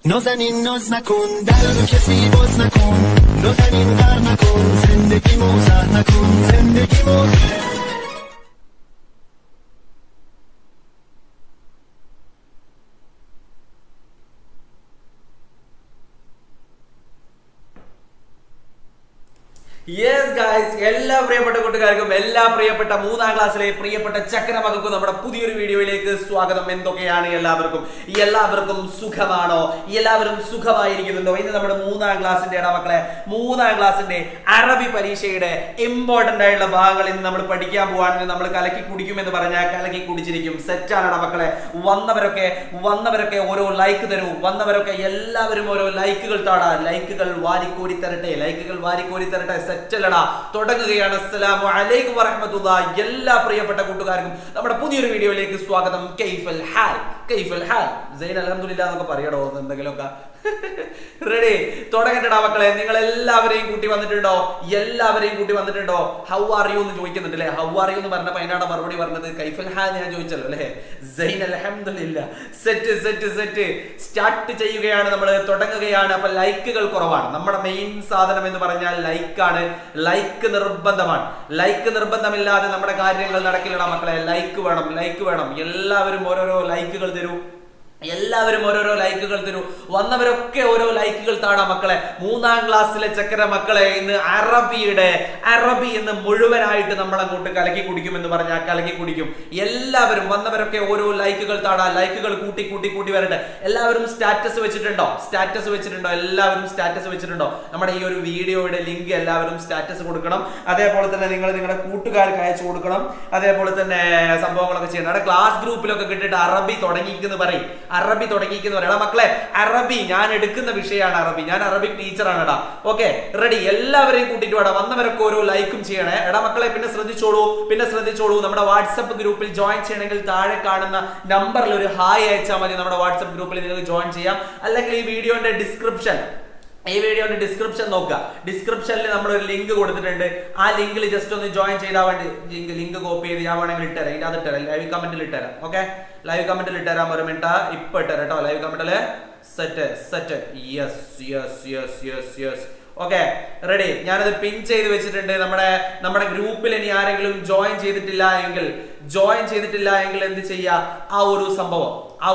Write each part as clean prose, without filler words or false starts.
نازنین ناز نکن در رو کسی باز نکن نازنین غر نکن زندگی موزر نکن زندگی موزر yes guys, എല്ലാ പ്രിയപ്പെട്ട കൂട്ടുകാർക്കും എല്ലാ പ്രിയപ്പെട്ട മൂന്നാം ക്ലാസ്സിലെ പ്രിയപ്പെട്ട ചക്കരമകൾക്കും നമ്മുടെ പുതിയൊരു വീഡിയോയിലേക്ക് സ്വാഗതം. എന്തൊക്കെയാണ് എല്ലാവർക്കും സുഖമാണോ? എല്ലാവരും സുഖമായിരിക്കുന്നുണ്ടോ? ഇന്ന് നമ്മുടെ മൂന്നാം ക്ലാസ്സിന്റെ മക്കളെ മൂന്നാം ക്ലാസ്സിന്റെ അറബി പരീക്ഷയുടെ ഇമ്പോർട്ടന്റ് ആയിട്ടുള്ള ഭാഗങ്ങൾ ഇന്ന് നമ്മൾ പഠിക്കാൻ പോവാണെങ്കിൽ നമ്മൾ കലക്കി കുടിക്കുമെന്ന് പറഞ്ഞാൽ കലക്കി കുടിച്ചിരിക്കും. സെറ്റാണ് മക്കളെ. വന്നവരൊക്കെ ഓരോ ലൈക്ക് തരൂ. വന്നവരൊക്കെ എല്ലാവരും ഓരോ ലൈക്കുകൾ താടാ. ലൈക്കുകൾ വാരിക്കോരി തരട്ടെ. സെറ്റല്ലടാ, തുടങ്ങുകയാണ്. അസ്സലാമു അലൈക്കും വറഹ്മത്തുള്ളാഹി. എല്ലാ പ്രിയപ്പെട്ട കൂട്ടുകാർക്കും നമ്മുടെ പുതിയൊരു വീഡിയോയിലേക്ക് സ്വാഗതം. കൈഫൽ ഹാൽ സൈൻ അൽഹംദുലില്ലാ എന്നൊക്കെ പറയടോ, എന്തെങ്കിലുമൊക്കെ റെഡി. തുടങ്ങട്ടെടാ മക്കളെ. നിങ്ങൾ എല്ലാവരെയും കൂട്ടി വന്നിട്ടുണ്ടോ? ഹൗ ആർ യു എന്ന് ചോദിക്കുന്നുണ്ട് അല്ലെ? ഹൗ ആർ യു എന്ന് പറഞ്ഞപ്പോ അതിനാണ് മറുപടി പറഞ്ഞത് കൈഫൽ ഹാൽ ഞാൻ ചോദിച്ചല്ലോ അല്ലെ? സൈൻ അൽഹംദുലില്ലാ. സെറ്റ് സ്റ്റാർട്ട് ചെയ്യുകയാണ്, നമ്മൾ തുടങ്ങുകയാണ്. അപ്പൊ ലൈക്കുകൾ കുറവാണ്. നമ്മുടെ മെയിൻ സാധനം എന്ന് പറഞ്ഞാൽ ലൈക്കാണ്. ലൈക്ക് നിർബന്ധമാണ്. ലൈക്ക് നിർബന്ധമില്ലാതെ നമ്മുടെ കാര്യങ്ങൾ നടക്കില്ലടാ മക്കളെ. ലൈക്ക് വേണം. എല്ലാവരും ഓരോരോ ലൈക്കുകൾ തരൂ. വന്നവരൊക്കെ ഓരോ ലൈക്കുകൾ താടാ മക്കളെ. മൂന്നാം ക്ലാസ്സിലെ ചക്കര മക്കളെ, ഇന്ന് അറബി എന്ന് മുഴുവനായിട്ട് നമ്മൾ അങ്ങോട്ട് കലക്കി കുടിക്കുമെന്ന് പറഞ്ഞാൽ കലക്കി കുടിക്കും. എല്ലാവരും വന്നവരൊക്കെ ഓരോ ലൈക്കുകൾ താടാ. ലൈക്കുകൾ കൂട്ടി വരട്ടെ. എല്ലാവരും സ്റ്റാറ്റസ് വെച്ചിട്ടുണ്ടോ? എല്ലാവരും സ്റ്റാറ്റസ് വെച്ചിട്ടുണ്ടോ? നമ്മുടെ ഈ ഒരു വീഡിയോയുടെ ലിങ്ക് എല്ലാവരും സ്റ്റാറ്റസ് കൊടുക്കണം. അതേപോലെ തന്നെ നിങ്ങൾ നിങ്ങളുടെ കൂട്ടുകാർക്ക് അയച്ചു കൊടുക്കണം. അതേപോലെ തന്നെ സംഭവങ്ങളൊക്കെ ചെയ്യണം. അവിടെ ക്ലാസ് ഗ്രൂപ്പിലൊക്കെ കിട്ടിയിട്ട് അറബി തുടങ്ങിയിരിക്കുന്നു പറയും. എടാ മക്കളെ, അറബി ഞാൻ എടുക്കുന്ന വിഷയമാണ് അറബി. ഞാൻ അറബിക് ടീച്ചറാണെടാ. Okay, ready. എല്ലാവരെയും കൂട്ടിട്ട് വേണം. വന്നവരൊക്കെ ഓരോ ലൈക്കും ചെയ്യണേ. എടാ മക്കളെ, പിന്നെ ശ്രദ്ധിച്ചോളൂ. നമ്മുടെ വാട്സപ്പ് ഗ്രൂപ്പിൽ ജോയിൻ ചെയ്യണമെങ്കിൽ താഴെ കാണുന്ന നമ്പറിൽ ഒരു ഹായ് അയച്ചാൽ മതി. നമ്മുടെ വാട്സപ്പ് ഗ്രൂപ്പിൽ നിങ്ങൾക്ക് ജോയിൻ ചെയ്യാം. അല്ലെങ്കിൽ ഈ വീഡിയോന്റെ ഡിസ്ക്രിപ്ഷൻ നോക്കുക. ഡിസ്ക്രിപ്ഷനിൽ നമ്മൾ ഒരു ലിങ്ക് കൊടുത്തിട്ടുണ്ട്. ആ ലിങ്കിൽ ജസ്റ്റ് ഒന്ന് ജോയിൻ ചെയ്താൽ വേണ്ടി ലിങ്ക് കോപ്പി ചെയ്ത് ഞാൻ വേണമെങ്കിൽ ഇട്ടുതരാം. ഇതിന്റെ അത് ഇട്ടുതരാം. ലൈവ് കമന്റിൽ ഇട്ടുതരാം. ഓക്കെ, ലൈവ് കമന്റിൽ ഇട്ടുതരാം. ഒരു മിനിറ്റ് ഇപ്പൊ ഇട്ടുതരാം കേട്ടോ. ലൈവ് കമന്റില് സെറ്റ്. യെസ്. Okay, ready. ഞാനത് പിൻ ചെയ്ത് വെച്ചിട്ടുണ്ട്. നമ്മുടെ ഗ്രൂപ്പിൽ ഇനി ആരെങ്കിലും ജോയിൻ ചെയ്തിട്ടില്ല എങ്കിൽ എന്ത് ചെയ്യുക? ആ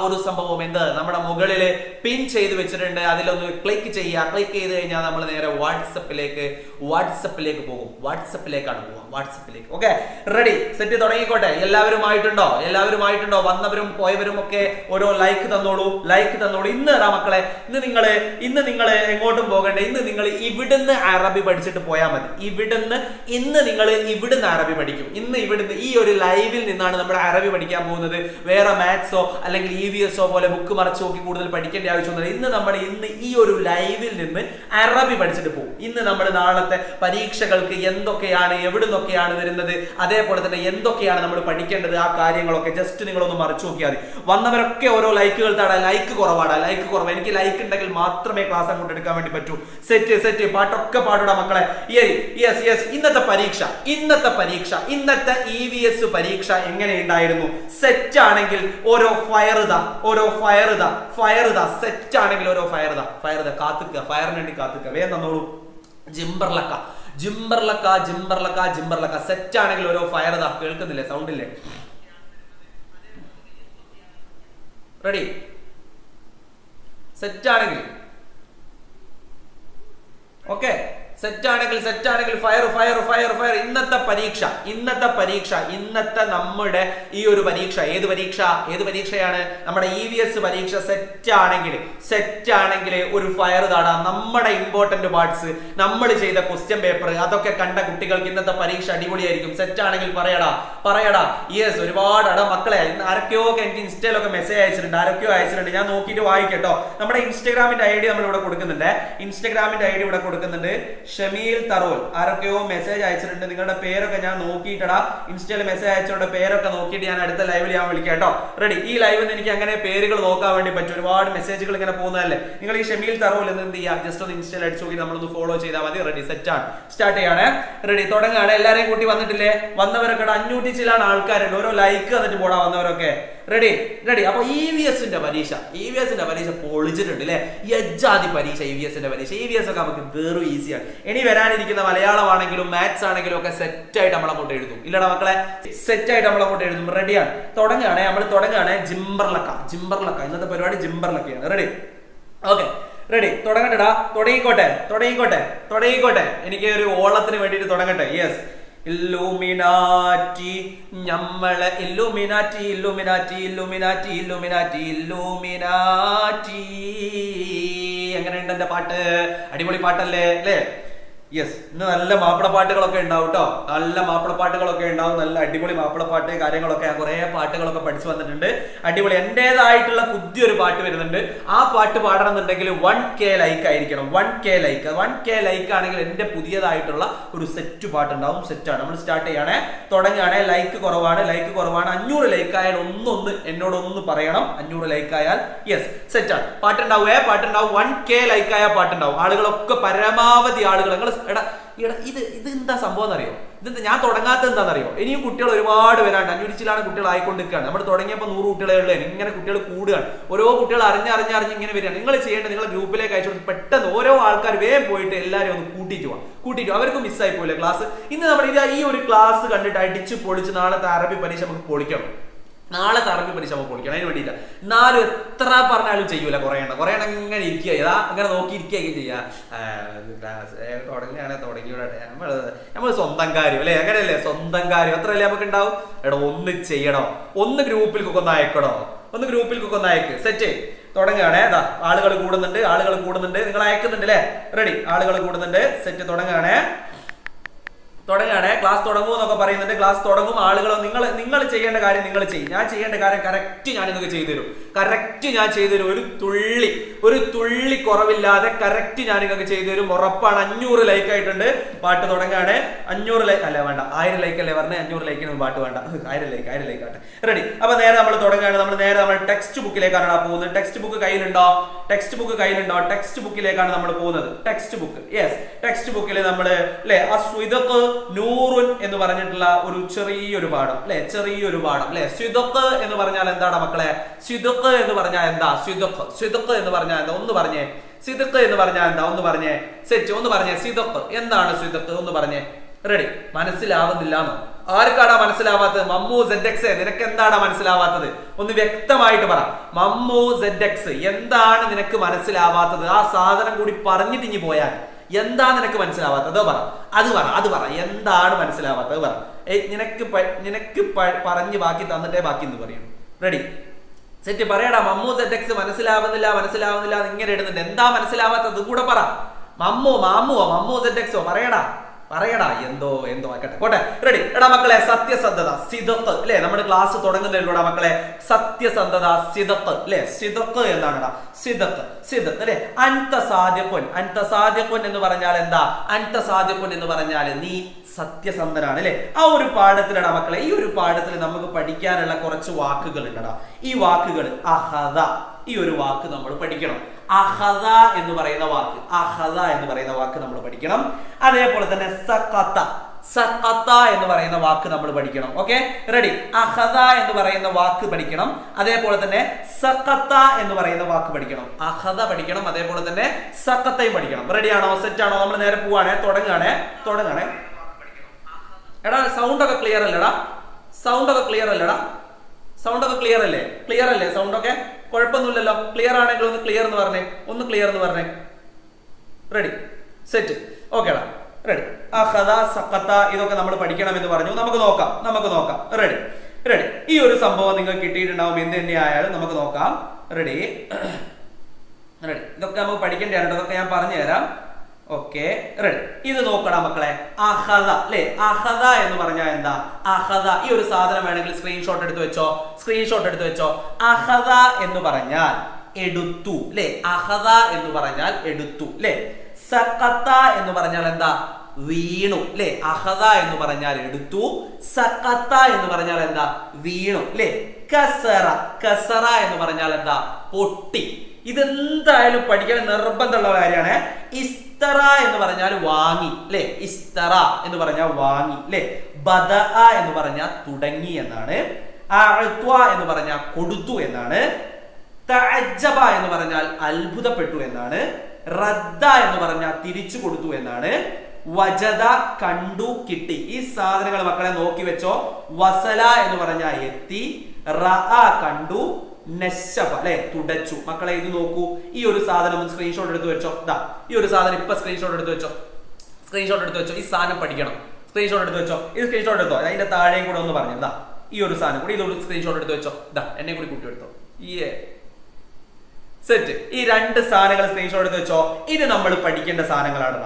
ഒരു സംഭവം എന്ത് നമ്മുടെ മുകളിൽ പിൻ ചെയ്ത് വെച്ചിട്ടുണ്ട്. അതിലൊന്ന് ക്ലിക്ക് ചെയ്യുക. ക്ലിക്ക് ചെയ്ത് കഴിഞ്ഞാൽ നമ്മൾ നേരെ വാട്സപ്പിലേക്ക് പോകും. വാട്സപ്പിലേക്കാണ് പോവുക. Okay, ready. സെറ്റ്, തുടങ്ങിക്കോട്ടെ. എല്ലാവരും ആയിട്ടുണ്ടോ? വന്നവരും പോയവരും ഒക്കെ ഓരോ ലൈക്ക് തന്നോളൂ. ഇന്ന് മക്കളെ, ഇന്ന് നിങ്ങൾ എങ്ങോട്ടും പോകണ്ടേ. ഇന്ന് നിങ്ങൾ ഇവിടുന്ന് അറബി പഠിച്ചിട്ട് പോയാൽ മതി. ഇന്ന് നിങ്ങൾ ഇവിടുന്ന് അറബി പഠിക്കും. ഇവിടുന്ന് ഈ ഒരു ലൈവിൽ നിന്നാണ് നമ്മൾ അറബി പഠിക്കാൻ പോകുന്നത്. വേറെ മാത്സോ അല്ലെങ്കിൽ EVS പോലെ ബുക്ക് മറച്ചു നോക്കി കൂടുതൽ പഠിക്കേണ്ട ആവശ്യമൊന്നുമില്ല. ഇന്ന് ഈ ഒരു ലൈവിൽ നിന്ന് അറബി പഠിച്ചിട്ട് പോകും. ഇന്ന് നമ്മൾ നാളത്തെ പരീക്ഷകൾക്ക് എന്തൊക്കെയാണ് എവിടുന്നൊക്കെയാണ് വരുന്നത്, അതേപോലെ തന്നെ എന്തൊക്കെയാണ് നമ്മൾ പഠിക്കേണ്ടത്, ആ കാര്യങ്ങളൊക്കെ ജസ്റ്റ് നിങ്ങളൊന്ന് മറച്ചു നോക്കിയാൽ മതി. വന്നവരൊക്കെ ഓരോ ലൈക്കുകൾ താടാ. ലൈക്ക് കുറവാണ്. എനിക്ക് ലൈക്ക് ഉണ്ടെങ്കിൽ മാത്രമേ ക്ലാസ് അങ്ങോട്ട് എടുക്കാൻ വേണ്ടി പറ്റൂ. സെറ്റ്. പാട്ടൊക്കെ പാടുടാ മക്കളെ. യെസ്. ഇന്നത്തെ EVS പരീക്ഷ എങ്ങനെയുണ്ടായിരുന്നു? സെറ്റ് ആണെങ്കിൽ ഓരോ ഫയർ സെറ്റ് ആണെങ്കിൽ ഓരോ ഫയർ കാത്തുക്കുക. ഫയറിന് വേണ്ടി കാത്തുക്കുക. വേഗം തന്നോളൂ. ജിംബർലക്ക. സെറ്റ് ആണെങ്കിൽ ഓരോ ഫയർ കേൾക്കുന്നില്ലേ? സൗണ്ട് ഇല്ലേ? റെഡി. സെറ്റ് ആണെങ്കിൽ ഓക്കെ. സെറ്റ് ആണെങ്കിൽ ഫയർ. ഇന്നത്തെ നമ്മുടെ ഈ ഒരു പരീക്ഷ ഏത് പരീക്ഷയാണ്? നമ്മുടെ EVS പരീക്ഷ സെറ്റ് ആണെങ്കിൽ ഒരു ഫയർ താടാ. നമ്മുടെ ഇമ്പോർട്ടന്റ് പാർട്സ്, നമ്മൾ ചെയ്ത ക്വസ്റ്റ്യൻ പേപ്പർ, അതൊക്കെ കണ്ട കുട്ടികൾക്ക് ഇന്നത്തെ പരീക്ഷ അടിപൊളിയായിരിക്കും. സെറ്റ് ആണെങ്കിൽ പറയടാ. യെസ്, ഒരുപാട് മക്കളെ. ആരൊക്കെയോ എനിക്ക് ഇൻസ്റ്റയിലൊക്കെ മെസ്സേജ് അയച്ചിട്ടുണ്ട്. ഞാൻ നോക്കിയിട്ട് വായിക്കട്ടോ. നമ്മുടെ ഇൻസ്റ്റാഗ്രാമിന്റെ ID നമ്മൾ ഇവിടെ കൊടുക്കുന്നുണ്ട്. ഷമീൽ തറോൽ ആരൊക്കെയോ മെസ്സേജ് അയച്ചിട്ടുണ്ട്. നിങ്ങളുടെ പേരൊക്കെ ഞാൻ നോക്കിയിട്ടടാ. ഇൻസ്റ്റയിൽ മെസ്സേജ് അയച്ചവരുടെ പേരൊക്കെ നോക്കിയിട്ട് ഞാൻ അടുത്ത ലൈവിൽ ഞാൻ വിളിക്കാം കേട്ടോ. റെഡി. ഈ ലൈവിൽ നിന്ന് എനിക്ക് അങ്ങനെ പേരുകൾ നോക്കാൻ വേണ്ടി പറ്റും. ഒരുപാട് മെസ്സേജുകൾ ഇങ്ങനെ പോകുന്നതല്ലേ. നിങ്ങൾ ഈ ഷമീൽ തറോൽ എന്ന് എന്ത് ചെയ്യുക? ജസ്റ്റ് ഒന്ന് ഇൻസ്റ്റയിൽ അടിച്ചു നോക്കി നമ്മളൊന്ന് ഫോളോ ചെയ്താൽ മതി. റെഡി. സെറ്റ് ആണ്. സ്റ്റാർട്ട് ചെയ്യാണ്. റെഡി. തുടങ്ങുകയാണ്. എല്ലാവരെയും കൂട്ടി വന്നിട്ടില്ലേ? വന്നവരൊക്കെ 500 ചിലാണ് ആൾക്കാരുണ്ട്. ഓരോ ലൈക്ക് തന്നിട്ട് പോടാ വന്നവരൊക്കെ. റെഡി. അപ്പൊ EVS-ന്റെ പരീക്ഷ പൊളിച്ചിട്ടുണ്ട് അല്ലെ. എജ്ജാതി പരീക്ഷ EVS-ന്റെ പരീക്ഷ. EVS ഒക്കെ നമുക്ക് വെറും ഈസിയാണ്. ഇനി വരാനിരിക്കുന്ന മലയാളമാണെങ്കിലും മാത്സ് ആണെങ്കിലും ഒക്കെ സെറ്റായിട്ട് നമ്മളങ്ങോട്ട് എഴുതും. ഇല്ലടാ മക്കളെ, സെറ്റായിട്ട് നമ്മളങ്ങോട്ട് എഴുതും. റെഡിയാണ്. നമ്മൾ തുടങ്ങുകയാണ്. ജിംബർലക്ക. ഇന്നത്തെ പരിപാടി ജിംബർലക്കയാണ്. റെഡി? Okay, ready. തുടങ്ങട്ടെടാ. തുടങ്ങിക്കോട്ടെ. എനിക്ക് ഒരു ഓളത്തിന് വേണ്ടിയിട്ട് തുടങ്ങട്ടെ. യെസ്. ഇല്ലുമിനാറ്റി നമ്മളെ ഇല്ലുമിനാറ്റി എങ്ങനെയുണ്ട് എന്റെ പാട്ട്? അടിപൊളി പാട്ടല്ലേ അല്ലേ? യെസ്. ഇന്ന് നല്ല മാപ്പിളപ്പാട്ടുകളൊക്കെ ഉണ്ടാവും കേട്ടോ. നല്ല അടിപൊളി മാപ്പിളപ്പാട്ട് കാര്യങ്ങളൊക്കെ, കുറെ പാട്ടുകളൊക്കെ പഠിച്ചു വന്നിട്ടുണ്ട്. അടിപൊളി. എന്റേതായിട്ടുള്ള പുതിയൊരു പാട്ട് വരുന്നുണ്ട്. ആ പാട്ട് പാടണമെന്നുണ്ടെങ്കിൽ 1K ലൈക്ക് ആയിരിക്കണം. 1K ലൈക്ക് ആണെങ്കിൽ എന്റെ പുതിയതായിട്ടുള്ള ഒരു സെറ്റ് പാട്ടുണ്ടാവും. സെറ്റാണ്. നമ്മൾ സ്റ്റാർട്ട് ചെയ്യണേ. തുടങ്ങുകയാണെ. ലൈക്ക് കുറവാണ്. 500 ലൈക്ക് ആയാൽ എന്നോടൊന്ന് പറയണം. 500 ലൈക്ക് ആയാൽ യെസ് സെറ്റാണ്. പാട്ടുണ്ടാവും. 1K ലൈക്ക് ആയ പാട്ടുണ്ടാവും. ആളുകളൊക്കെ പരമാവധി ആളുകൾ ഇത് എന്താ സംഭവം എന്നറിയോ? ഇതെന്താ ഞാൻ തുടങ്ങാത്ത എന്താണെന്നറിയോ? ഇനിയും കുട്ടികൾ ഒരുപാട് വരാണ്ട്. 500 കുട്ടികൾ ആയിക്കൊണ്ടിരിക്കുകയാണ്. നമ്മൾ തുടങ്ങിയപ്പോൾ 100 കുട്ടികളെ ഉള്ളൂ. ഇങ്ങനെ കുട്ടികൾ കൂടുകയാണ്. ഓരോ കുട്ടികൾ അറിഞ്ഞ് ഇങ്ങനെ വരികയാണ്. നിങ്ങൾ ചെയ്യേണ്ടത് നിങ്ങളെ ഗ്രൂപ്പിലേക്ക് അയച്ചു പെട്ടെന്ന് ഓരോ ആൾക്കാർ വേഗം പോയിട്ട് എല്ലാവരും ഒന്ന് കൂട്ടിയിട്ട് അവർക്ക് മിസ്സായി പോയില്ല ക്ലാസ്. ഇന്ന് നമ്മൾ ഈ ഒരു ക്ലാസ് കണ്ടിട്ട് അടിച്ച് പൊളിച്ച് നാളത്തെ അറബി പരീക്ഷ നമുക്ക് പൊളിക്കണം. അതിന് വേണ്ടിയില്ല. എന്നാലും എത്ര പറഞ്ഞാലും ചെയ്യൂല. കുറേ എണ്ണം അങ്ങനെ ഇരിക്കുക. അങ്ങനെ നോക്കിയിരിക്കുകയൊക്കെ ചെയ്യാം. തുടങ്ങിയോട്ടെ. നമ്മൾ സ്വന്തം കാര്യം അല്ലെ? അങ്ങനെയല്ലേ? സ്വന്തം കാര്യം അത്രയല്ലേ നമുക്ക് ഉണ്ടാവും. ഒന്ന് ചെയ്യണോ? ഒന്ന് ഗ്രൂപ്പിൽക്കൊക്കെ ഒന്ന് അയക്കണോ? സെറ്റ്. തുടങ്ങുകയാണേ. ആളുകൾ കൂടുന്നുണ്ട്. നിങ്ങൾ അയക്കുന്നുണ്ട് അല്ലേ? റെഡി. ആളുകൾ കൂടുന്നുണ്ട്. സെറ്റ്. തുടങ്ങുകയാണേ. ക്ലാസ് തുടങ്ങും എന്നൊക്കെ പറയുന്നുണ്ട്. ക്ലാസ് തുടങ്ങും. ആളുകൾ നിങ്ങൾ ചെയ്യേണ്ട കാര്യം നിങ്ങൾ ചെയ്യും. ഞാൻ ചെയ്യേണ്ട കാര്യം കറക്റ്റ് ഞാൻ നിങ്ങൾക്ക് ചെയ്തു തരും. ഒരു തുള്ളി കുറവില്ലാതെ കറക്റ്റ് ഞാൻ നിങ്ങൾക്ക് ചെയ്തു തരും. ഉറപ്പാണ്. 500 ലൈക്ക് ആയിട്ടുണ്ട്. പാട്ട് തുടങ്ങുകയാണ്. 500 ലൈക്ക് അല്ല, വേണ്ട 1000 ലൈക്ക് അല്ലേ പറഞ്ഞേ? 500 ലൈക്കിന് പാട്ട് വേണ്ട. 1000 ലൈക്ക് ആട്ടെ. റെഡി. അപ്പൊ നേരെ നമ്മൾ തുടങ്ങുകയാണ്. നമ്മൾ ടെക്സ്റ്റ് ബുക്കിലേക്കാണ് പോകുന്നത്. ടെക്സ്റ്റ് ബുക്ക് കയ്യിലുണ്ടോ? ടെക്സ്റ്റ് ബുക്കിലേക്കാണ് നമ്മൾ പോകുന്നത്. Text book. യെസ്. ടെക്സ്റ്റ് ബുക്കിൽ നമ്മൾ അല്ലെ അസ്വിദഖ് നൂറുൻ എന്ന് പറഞ്ഞിട്ടുള്ള ഒരു ചെറിയൊരു പാഠം അല്ലെ? സ്വിദഖ് എന്ന് പറഞ്ഞാൽ എന്താണ് മക്കളെ? സ്വിദഖ് എന്ന് പറഞ്ഞാൽ എന്താ? ഒന്ന് പറഞ്ഞേ. സിദഖ് എന്ന് പറഞ്ഞാൽ എന്താ? ഒന്ന് പറഞ്ഞേ. സെറ്റ്. ഒന്ന് പറഞ്ഞേ. സിദഖ് എന്താണ്? സ്വിദഖ് ഒന്ന് പറഞ്ഞേ. റെഡി. മനസ്സിലാവുന്നില്ലാന്നോ? ആർക്കാടാ മനസ്സിലാവാത്തത്? മമ്മു ZX, നിനക്ക് എന്താണ് മനസ്സിലാവാത്തത്? ഒന്ന് വ്യക്തമായിട്ട് പറ. മമ്മു ZX, എന്താണ് നിനക്ക് മനസ്സിലാവാത്തത്? ആ സാധനം കൂടി പറഞ്ഞിട്ട് ഇനി പോയാൽ എന്താ നിനക്ക് മനസ്സിലാവാത്തത്? അത് പറ. എന്താണ് മനസ്സിലാവാത്തത്? പറ. നിനക്ക് പറഞ്ഞ് ബാക്കി തന്നിട്ടേ ബാക്കി എന്ന് പറയും. റെഡി. സെറ്റ്. പറയടാ. മമ്മു ZX മനസ്സിലാവുന്നില്ല ഇങ്ങനെ ഇടുന്നുണ്ട്. എന്താ മനസ്സിലാവാത്തത് കൂടെ പറ. മമ്മു ZX പറയടാ. എന്തോ ആക്കട്ടെ. പോട്ടെ. റെഡി. എടാ മക്കളെ, സത്യസന്ധത സിദഖ് അല്ലെ? നമ്മുടെ ക്ലാസ് തുടങ്ങുന്നതിലൂടെ മക്കളെ സത്യസന്ധത സിദഖ് അല്ലെ? സിദഖ് എന്താണെടാ? സിദഖ് അല്ലെ? അൻത സാദിഖുൻ എന്ന് പറഞ്ഞാൽ എന്താ? എന്ന് പറഞ്ഞാൽ നീ സത്യസന്ധനാണ് അല്ലെ? ആ ഒരു പാഠത്തിലടാ മക്കളെ, ഈ ഒരു പാഠത്തിൽ നമുക്ക് പഠിക്കാനുള്ള കുറച്ച് വാക്കുകൾ ഉണ്ടടാ. ഈ വാക്കുകൾ അഹദ, ഈ ഒരു വാക്ക് നമ്മൾ പഠിക്കണം. അഹദ എന്ന് പറയുന്ന വാക്ക് നമ്മൾ പഠിക്കണം. അതേപോലെ തന്നെ സഖത എന്ന് പറയുന്ന വാക്ക് നമ്മൾ പഠിക്കണം. Okay, ready. അഹദ എന്ന് പറയുന്ന വാക്ക് പഠിക്കണം. അതേപോലെ തന്നെ സഖത എന്ന് പറയുന്ന വാക്ക് പഠിക്കണം. അഹദ പഠിക്കണം, അതേപോലെ തന്നെ സഖതയും പഠിക്കണം. റെഡിയാണോ? സെറ്റാണോ? നമ്മൾ നേരെ പോവാണേ. തുടങ്ങാണേ. എടാ സൗണ്ട് ഒക്കെ ക്ലിയർ അല്ലേടാ? സൗണ്ട് ഒക്കെ ക്ലിയർ അല്ലേ? സൗണ്ട് ഒക്കെ കുഴപ്പമൊന്നുമില്ലല്ലോ. ക്ലിയർ ആണെങ്കിൽ ഒന്ന് ക്ലിയർ എന്ന് പറഞ്ഞേ. റെഡി, സെറ്റ്, ഓക്കേടാ. റെഡി. അഖദ, സഖത ഇതൊക്കെ നമ്മൾ പഠിക്കണം എന്ന് പറഞ്ഞു. നമുക്ക് നോക്കാം. റെഡി. ഈ ഒരു സംഭവം നിങ്ങൾക്ക് കിട്ടിയിട്ടുണ്ടാവും. എന്ത് തന്നെ ആയാലും നമുക്ക് നോക്കാം. റെഡി. ഇതൊക്കെ നമുക്ക് പഠിക്കേണ്ടതാണ്. ഇതൊക്കെ ഞാൻ പറഞ്ഞു തരാം. Okay, ready. ഇത് നോക്കടാ മക്കളെ. അഹദ അല്ലെ? അഹദ എന്ന് പറഞ്ഞാൽ എന്താ? അഹദ, ഈ ഒരു സാധനം വേണമെങ്കിൽ സ്ക്രീൻഷോട്ട് എടുത്ത് വെച്ചോ. അഹദ എന്ന് പറഞ്ഞാൽ എടുത്തു അല്ലെ? അഹദ എന്ന് പറഞ്ഞാൽ എടുത്തു അല്ലെ? സഖത എന്ന് പറഞ്ഞാൽ എന്താ? വീണു അല്ലെ? അഹദ എന്ന് പറഞ്ഞാൽ എടുത്തു, സഖത എന്ന് പറഞ്ഞാൽ എന്താ? വീണു അല്ലെ? കസറ എന്ന് പറഞ്ഞാൽ എന്താ? പൊട്ടി. ഇതെന്തായാലും പഠിക്കാൻ നിർബന്ധമുള്ള കാര്യമാണ്. ഇസ്തറ എന്ന് പറഞ്ഞാൽ വാങ്ങി അല്ലെ? ഇസ്തറ എന്ന് പറഞ്ഞാൽ വാങ്ങി അല്ലെ? ബദഅ എന്ന് പറഞ്ഞാൽ തുടങ്ങി എന്നാണ്. എന്ന് പറഞ്ഞാൽ കൊടുത്തു എന്നാണ്. തഅജ്ജബ എന്ന് പറഞ്ഞാൽ അത്ഭുതപ്പെട്ടു എന്നാണ്. റദ്ദ എന്ന് പറഞ്ഞാൽ തിരിച്ചു കൊടുത്തു എന്നാണ്. വജദ കണ്ടു കിട്ടി. ഈ സാധനങ്ങൾ മക്കളെ നോക്കി വെച്ചോ. വസല എന്ന് പറഞ്ഞാൽ എത്തി. റഅ കണ്ടു. നശഫ അല്ലെ തുടച്ചു. മക്കളെ ഇത് നോക്കൂ. ഈ ഒരു സാധനം സ്ക്രീൻഷോട്ട് എടുത്ത് വെച്ചോ. ഈ ഒരു സാധനം ഇപ്പൊ സ്ക്രീൻഷോട്ട് എടുത്ത് വെച്ചോ. ഈ സാധനം പഠിക്കണം. സ്ക്രീൻഷോട്ട് എടുത്ത് വെച്ചോ. ഇത് സ്ക്രീൻഷോട്ട് എടുത്തോ. അതിന്റെ താഴെയും കൂടെ ഒന്ന് പറഞ്ഞു. ഈ ഒരു സാധനം കൂടി ഇതൊരു സ്ക്രീൻഷോട്ട് എടുത്ത് വെച്ചോ. എന്നെ കൂടി കൂട്ടി എടുത്തോ. സെറ്റ്. ഈ രണ്ട് സാധനങ്ങൾ സ്ക്രീൻഷോട്ട് എടുത്ത് വെച്ചോ. ഇത് നമ്മൾ പഠിക്കേണ്ട സാധനങ്ങളാണ്.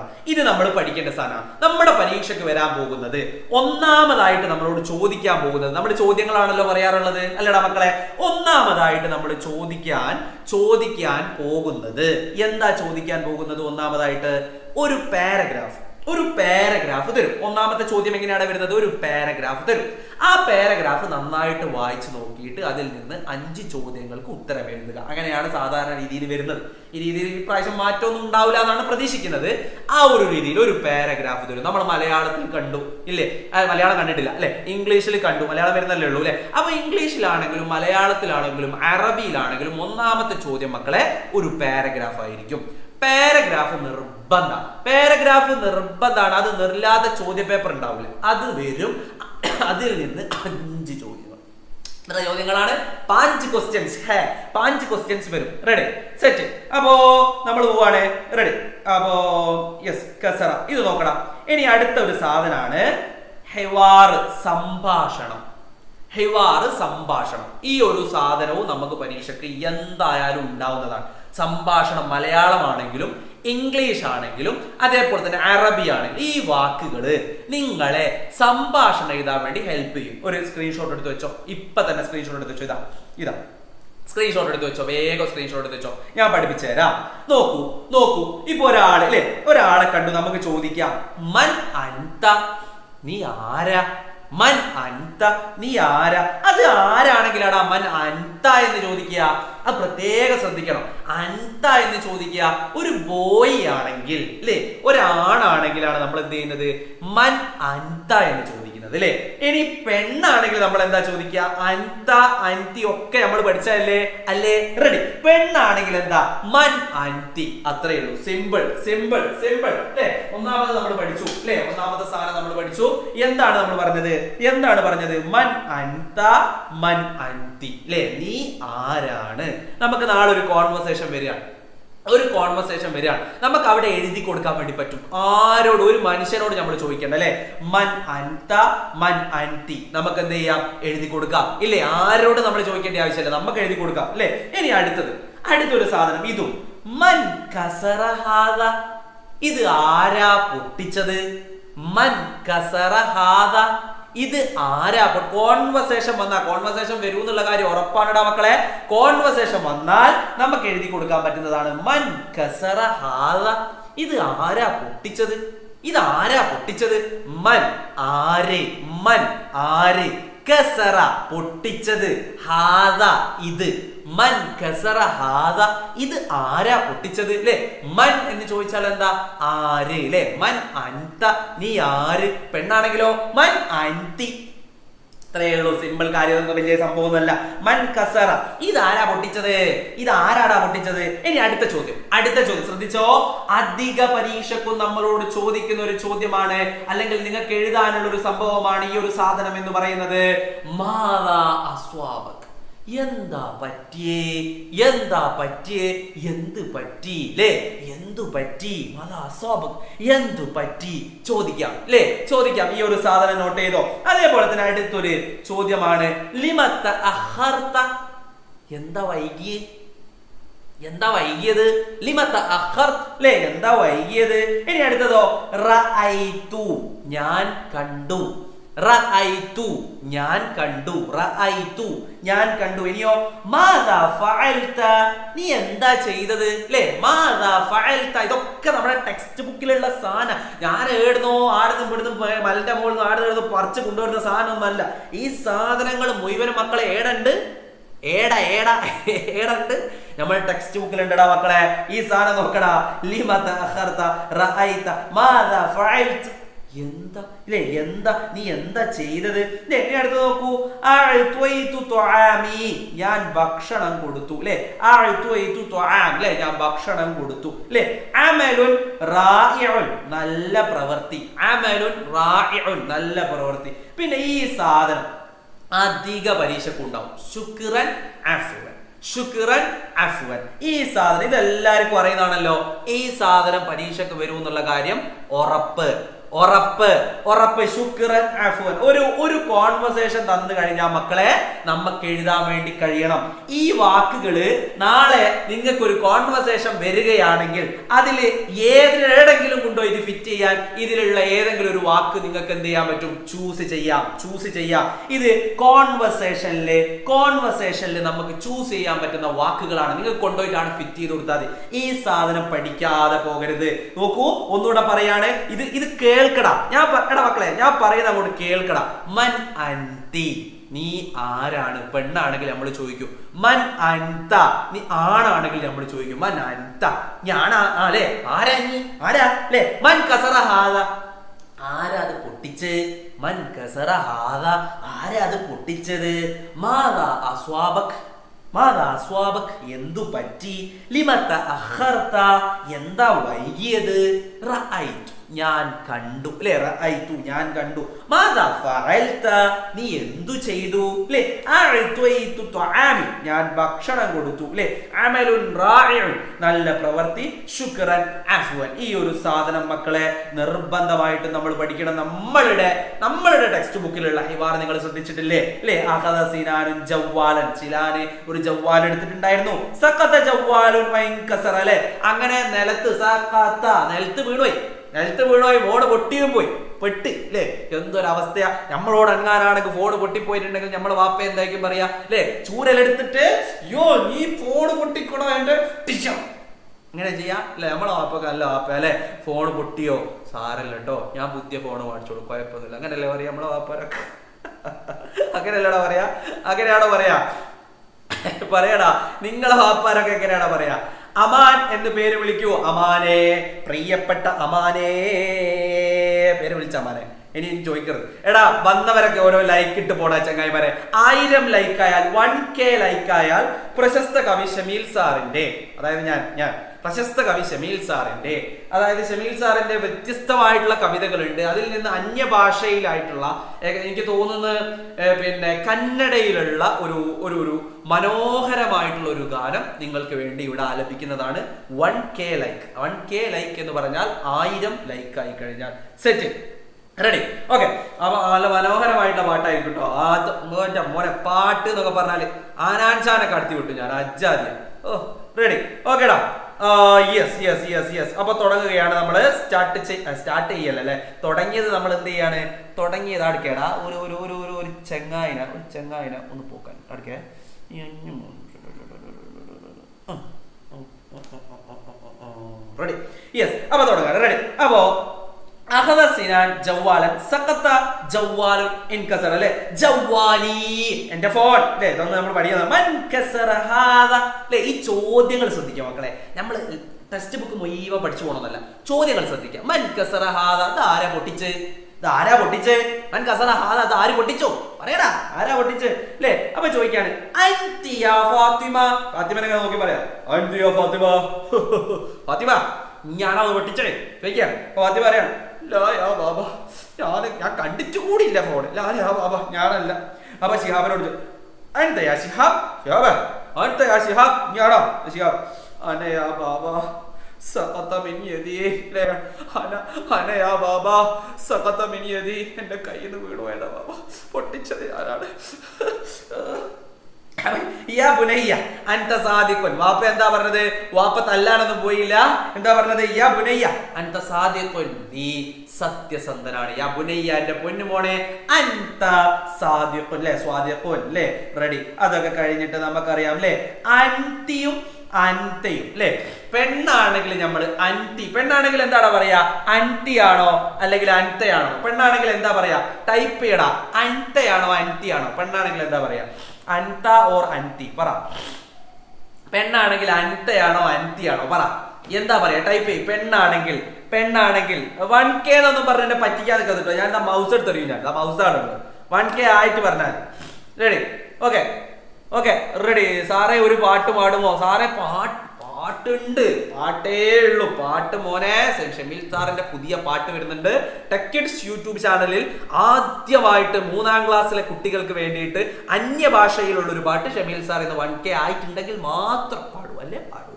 നമ്മുടെ പരീക്ഷയ്ക്ക് വരാൻ പോകുന്നത് ഒന്നാമതായിട്ട് നമ്മളോട് ചോദിക്കാൻ പോകുന്നത്, നമ്മൾ ചോദ്യങ്ങളാണല്ലോ പറയാറുള്ളത് അല്ലടാ മക്കളെ. ഒന്നാമതായിട്ട് നമ്മൾ ചോദിക്കാൻ പോകുന്നത് എന്താ? ചോദിക്കാൻ പോകുന്നത് ഒന്നാമതായിട്ട് ഒരു പാരഗ്രാഫ് തരും. ഒന്നാമത്തെ ചോദ്യം എങ്ങനെയാണ് വരുന്നത്? ഒരു പാരഗ്രാഫ് തരും. ആ പാരഗ്രാഫ് നന്നായിട്ട് വായിച്ചു നോക്കിയിട്ട് അതിൽ നിന്ന് 5 ചോദ്യങ്ങൾക്ക് ഉത്തരം എഴുതുക. അങ്ങനെയാണ് സാധാരണ രീതിയിൽ വരുന്നത്. ഈ രീതിയിൽ ഈ പ്രാവശ്യം മാറ്റമൊന്നും ഉണ്ടാവില്ല എന്നാണ് പ്രതീക്ഷിക്കുന്നത്. ആ ഒരു രീതിയിൽ ഒരു പാരഗ്രാഫ് തരും. നമ്മൾ മലയാളത്തിൽ കണ്ടു ഇല്ലേ? മലയാളം കണ്ടിട്ടില്ല അല്ലെ? ഇംഗ്ലീഷിൽ കണ്ടു. മലയാളം വരുന്നല്ലേ ഉള്ളൂ അല്ലെ? അപ്പൊ ഇംഗ്ലീഷിലാണെങ്കിലും മലയാളത്തിലാണെങ്കിലും അറബിയിലാണെങ്കിലും ഒന്നാമത്തെ ചോദ്യം മക്കളെ ഒരു പാരഗ്രാഫ് ആയിരിക്കും. പാരഗ്രാഫ് നിർബന്ധമാണ്. അത് നിർല്ലാതെ ചോദ്യ പേപ്പർ ഉണ്ടാവില്ല. അത് വരും. അതിൽ നിന്ന് 5 ചോദ്യങ്ങൾ. എത്ര ചോദ്യങ്ങളാണ്? 5 ക്വസ്റ്റ്യൻസ് വരും. Ready set. അപ്പോ നമ്മൾ പോവാണ്. റെഡി. അപ്പോ യെസ് കസറ. ഇത് നോക്കണം. ഇനി അടുത്ത ഒരു സാധനമാണ് ഹിവാർ, സംഭാഷണം. ഈ ഒരു സാധനവും നമുക്ക് പരീക്ഷയ്ക്ക് എന്തായാലും ഉണ്ടാവുന്നതാണ്. സംഭാഷണം മലയാളമാണെങ്കിലും ഇംഗ്ലീഷ് ആണെങ്കിലും അതേപോലെ തന്നെ അറബി ആണെങ്കിലും ഈ വാക്കുകൾ നിങ്ങളെ സംഭാഷണം എഴുതാൻ വേണ്ടി ഹെൽപ്പ് ചെയ്യും. ഒരു സ്ക്രീൻഷോട്ട് എടുത്ത് വെച്ചോ. ഇപ്പൊ തന്നെ സ്ക്രീൻഷോട്ട് എടുത്ത് വെച്ചോ. ഇതാ സ്ക്രീൻഷോട്ട് എടുത്ത് വെച്ചോ. വേഗം സ്ക്രീൻഷോട്ട് എടുത്ത് വെച്ചോ. ഞാൻ പഠിപ്പിച്ചു തരാം. നോക്കൂ. ഇപ്പൊ ഒരാളെ കണ്ടു. നമുക്ക് ചോദിക്കാം, മൻ അൻത, നീ ആരാ? മൻ അൻത, നീ ആരാ? അത് ആരാണെങ്കിലാടാ മൻ അൻത എന്ന് ചോദിക്കുക. അത് പ്രത്യേകം ശ്രദ്ധിക്കണം. അൻത എന്ന് ചോദിക്കുക ഒരു ബോയ് ആണെങ്കിൽ അല്ലെ, ഒരാണാണെങ്കിലാണ് നമ്മൾ എന്ത് ചെയ്യുന്നത്? മൻ അൻത എന്ന് ചോദിക്കുന്നത് അല്ലെ. ഇനി പെണ്ണാണെങ്കിൽ നമ്മൾ എന്താ ചോദിക്കുക? അൻത, അൻതി ഒക്കെ നമ്മൾ പഠിച്ചല്ലേ അല്ലേ? റെഡി. പെണ്ണാണെങ്കിൽ എന്താ? മൻ അൻതി. അത്രയേ ഉള്ളൂ. സിമ്പിൾ അല്ലെ. ഒന്നാമത് നമ്മൾ പഠിച്ചു അല്ലെ? ഒന്നാമത്തെ സാധനം നമ്മൾ പഠിച്ചു. എന്താണ് നമ്മൾ പറഞ്ഞത്? മൻ അൻത, മൻ അൻതി അല്ലെ. നീ ആരാണ്? നമുക്ക് നാളെ ഒരു കോൺവെർസേഷൻ വരികയാണ്. നമുക്ക് അവിടെ എഴുതി കൊടുക്കാൻ വേണ്ടി പറ്റും. ആരോട്? ഒരു മനുഷ്യനോട് നമ്മൾ ചോദിക്കേണ്ട അല്ലെ. മൻ അൻത, മൻ അൻതി. നമുക്ക് എന്ത് ചെയ്യാം? എഴുതി കൊടുക്കാം ഇല്ലേ? ആരോട് നമ്മൾ ചോദിക്കേണ്ട ആവശ്യമില്ല. നമുക്ക് എഴുതി കൊടുക്കാം അല്ലെ. ഇനി അടുത്തൊരു സാധനം. ഇതും മൻ കസറ ഹാദ. ഇത് ആരാ പൊട്ടിച്ചത്? മൻ കസറ ഹാദ. ഇത് ആരാ? കോൺവെർസേഷൻ വരും എന്നുള്ള കാര്യം ഉറപ്പാണടാ മക്കളെ. കോൺവെർസേഷൻ വന്നാൽ നമുക്ക് എഴുതി കൊടുക്കാൻ പറ്റുന്നതാണ് മൻ കസറ ഹാദ. ഇത് ആരാ പൊട്ടിച്ചത്? മൻ ആര്? കസറ പൊട്ടിച്ചത്. ഹാദ ഇത്. മൻ കസറ ഹാദ. ഇത് ആരാ പൊട്ടിച്ചത് അല്ലെ? മൻ എന്ന് ചോദിച്ചാൽ എന്താ? ആര് അല്ലെ? മൻ അൻത, നീ ആര്? പെണ്ണാണെങ്കിലോ മൻ അൻതി. ഇത്രയേ ഉള്ളൂ. സിമ്പിൾ കാര്യം. വലിയ സംഭവമൊന്നുമല്ല. മൻ കസറ. ഇതാരാ പൊട്ടിച്ചത്? ഇനി അടുത്ത ചോദ്യം ശ്രദ്ധിച്ചോ. അധിക പരീക്ഷയ്ക്കും നമ്മളോട് ചോദിക്കുന്ന ഒരു ചോദ്യമാണ്, അല്ലെങ്കിൽ നിങ്ങൾക്ക് എഴുതാനുള്ള ഒരു സംഭവമാണ് ഈ ഒരു സാധനം എന്ന് പറയുന്നത്. മാദാ അസ്വാബക്. എന്താ പറ്റിയേ? എന്ത് പറ്റി ല്ലേ? എന്തു പറ്റി ചോദിക്കാം. ഈ ഒരു സാധനം നോട്ട് ചെയ്തോ. അതേപോലെ തന്നെ അടുത്തൊരു ചോദ്യമാണ് ലിമത്ത അഖർത. എന്താ വൈകിയത്? ലിമത്ത അഖർത ല്ലേ? എന്താ വൈകിയത്? ഇനി അടുത്തതോ റഅയ്തു. ഞാൻ കണ്ടു. ഞാൻ കണ്ടു. ഇനിയോ മാദാ ഫഅൽത. നീ എന്താ ചെയ്തത് ല്ലേ? മാദാ ഫഅൽത. ഇതൊക്കെ നമ്മുടെ ടെക്സ്റ്റ് ബുക്കിലുള്ള സാധനം. ഞാൻ ആടുന്നും മലന്റെ മുകളിൽ നിന്ന് ആടുന്ന് പറിച്ച് കൊണ്ടുവരുന്ന സാധനമൊന്നുമല്ല. ഈ സാധനങ്ങൾ മുഴുവനും മക്കളെ ഏടുണ്ട്. നമ്മൾ ടെക്സ്റ്റ് ബുക്കിലുണ്ടടാ മക്കളെ. ഈ സാധനം നോക്കടാ. ലിമത അഖർത റഅയ്ത മാദാ ഫഅൽത. എന്താ ഇല്ലേ, എന്താ നീ എന്താ ചെയ്തത്? എന്നെ അടുത്ത് നോക്കൂ, ഞാൻ ഭക്ഷണം കൊടുത്തു അല്ലെ, അല്ലെ ഞാൻ ഭക്ഷണം കൊടുത്തു അല്ലെ. അമലുൻ റായിഉൻ നല്ല പ്രവൃത്തി, അമലുൻ റായിഉൻ നല്ല പ്രവൃത്തി. പിന്നെ ഈ സാധനം അധിക പരീക്ഷയ്ക്ക് ഉണ്ടാവും, ശുക്രൻ അഫ്വൻ, ശുക്രൻ അഫ്വൻ. ഈ സാധനം ഇതെല്ലാവർക്കും അറിയുന്നതാണല്ലോ. ഈ സാധനം പരീക്ഷയ്ക്ക് വരും എന്നുള്ള കാര്യം ഉറപ്പ്, ഉറപ്പ്, ഉറപ്പ്. ശുക്രൻ അഫ്വൻ. ഒരു കോൺവെർസേഷൻ തന്നു കഴിഞ്ഞാൽ മക്കളെ നമുക്ക് എഴുതാൻ വേണ്ടി കഴിയണം. ഈ വാക്കുകള് നാളെ നിങ്ങൾക്ക് ഒരു കോൺവെർസേഷൻ വരികയാണെങ്കിൽ അതിൽ ഏതെങ്കിലും കൊണ്ടോ ഇത് ഫിറ്റ് ചെയ്യാൻ ഇതിലുള്ള ഏതെങ്കിലും ഒരു വാക്ക് നിങ്ങൾക്ക് എന്ത് ചെയ്യാൻ പറ്റും? ചൂസ് ചെയ്യാം. ഇത് കോൺവെർസേഷനില് നമുക്ക് ചൂസ് ചെയ്യാൻ പറ്റുന്ന വാക്കുകളാണ്. നിങ്ങൾക്ക് കൊണ്ടുപോയിട്ടാണ് ഫിറ്റ് ചെയ്ത് കൊടുത്താൽ മതി. ഈ സാധനം പഠിക്കാതെ പോകരുത്. നോക്കൂ, ഒന്നുകൂടെ പറയാണ്, ഇത് കേൾക്കടാ. മക്കളെ ഞാൻ പറയുന്നത് അങ്ങോട്ട് കേൾക്കടാ. മൻ അൻതി, നീ ആരാണ്? പെണ്ണാണെങ്കിൽ നമ്മൾ ചോദിക്കും മൻ അൻത. നീ ആണാണെങ്കിൽ നമ്മൾ ചോദിക്കും മൻ അൻത, ഞാനാ അല്ലെ, ആരാ നീ, ആരാ അല്ലെ. മൻ കസറ ഹാദ, ആരാ അത് പൊട്ടിച്ച്? മൻ കസറ ഹാദ, ആരാ അത് പൊട്ടിച്ചത്? മാദാ അസ്വാബക്, മാദാ അസ്വാബക്, എന്തു പറ്റി? ലിമത അഖർത, എന്താ വൈകിയത്? റഅയ്തു, ഞാൻ കണ്ടു അല്ലെ, റഅയ്തു ഞാൻ കണ്ടു. മാദാ ഫഅൽത, നീ എന്തു ചെയ്തു അല്ലെ. അഅ്തൈതു തുആമി, ഞാൻ ഭക്ഷണം കൊടുത്തു അല്ലെ. അമലുൻ റായിഉൻ, നല്ല പ്രവൃത്തി. ശുക്രൻ അഫ്വൻ. ഈ ഒരു സാധനം മക്കളെ നിർബന്ധമായിട്ട് നമ്മൾ പഠിക്കണം. നമ്മളുടെ ടെക്സ്റ്റ് ബുക്കിലുള്ള ഹിവാർ നിങ്ങൾ ശ്രദ്ധിച്ചിട്ടില്ലേ അല്ലെ. അഖദ സിനാനുൻ ജവ്വാലൻ, ചിലാന് ഒരു ജവ്വാൽ എടുത്തിട്ടുണ്ടായിരുന്നു. സഖത ജവ്വാലുൻ വൈൻകസറ അല്ലെ. അങ്ങനെ നിലത്ത് സഖത, നിലത്ത് വീണുപോയി, ഫോണ് പൊട്ടിയും പോയി, പെട്ട് അല്ലെ. എന്തൊരവസ്ഥയാ. നമ്മളോട് അനങ്ങാനാണെങ്കിൽ ഫോണ് പൊട്ടിപ്പോയിട്ടുണ്ടെങ്കിൽ നമ്മളെ വാപ്പ എന്തായിരിക്കും പറയാ അല്ലെ. ചൂരലെടുത്തിട്ട് യോ നീ ഫോണ് പൊട്ടിക്കണോ എന്റെ ടിഷം, ഇങ്ങനെ ചെയ്യാം അല്ലെ. നമ്മളെ വാപ്പൊക്കെ നല്ല വാപ്പ അല്ലെ. ഫോണ് പൊട്ടിയോ സാരല്ല കേട്ടോ, ഞാൻ പുതിയ ഫോണ് മേടിച്ചോളൂ, കുഴപ്പമൊന്നുമില്ല, അങ്ങനെയല്ലേ പറയാ നമ്മളെ വാപ്പാരൊക്കെ. അങ്ങനെയല്ലടാ പറയാ, അങ്ങനെയാണോ പറയാ? പറയടാ, നിങ്ങളെ വാപ്പാരൊക്കെ എങ്ങനെയാണോ പറയാ? അമാൻ എന്ന് പേര് വിളിക്കൂ. അമാനെ, പ്രിയപ്പെട്ട അമാനെ, പേര് വിളിച്ച അമാനെ. ഇനി ചോദിക്കരുത് എടാ വന്നവരൊക്കെ ഓരോ ലൈക്ക് ഇട്ട് പോടാ ചങ്ങായിമാരെ. 1000 ലൈക്കായാൽ 1K ലൈക്കായാൽ പ്രശസ്ത കവി ഷമീൽ സാറിന്റെ, അതായത് ഞാൻ പ്രശസ്ത കവി ഷമീൽ സാറിന്റെ, അതായത് ഷമീൽ സാറിന്റെ വ്യത്യസ്തമായിട്ടുള്ള കവിതകളുണ്ട്. അതിൽ നിന്ന് അന്യഭാഷയിലായിട്ടുള്ള, എനിക്ക് തോന്നുന്നത് പിന്നെ കന്നഡയിലുള്ള ഒരു മനോഹരമായിട്ടുള്ള ഒരു ഗാനം നിങ്ങൾക്ക് വേണ്ടി ഇവിടെ ആലപിക്കുന്നതാണ്. 1K like. 1K ലൈക്ക് എന്ന് പറഞ്ഞാൽ 1000 ലൈക്ക് ആയി കഴിഞ്ഞാൽ സെറ്റ്, റെഡി, ഓക്കെ. അപ്പൊ നല്ല മനോഹരമായിട്ടുള്ള പാട്ടായിരിക്കും കേട്ടോ. മോനെ പാട്ട് എന്നൊക്കെ പറഞ്ഞാല് ആനാൻഷാനെ കടത്തി വിട്ടു ഞാൻ, അജ്ജാദ്യ. ഓ റെഡി, ഓക്കേടാ. യെസ്. അപ്പൊ തുടങ്ങുകയാണ് നമ്മള്. സ്റ്റാർട്ട് ചെയ്യല്ലേ, തുടങ്ങിയത് നമ്മൾ എന്ത് ചെയ്യാണ്? തുടങ്ങിയത് അടുക്കേടാ ഒരു ചെങ്ങായിന ഒന്ന് പോക്കാൻ അടുക്കേ. Ready, yes. അപ്പൊ തുടങ്ങാണ്, റെഡി. അപ്പോ അഖദ സിനാൻ ജവ്വാലൻ സഖത ജവ്വാലുൻ ഇൻകസറ അല്ലേ. ജവ്വാലി എന്റെ ഫോൺ അല്ലേ. ഇതൊന്നും നമ്മൾ പഠിക്കുന്നത്. മൻ കസറ ഹാദ അല്ലേ. ഈ ചോദ്യങ്ങൾ ശ്രദ്ധിക്കുക മക്കളെ. നമ്മൾ ടെക്സ്റ്റ് ബുക്ക് മുഴുവൻ പഠിച്ചു പോകണമെന്നല്ല, ചോദ്യങ്ങൾ ശ്രദ്ധിക്കുക. മൻ കസറ ഹാദ, ഇത് ആരാ പൊട്ടിച്ച്? മൻ കസറ ഹാദ, ഇത് ആര് പൊട്ടിച്ചോ? പറയടാ, ആരാ പൊട്ടിച്ച് അല്ലേ. അപ്പൊ ചോദിക്കാണ് അൻതി യാ ഫാത്തിമ. ഫാത്തിമനെ നോക്കി പറയാ അൻതി യാ ഫാത്തിമ. ഫാത്തിമ ഞാനത് പൊട്ടിച്ചേ ചോദിക്കാം. ഫാത്തിമ പറയാണ് ബാബ, ഞാൻ കണ്ടിട്ട് കൂടിയില്ല ഫോൺ. ബാബ ഞാനല്ല. അപ്പൊ ശിഹാബിനോട് അൻതയാ ശിഹാബ്, അൻതയാ ശിഹാബ്, ഞാനോ ശിഹാബ്? അനയാ ബാബ സഖത മിൻ യദി, അനയാ ബാബ സഖത മിൻ യദി, എന്റെ കയ്യിൽ നിന്ന് വീണു പോയതാ ബാബ, പൊട്ടിച്ചത് ഞാനാണ്. യാ ബുനയ്യ അൻത സാദിഖുൻ. വാപ്പ എന്താ പറഞ്ഞത്? വാപ്പ തല്ലാനൊന്നും പോയില്ല. എന്താ പറഞ്ഞത്? യാ ബുനയ്യ അൻത സാദിഖുൻ, നീ സത്യസന്ധനാണ്. യാ ബുനയ്യ, എന്റെ പൊന്നുമോനെ, അൻത സാദിഖുൻ അല്ലേ, സ്വാദിഖുൻ അല്ലേ. റെഡി. അതൊക്കെ കഴിഞ്ഞിട്ട് നമുക്കറിയാം അല്ലേ, അൻതിയും അൻതയും അല്ലെ. പെണ്ണാണെങ്കിൽ നമ്മൾ അൻതി, പെണ്ണാണെങ്കിൽ എന്താണ് പറയാ? അൻതി ആണോ അല്ലെങ്കിൽ അൻതയാണോ? പെണ്ണാണെങ്കിൽ എന്താ പറയാ? ടൈപ്പ് ചെയ്യടാ, അൻതയാണോ അൻതിയാണോ? പെണ്ണാണെങ്കിൽ എന്താ പറയാ? അൻത ഓർ അൻതി പറ. പെണ്ണാണെങ്കിൽ അൻതയാണോ അൻതിയാണോ പറ. എന്താ പറയാ, ടൈപ്പ് ചെയ്യും. പെണ്ണാണെങ്കിൽ 1K എന്നൊന്നും പറഞ്ഞ് എന്നെ പറ്റിക്കാൻ നിൽക്കുന്നുണ്ടോ? ഞാൻ മൗസ് എടുത്തെറിയും. ഞാൻ മൗസാണ് 1K ആയിട്ട് പറഞ്ഞാൽ റെഡി. Okay ready. സാറേ ഒരു പാട്ട് പാടുമോ? സാറേ പാട്ടുണ്ട്, പാട്ടേ ഉള്ളൂ. പാട്ട് മോനെ. ഷമീൽ സാറിന്റെ പുതിയ പാട്ട് വരുന്നുണ്ട് ടെക് കിഡ്സ് യൂട്യൂബ് ചാനലിൽ. ആദ്യമായിട്ട് 3ാം ക്ലാസ്സിലെ കുട്ടികൾക്ക് വേണ്ടിയിട്ട് അന്യഭാഷയിലുള്ള ഒരു പാട്ട് ഷമീൽ സാർ ഇന്ന് 1K ആയിട്ടുണ്ടെങ്കിൽ മാത്രം പാടൂ, അല്ലേ പാടൂല.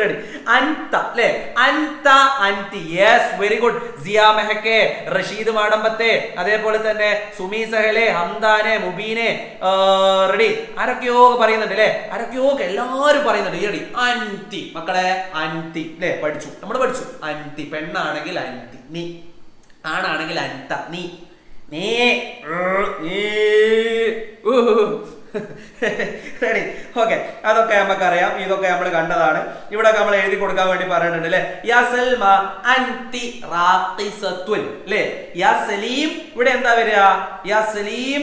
റെഡി. അൻത അല്ലേ? അൻത അൻതി. Yes, very good. സിയ മെഹക്കെ, റഷീദ് മാടമ്പത്തെ, അതേപോലെ തന്നെ സുമി സഹലെ, ഹംദാനെ, മുബീനെ. റെഡി. ആരൊക്കെയോ പറയുന്നുണ്ട് അല്ലെ? ആരൊക്കെയോ എല്ലാരും പറയുന്നുണ്ട്. റെഡി. അൻതി മക്കളെ, അൻതി അല്ലെ? പഠിച്ചു, നമ്മൾ പഠിച്ചു. അൻതി പെണ്ണാണെങ്കിൽ അൻതി നീ, ആണാണെങ്കിൽ അൻത നീ. റെഡി. ഓക്കെ, അതൊക്കെ നമുക്കറിയാം, ഇതൊക്കെ നമ്മൾ കണ്ടതാണ്. ഇവിടെ നമ്മൾ എഴുതി കൊടുക്കാൻ വേണ്ടി പറയുന്നുണ്ട് അല്ലെ? യാ സൽമ അൻതി റാഖിസത്തുൻ അല്ലേ? യാ സലീം ഇവിടെ എന്താ വരിക? യാ സലീം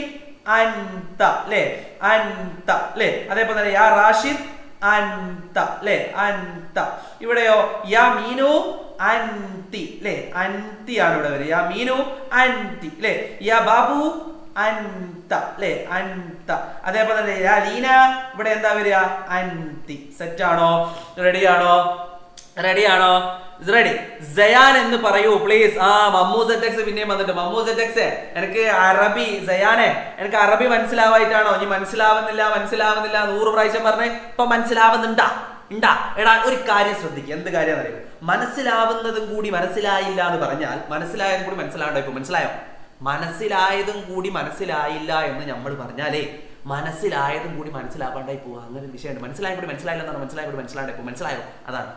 അൻത അല്ലേ? അൻത അല്ലേ? അതേപോലെ തന്നെ യാ റാഷിദ് അൻത അല്ലേ? അൻത. ഇവിടെയോ യാ മീനു അൻതി അല്ലേ? അൻതി ആണ് ഇവിടെ വരിക. യാ മീനു അൻതി അല്ലേ? യാ ബാബു അൻത അല്ലേ? അൻത. അതേപോലെ തന്നെ യാ ലീന ഇവിടെ എന്താ വരിക? അൻതി. സെറ്റ് ആണോ? റെഡിയാണോ? റെഡി. സയാൻ എന്ന് പറയൂ പ്ലീസ്. മമ്മൂ സെറ്റക്സ് പിന്നെയും വന്നിട്ട്. മമ്മൂ സെറ്റക്സ് എനിക്ക് അറബി, സയാനെ എനിക്ക് അറബി മനസ്സിലാവായിട്ടാണോ? ഇനി മനസ്സിലാവുന്നില്ല 100 പ്രാവശ്യം പറഞ്ഞേ. ഇപ്പൊ മനസ്സിലാവുന്നുണ്ടാ? എടാ ഒരു കാര്യം ശ്രദ്ധിക്കുക. എന്ത് കാര്യം അറിയോ? മനസ്സിലാവുന്നതും കൂടി മനസ്സിലായില്ല എന്ന് പറഞ്ഞാൽ മനസ്സിലായതും കൂടി മനസ്സിലാവണ്ടോ? ഇപ്പൊ മനസ്സിലായോ? മനസ്സിലായതും കൂടി മനസ്സിലായില്ല എന്ന് നമ്മൾ പറഞ്ഞാലേ മനസ്സിലായതും കൂടി മനസ്സിലാവാണ്ടായി പോവാ. അങ്ങനെ ഒരു വിഷയമുണ്ട്. മനസ്സിലായ കൂടി മനസ്സിലായില്ല എന്നാണ്. മനസ്സിലായ കൂടി മനസ്സിലാണ്ടേ പോ. മനസ്സിലായോ? അതാണ്.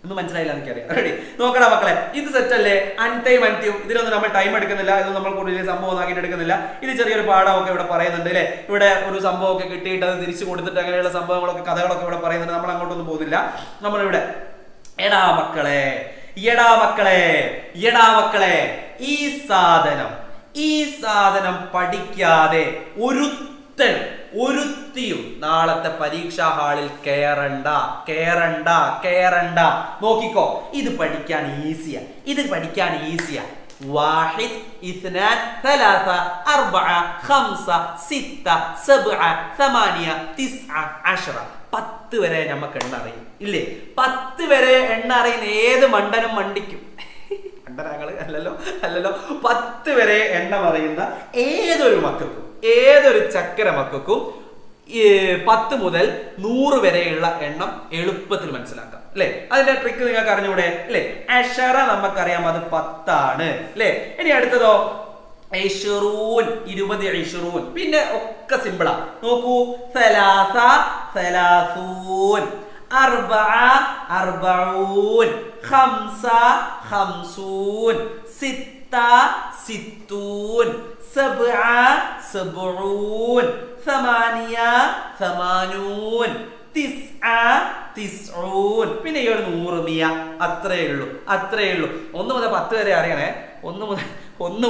ഒന്നും മനസ്സിലായില്ല എനിക്കറിയാം. റെഡി. നോക്കടാ മക്കളെ, ഇത് സെറ്റല്ലേ? അൻതയും അൻതിയും. ഇതിനൊന്നും നമ്മൾ ടൈം എടുക്കുന്നില്ല. ഇത് നമ്മൾ കൂടുതൽ സംഭവം ആക്കിയിട്ട് എടുക്കുന്നില്ല. ഇത് ചെറിയൊരു പാഠമൊക്കെ ഇവിടെ പറയുന്നുണ്ട് അല്ലെ? ഇവിടെ ഒരു സംഭവമൊക്കെ കിട്ടിയിട്ട് അത് തിരിച്ചു കൊടുത്തിട്ട് അങ്ങനെയുള്ള സംഭവങ്ങളൊക്കെ, കഥകളൊക്കെ ഇവിടെ പറയുന്നുണ്ട്. നമ്മൾ അങ്ങോട്ടൊന്നും പോകുന്നില്ല. നമ്മളിവിടെ എടാ മക്കളെ ഈ സാധനം പഠിക്കാതെ ഒരുത്തിയും നാളത്തെ പരീക്ഷാ ഹാളിൽ കയറണ്ട. നോക്കിക്കോ, ഇത് പഠിക്കാൻ ഈസിയാ. വാഹിദ്, ഇസ്നാൻ, സലാസ, അർബഅ, ഖംസ, സിത്ത, സബ്അ, സമാനിയ, തിസ്അ, അശ്റ. 10 വരെ നമുക്ക് എണ്ണ അറിയും ഇല്ലേ? 10 വരെ എണ്ണ അറിയുന്ന ഏത് മണ്ടനും മണ്ടിക്കും. അല്ലല്ലോ 10 വരെ എണ്ണം അറിയുന്ന ഏതൊരു ചക്കര മക്കൾക്കും 10 മുതൽ 100 വരെയുള്ള എണ്ണം എളുപ്പത്തിൽ മനസ്സിലാക്കാം അല്ലെ? അതിന്റെ ട്രിക്ക് നിങ്ങൾക്ക് അറിഞ്ഞൂടെ അല്ലെ? അഷറ നമുക്കറിയാം, അത് 10 ആണ് അല്ലെ? ഇനി അടുത്തതോ 20. പിന്നെ ഒക്കെ സിമ്പിളാ. നോക്കൂ, സലാസ സലാസൂൻ, അർബഅ അർബഊൻ, ഖംസ ഖംസൂൻ, സിത്ത സിത്തൂൻ, സബ്അ സബ്ഊൻ, സമാനിയ സമാനൂൻ, തിസ്അ തിസ്ഊൻ. പിന്നെ ഈ ഒരു 100 മിയ. അത്രേ ഉള്ളൂ. 1 മുതൽ 10 വരെ അറിയണേ. 1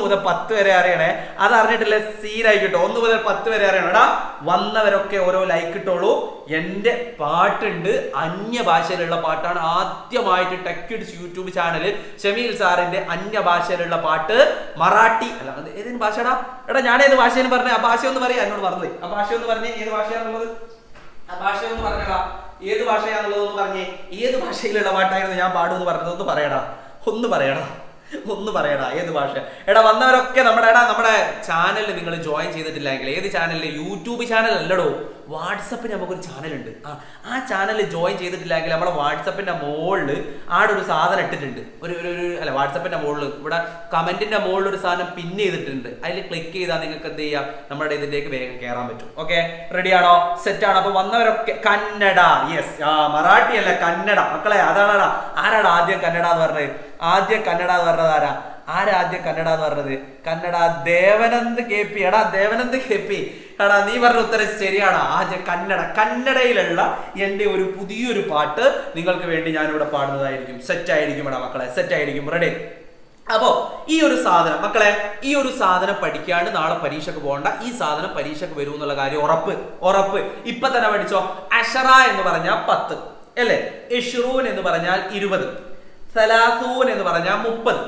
മുതൽ 10 വരെ അറിയണേ. അത് അറിഞ്ഞിട്ടില്ല സീനായി കിട്ടോ. 1 മുതൽ 10 വരെ അറിയണം. എടാ വന്നവരൊക്കെ ഓരോ ലൈക്ക് ഇട്ടോളൂ. എന്റെ പാട്ടുണ്ട്, അന്യഭാഷയിലുള്ള പാട്ടാണ്. ആദ്യമായിട്ട് ടെക് കിഡ്സ് യൂട്യൂബ് ചാനലിൽ ഷമീൽ സാറിന്റെ അന്യഭാഷയിലുള്ള പാട്ട്. മറാഠി അല്ല, ഏതെങ്കിലും ഭാഷടാ? എടാ ഞാൻ ഏത് ഭാഷയെന്ന് പറഞ്ഞേ? ആ ഭാഷ ഒന്ന് പറയാ. എന്നോട് പറഞ്ഞേ. ആ ഭാഷ ഒന്ന് പറഞ്ഞേ. ഏത് ഭാഷയാണുള്ളത്? ആ ഭാഷ ഒന്ന് പറഞ്ഞടാ. ഏത് ഭാഷയാണുള്ളതെന്ന് പറഞ്ഞേ. ഏത് ഭാഷയിലുള്ള പാട്ടായിരുന്നു ഞാൻ പാടുമെന്ന് പറഞ്ഞത്? ഒന്ന് പറയടാ. ഏത് ഭാഷ? എടാ വന്നവരൊക്കെ നമ്മുടെ ചാനലിൽ നിങ്ങൾ ജോയിൻ ചെയ്തിട്ടില്ലെങ്കിൽ, ഏത് ചാനലിൽ? യൂട്യൂബ് ചാനൽ അല്ലടോ, വാട്സപ്പിന് നമുക്കൊരു ചാനലുണ്ട്. ആ ചാനലിൽ ജോയിൻ ചെയ്തിട്ടില്ലെങ്കിൽ നമ്മുടെ വാട്സപ്പിന്റെ മുകളിൽ ആടെ ഒരു സാധനം ഇട്ടിട്ടുണ്ട്. അല്ല, വാട്സപ്പിന്റെ മുകളിൽ ഇവിടെ കമന്റിന്റെ മുകളിൽ ഒരു സാധനം പിൻ ചെയ്തിട്ടുണ്ട്. അതിൽ ക്ലിക്ക് ചെയ്താൽ നിങ്ങൾക്ക് എന്ത് ചെയ്യാം? നമ്മുടെ ഇതിലേക്ക് വേഗം കയറാൻ പറ്റും. ഓക്കെ, റെഡിയാണോ? സെറ്റ് ആണോ? അപ്പൊ വന്നവരൊക്കെ കന്നഡ. യെസ്, മറാഠി അല്ല, കന്നഡ. മക്കളെ അതാണാ. ആരാണ് ആദ്യം കന്നഡ എന്ന് പറഞ്ഞത്? ആദ്യം കന്നഡ എന്ന് പറഞ്ഞത് ആരാ? കന്നഡ ദേവനന്ദ് KP. എടാ ദേവനന്ദ് KP, എടാ നീ പറഞ്ഞ ഉത്തരം ശരിയാണ്. ആദ്യം കന്നഡയിലുള്ള എന്റെ ഒരു പുതിയൊരു പാട്ട് നിങ്ങൾക്ക് വേണ്ടി ഞാനിവിടെ പാടുന്നതായിരിക്കും. സെറ്റ് ആയിരിക്കും എടാ മക്കളെ, സെറ്റ് ആയിരിക്കും. റെഡി? അപ്പോ ഈ ഒരു സാധനം മക്കളെ, ഈ ഒരു സാധനം പഠിക്കാണ്ട് നാളെ പരീക്ഷക്ക് പോകണ്ട. ഈ സാധനം പരീക്ഷക്ക് വരും എന്നുള്ള കാര്യം ഉറപ്പ്. ഇപ്പൊ തന്നെ പഠിച്ചോ. അഷറ എന്ന് പറഞ്ഞാൽ 10, അല്ലേ? ഇഷ്റൂൻ എന്ന് പറഞ്ഞാൽ 20, സലാസൂൻ എന്ന് പറഞ്ഞാൽ 30.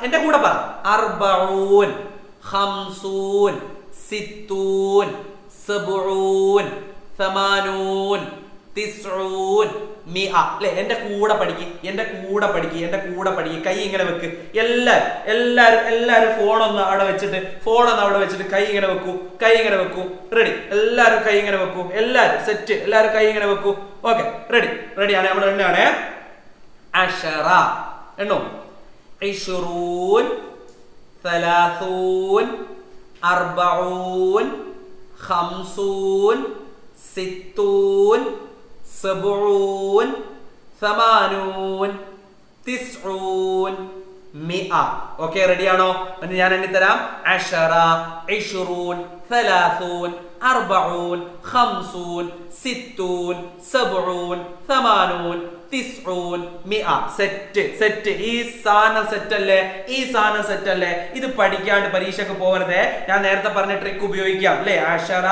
എന്റെ കൂടെ പറ. അർബഊൻ, ഖംസൂൻ, സിത്തൂൻ, സബഊൻ, സമാനൂൻ, തിസ്ഊൻ, മിഅ. അല്ലെ? എന്റെ കൂടെ പഠിക്ക്, എന്റെ കൂടെ പഠിക്ക്, എന്റെ കൂടെ പഠിക്ക്. കൈ ഇങ്ങനെ വെക്ക്. എല്ലാരും ഫോണൊന്ന് അവിടെ വെച്ചിട്ട് കൈ ഇങ്ങനെ വെക്കൂ, കൈ ഇങ്ങനെ വെക്കൂ. റെഡി? എല്ലാരും കൈ ഇങ്ങനെ വെക്കൂ. എല്ലാരും സെറ്റ്. എല്ലാരും കൈ ഇങ്ങനെ വെക്കൂ. ഓക്കെ, റെഡിയാണ്. നമ്മൾ എണ്ണാണേ. അശറ എണ്ണോ. ഇശ്റൂൻ, സലാസൂൻ, അർബഊൻ, ഖംസൂൻ, സിത്തൂൻ, സബഊൻ, സമാനൂൻ, തിസ്ഊൻ, മിഅ. ഓക്കെ, റെഡിയാണോ? ഞാൻ എണ്ണിത്തരാം. അശറ, ഇശ്റൂൻ, സലാസൂൻ, അർബഊൻ, ഖംസൂൻ, സിത്തൂൻ, സബഊൻ, സമാനൂൻ, തിസ്ഊൻ, മിഅ. സെറ്റ്. ഈ സാധനം സെറ്റ് അല്ലേ? ഇത് പഠിക്കാണ്ട് പരീക്ഷയ്ക്ക് പോകരുതേ. ഞാൻ നേരത്തെ പറഞ്ഞ ട്രിക്ക് ഉപയോഗിക്കാം അല്ലേ? അശറ,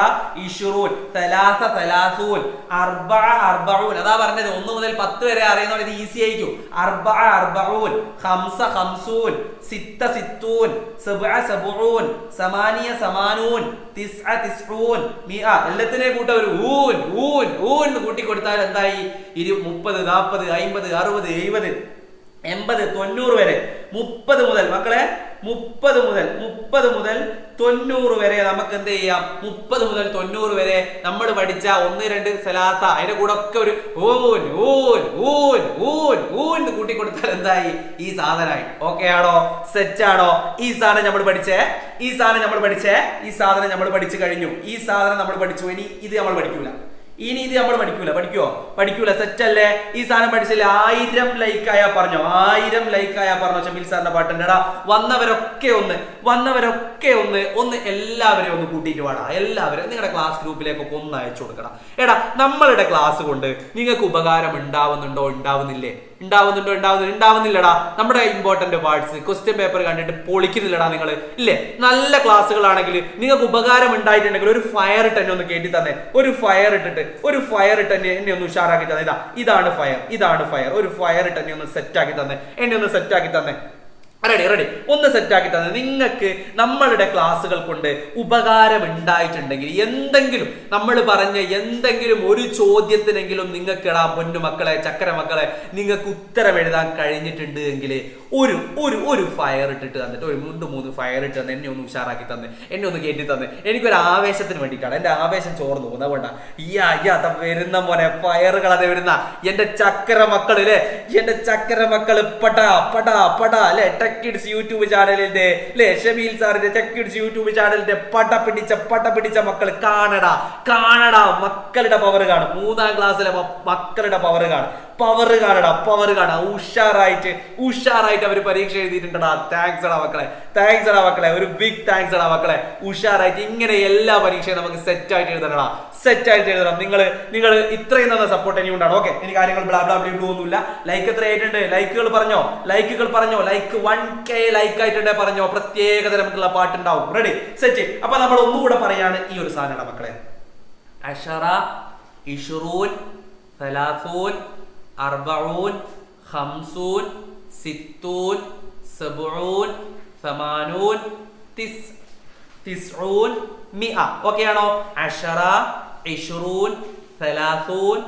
ഇശ്റൂൻ, സലാസ, സലാസൂൻ, അർബഅ, അർബഊൻ. അതാ പറഞ്ഞത്. 1 മുതൽ 10 വരെ അറിയുന്നവർ ഇത് ഈസി ആയിരിക്കും. അർബഅ, അർബഊൻ, ഖംസ, ഖംസൂൻ, സിത്ത, സിത്തൂൻ, സബഅ, സബഊൻ, സമാനിയ, സമാനൂൻ, തിസ്അ, തിസ്ഊൻ, മിഅ. എല്ലാത്തിനെയും കൂട്ട ഒരു ഊൻ കൂട്ടി കൊടുത്താൽ എന്തായി? 20, 30, 40, 50, 60, 70, 80, 90 വരെ. 30 മുതൽ മക്കളെ 30 മുതൽ 90 വരെ നമുക്ക് എന്ത് ചെയ്യാം? 30 മുതൽ 90 വരെ നമ്മൾ പഠിച്ച 1, 2 സലാസ അതിന്റെ കൂടെ ഒക്കെ ഒരു ഊൻ കൂട്ടി കൊടുത്താൽ എന്തായി? ഈ സാധനമായി. ഓക്കെ ആണോ? സെറ്റ് ആണോ? ഈ സാധനം നമ്മൾ പഠിച്ചു കഴിഞ്ഞു. ഈ സാധനം നമ്മൾ പഠിച്ചു. ഇനി ഇത് നമ്മൾ പഠിക്കൂല. പഠിക്കൂല. സെറ്റ് അല്ലേ? ഈ സാധനം പഠിച്ചില്ലേ? 1000 ലൈക്ക് ആയാ പറഞ്ഞോ? ഷമീൽ സാറിന്റെ പാട്ടുണ്ടെടാ. വന്നവരൊക്കെ ഒന്ന് എല്ലാവരെയും ഒന്ന് കൂട്ടിയിട്ട് വാടാ. എല്ലാവരും നിങ്ങളുടെ ക്ലാസ് ഗ്രൂപ്പിലേക്കൊക്കെ ഒന്ന് അയച്ചു കൊടുക്കണം. എടാ, നമ്മളുടെ ക്ലാസ് കൊണ്ട് നിങ്ങൾക്ക് ഉപകാരം ഉണ്ടാവുന്നില്ലടാ. നമ്മുടെ ഇമ്പോർട്ടന്റ് പാർട്സ് ക്വസ്റ്റ്യൻ പേപ്പർ കണ്ടിട്ട് പൊളിക്കുന്നില്ലടാ നിങ്ങൾ ഇല്ലേ? നല്ല ക്ലാസ്സുകളാണെങ്കിൽ നിങ്ങൾക്ക് ഉപകാരം ഉണ്ടായിട്ടുണ്ടെങ്കിൽ ഒരു ഫയർ ഇട്ട് എന്നെ ഒന്ന് കയറ്റി തന്നെ. ഒരു ഫയർ ഇട്ടിട്ട് എന്നെ ഒന്ന് ഉഷാറാക്കി തന്നെ. ഇതാണ് ഫയർ. ഒരു ഫയർ ഇട്ട് എന്നെ ഒന്ന് സെറ്റാക്കി തന്നെ. റെഡി. ഒന്ന് സെറ്റാക്കി തന്നെ. നിങ്ങൾക്ക് നമ്മളുടെ ക്ലാസ്സുകൾ കൊണ്ട് ഉപകാരം ഉണ്ടായിട്ടുണ്ടെങ്കിൽ എന്തെങ്കിലും നമ്മൾ പറഞ്ഞ എന്തെങ്കിലും ഒരു ചോദ്യത്തിനെങ്കിലും നിങ്ങൾക്ക് ഇടാ പൊന്നുമക്കളെ, ചക്കര മക്കളെ, നിങ്ങൾക്ക് ഉത്തരം എഴുതാൻ കഴിഞ്ഞിട്ടുണ്ട് എങ്കിൽ ഒരു ഫയർ ഇട്ടിട്ട് തന്നിട്ട്, ഒരു 3 ഫയർ ഇട്ട് തന്നെ എന്നെ ഒന്ന് ഉഷാറാക്കി തന്നെ, എന്നെ ഒന്ന് കയറ്റി തന്നെ. എനിക്കൊരു ആവേശത്തിന് വേണ്ടിയിട്ടാണ്. എന്റെ ആവേശം ചോർന്നു പോകുന്ന കൊണ്ടാ. വരുന്ന മോനെ ഫയറുകൾ. അതെ വരുന്ന എന്റെ ചക്കര മക്കളില്ലേ? എന്റെ ചക്കര മക്കള് പടാ അല്ലെ? ടെക്കിഡ്സ് യൂട്യൂബ് ചാനലിന്റെ അല്ലെ? ഷമീൽ സാറിന്റെ ടെക്കിഡ്സ് യൂട്യൂബ് ചാനലിന്റെ പട പിടിച്ച മക്കള് കാണടാ. മക്കളുടെ പവർ കാണും. 3ാം ക്ലാസ്സിലെ മക്കളുടെ പവർ കാണാ. ഉഷാറായിട്ട് അവര് പരീക്ഷ എഴുതിയിട്ടുണ്ടാ. താങ്ക്സ് എടാ മക്കളെ. ഒരു ബിഗ് താങ്ക്സ് എടാ മക്കളെ. ഉഷാറായിട്ട് ഇങ്ങനെ എല്ലാ പരീക്ഷയും നമുക്ക് സെറ്റ് ആയിട്ട് എഴുതണം. നിങ്ങൾ ഇത്രയും നല്ല സപ്പോർട്ട് ഇനി ഉണ്ടാണ്. ഓക്കെ, ഇനി കാര്യങ്ങൾ ഒന്നുമില്ല. ലൈക്ക് എത്ര ആയിട്ടുണ്ട്? ലൈക്കുകൾ പറഞ്ഞോ. ലൈക്ക് 1K ലൈക്ക് ആയിട്ടുണ്ട് പറഞ്ഞോ. പ്രത്യേക തരത്തിലുള്ള പാട്ടുണ്ടാവും. Ready, set. അപ്പൊ നമ്മൾ ഒന്നുകൂടെ പറയാണ് ഈ ഒരു സാധനമാണ് മക്കളെ. അശറ, ഇശ്റൂൻ, സലാസൂൻ, അർബഊൻ, ഖംസൂൻ, സിത്തൂൻ, സബഊൻ, സമാനൂൻ, തിസ്ഊൻ, മിഅ. ഓക്കെ ആണോ? അശറ, ഇശ്റൂൻ, സലാസൂൻ,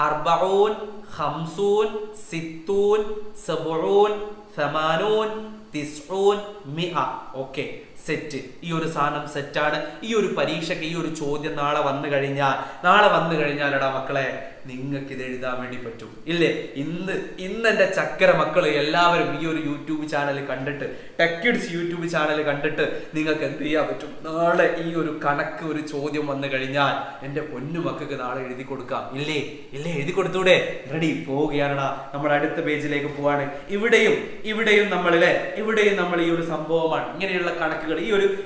അർബഊൻ, ഖംസൂൻ, സിത്തൂൻ, സബഊൻ, സമാനൂൻ, തിസ്ഊൻ, മിഅ. Okay, set. ഈ ഒരു സാധനം സെറ്റാണ്. ഈ ഒരു പരീക്ഷയ്ക്ക് ഈ ഒരു ചോദ്യം നാളെ വന്നു കഴിഞ്ഞാൽ എടാ മക്കളെ, നിങ്ങൾക്ക് ഇത് എഴുതാൻ വേണ്ടി പറ്റും ഇല്ലേ? ഇന്ന് എന്റെ ചക്കര മക്കള് എല്ലാവരും ഈ ഒരു യൂട്യൂബ് ചാനൽ കണ്ടിട്ട്, ടെക്കിഡ്സ് യൂട്യൂബ് ചാനൽ കണ്ടിട്ട് നിങ്ങൾക്ക് എന്ത് ചെയ്യാൻ പറ്റും? നാളെ ഈ ഒരു കണക്ക് ഒരു ചോദ്യം വന്നു കഴിഞ്ഞാൽ എന്റെ പൊന്നു മക്കൾക്ക് നാളെ എഴുതി കൊടുക്കാം ഇല്ലേ? എഴുതി കൊടുത്തൂടെ? റെഡി, പോവുകയാണടാ. നമ്മൾ അടുത്ത പേജിലേക്ക് പോവാണ്. ഇവിടെയും നമ്മൾ ഈ ഒരു സംഭവമാണ്. ഇങ്ങനെയുള്ള കണക്കുകൾ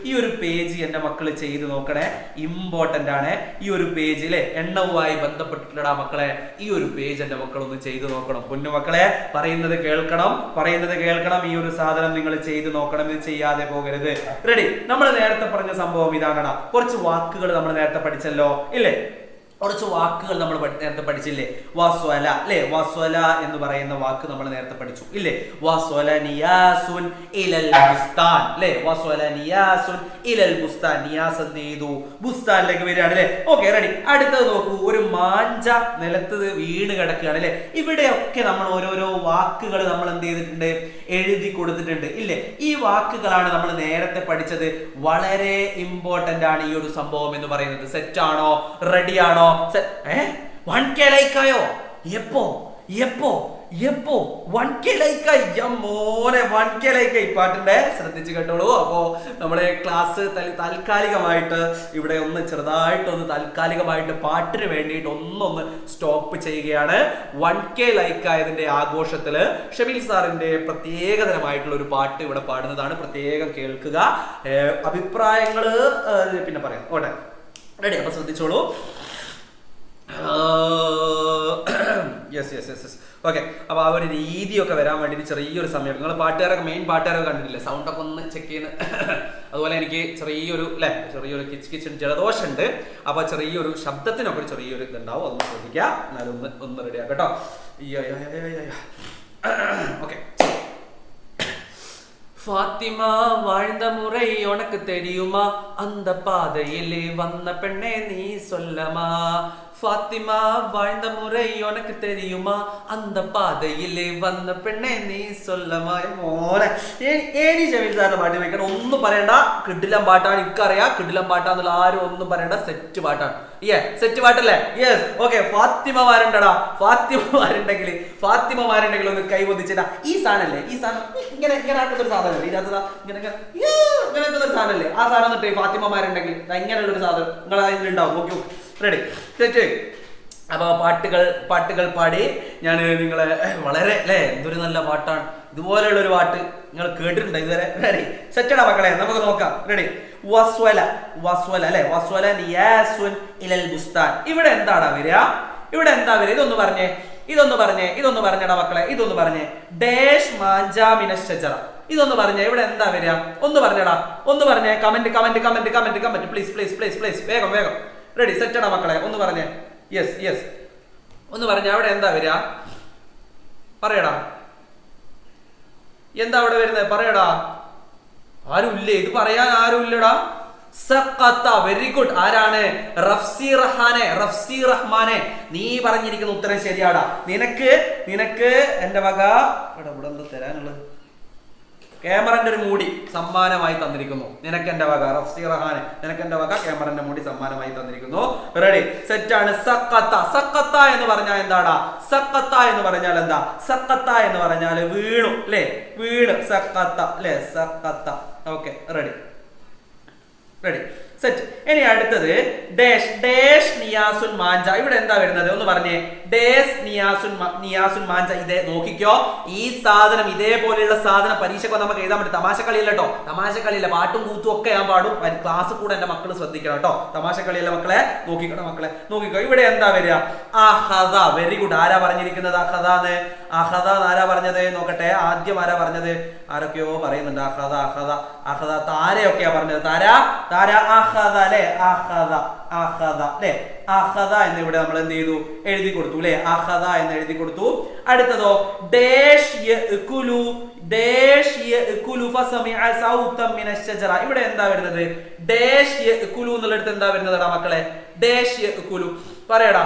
ഈ ഒരു പേജ് എന്റെ മക്കള് ചെയ്ത് നോക്കണേ. ഇമ്പോർട്ടന്റ് ആണ് ഈ ഒരു പേജിലെ എണ്ണവുമായി ബന്ധപ്പെട്ടിട്ടുള്ള മക്കളെ. ഈ ഒരു പേജ് എന്റെ മക്കളൊന്ന് ചെയ്തു നോക്കണം. പൊന്നു മക്കളെ, പറയുന്നത് കേൾക്കണം. ഈ ഒരു സാധനം നിങ്ങൾ ചെയ്തു നോക്കണം. ഇത് ചെയ്യാതെ പോകരുത്. റെഡി. നമ്മൾ നേരത്തെ പറഞ്ഞ സംഭവം ഇതാണടാ. കുറച്ച് വാക്കുകൾ നമ്മൾ നേരത്തെ പഠിച്ചല്ലോ ഇല്ലേ? കുറച്ച് വാക്കുകൾ നമ്മൾ നേരത്തെ പഠിച്ചില്ലേ? വസ്വല അല്ലെ, വസ്വല എന്ന് പറയുന്ന വാക്ക് നമ്മൾ നേരത്തെ പഠിച്ചു ഇല്ലേ? വസ്വല നിയാസുൻ ഇലൽ ബുസ്താൻ അല്ലെ, വസ്വല നിയാസുൻ ഇലൽ ബുസ്താൻ. നിയാസ് എന്ത് ചെയ്തു? ബുസ്താനിലേക്ക് വരികയാണ് അല്ലെ. Okay, ready. അടുത്തത് നോക്കൂ, ഒരു മാഞ്ച നിലത്ത് വീണ് കിടക്കുകയാണ് അല്ലെ. ഇവിടെയൊക്കെ നമ്മൾ ഓരോരോ വാക്കുകൾ നമ്മൾ എന്ത് ചെയ്തിട്ടുണ്ട്? എഴുതി കൊടുത്തിട്ടുണ്ട് ഇല്ലേ? ഈ വാക്കുകളാണ് നമ്മൾ നേരത്തെ പഠിച്ചത്. വളരെ ഇമ്പോർട്ടന്റ് ആണ് ഈ ഒരു സംഭവം എന്ന് പറയുന്നത്. സെറ്റ് ആണോ? റെഡി ആണോ? 1K ലൈക്കായോ? എപ്പോ 1K ലൈക്കായി? മോനെ 1K ലൈക്കായി. പാട്ടിന്റെ ശ്രദ്ധിച്ച് കേട്ടോളൂ. അപ്പോ നമ്മുടെ ക്ലാസ് താൽക്കാലികമായിട്ട് ഇവിടെ ഒന്ന് ചെറുതായിട്ടൊന്ന് താൽക്കാലികമായിട്ട് പാട്ടിന് വേണ്ടിയിട്ട് ഒന്നൊന്ന് സ്റ്റോപ്പ് ചെയ്യുകയാണ്. 1K ലൈക്കായതിന്റെ ആഘോഷത്തില് ഷമീൽ സാറിന്റെ പ്രത്യേകതരമായിട്ടുള്ള ഒരു പാട്ട് ഇവിടെ പാടുന്നതാണ്. പ്രത്യേകം കേൾക്കുക. അഭിപ്രായങ്ങള് പിന്നെ പറയാം. ഓട്ടെ, റെഡി? അപ്പൊ ശ്രദ്ധിച്ചോളൂ. ഓക്കെ, അപ്പൊ ആ ഒരു രീതിയൊക്കെ വരാൻ വേണ്ടിയിട്ട് ചെറിയൊരു സമയം. നിങ്ങൾ പാട്ടുകാരൊക്കെ മെയിൻ പാട്ടുകാരൊക്കെ കണ്ടിട്ടില്ലേ? സൗണ്ടൊക്കെ ഒന്ന് ചെക്ക് ചെയ്യുന്ന. അതുപോലെ എനിക്ക് ചെറിയൊരു ചെറിയൊരു കിച്ച് ജലദോഷമുണ്ട്. അപ്പൊ ചെറിയൊരു ശബ്ദത്തിനൊക്കെ ചെറിയൊരു ഇതുണ്ടാവും. അതൊന്ന് ശ്രദ്ധിക്കുക. എന്നാലും ഒന്ന് റെഡിയാക്കാം കേട്ടോ. ഓക്കെ. ഫാത്തിമ வாழ்ந்த முறை உனக்கு தெரியுமா அந்த பாதையிலே வந்த பெண்ணே நீ சொல்லமா ഫാത്തിമ வாழ்ந்த മുறை ഉനക്ക് തെരിയുമാ അന്ത പാതയിലെ വന്ന പെണ്ണെ നീ സൊല്ലമായ. മോനെ ഏനി ഷമീൽ സാറിന്റെ പാട്ട് വെക്കണം. ഒന്നും പറയണ്ട, കിടിലം പാട്ടാണ്. എനിക്കറിയാം കിടിലം പാട്ടാന്നുള്ള. ആരും ഒന്നും പറയണ്ട, സെറ്റ് പാട്ടാണ്. സെറ്റ് പാട്ടല്ലേ? യെസ്. ഓക്കെ, ഫാത്തിമമാരുണ്ടടാ. ഫാത്തിമമാരുണ്ടെങ്കിൽ ഒന്ന് കൈ പൊതിച്ചിട്ടാ. ഈ സാധനല്ലേ? ഈ സാധനം ഇങ്ങനെ ആക്കുന്ന ഒരു സാധനല്ലേ? ഇതിനകത്ത് ഇങ്ങനത്തെ ഒരു സാധനല്ലേ? ആ സാധനം എന്നിട്ട് ഫാത്തിമമാരുണ്ടെങ്കിൽ ഇങ്ങനെയുള്ള ഒരു സാധനം നിങ്ങൾ അതിലുണ്ടാവും. Okay, ready, set. അപ്പൊ പാട്ടുകൾ പാടി ഞാൻ നിങ്ങളെ വളരെ എന്തൊരു നല്ല പാട്ടാണ്. ഇതുപോലെയുള്ള ഒരു പാട്ട് നിങ്ങൾ കേട്ടിട്ടുണ്ടോ ഇതുവരെ? റെഡി, സെറ്റടാ മക്കളെ, നമുക്ക് നോക്കാം. റെഡി. വസ്വല അല്ലെ, വസ്വല നിയാസുൻ ഇലൽ ബുസ്താൻ. ഇവിടെ എന്താടാ വരിക? ഇതൊന്ന് പറഞ്ഞേടാ മക്കളെ. ഇതൊന്ന് പറഞ്ഞേ. ഡേഷ് മാഞ്ചാ മിനശ് ശജറ. ഇതൊന്ന് പറഞ്ഞേ. ഇവിടെ എന്താ വരിക? ഒന്ന് പറഞ്ഞേടാ. ഒന്ന് പറഞ്ഞേ. Comment please. വേഗം. റെഡി, സെറ്റടാ മക്കളെ, ഒന്ന് പറഞ്ഞേ. യെസ്, ഒന്ന് പറഞ്ഞേ. അവിടെ എന്താ വരിക? പറയടാ. എന്താ അവിടെ വരുന്നത്? പറയടാ. ആരും ഇല്ലേ? ഇത് പറയാൻ ആരും ഇല്ലടാ. സഖത്ത. Very good. ആരാണ്? റഫ്സി റഹ്മാനെ. നീ പറഞ്ഞിരിക്കുന്ന ഉത്തരം ശരിയാടാ. നിനക്ക് എന്റെ വക ഇവിടെ എന്താ തരാനുള്ളത്? ക്യാമറന്റെ ഒരു മൂടി സമ്മാനമായി തന്നിരിക്കുന്നു. നിനക്ക് എന്റെ വക റഫ്സി റഹാനെ, നിനക്ക് എന്റെ വക ക്യാമറന്റെ മൂടി സമ്മാനമായി തന്നിരിക്കുന്നു. റെഡി, സെറ്റ് ആണ്. സഖത്ത എന്ന് പറഞ്ഞാൽ എന്താടാ? സഖത്ത എന്ന് പറഞ്ഞാൽ എന്താ? സഖത്ത എന്ന് പറഞ്ഞാൽ വീണു അല്ലെ? സഖത്ത അല്ലെ? സഖത്ത. Okay, ready, set. ഇനി അടുത്തത് ഡേഷ് നിയാസുൻ മാഞ്ച. ഇവിടെ എന്താ വരുന്നത്? ഒന്ന് പറഞ്ഞേ. ഡേഷ് നിയാസുൻ മാഞ്ച. ഇതേ നോക്കിക്കോ. ഈ സാധനം, ഇതേപോലെയുള്ള സാധനം പരീക്ഷയ്ക്ക് നമുക്ക് എഴുതാൻ പറ്റും. തമാശക്കളിയല്ല കേട്ടോ, തമാശക്കളിയല്ല. പാട്ടും കൂത്തും ഒക്കെ ഞാൻ പാടും. ക്ലാസ് കൂടെ എന്റെ മക്കൾ ശ്രദ്ധിക്കണം കേട്ടോ. തമാശക്കളിയല്ല മക്കളെ. നോക്കിക്കോ. ഇവിടെ എന്താ വരിക? അഹദ. Very good. ആരാ പറഞ്ഞിരിക്കുന്നത് അഹദാന്ന്? ആരാ പറഞ്ഞത്? നോക്കട്ടെ. ആദ്യം ആരാ പറഞ്ഞത്? ആരൊക്കെയോ പറയുന്നുണ്ട്. അഹദ. താരയൊക്കെയാ പറഞ്ഞത്. താര അഹദ അല്ലെ? അഹദ എന്ന് ഇവിടെ നമ്മൾ എന്ത് ചെയ്തു? എഴുതി കൊടുത്തു അല്ലെ? അഹദ എന്ന് എഴുതി കൊടുത്തു. അടുത്തതോ ഡേഷ് യഅ്കുലു ഫസമിഅ സൗതൻ മിനശ് ശജറ. ഇവിടെ എന്താ വരുന്നത്? ഡേഷ് യഅ്കുലു എന്നുള്ളടുത്ത് എന്താ വരുന്നതാ മക്കളെ? ഡേഷ് യഅ്കുലു. പറയടാ.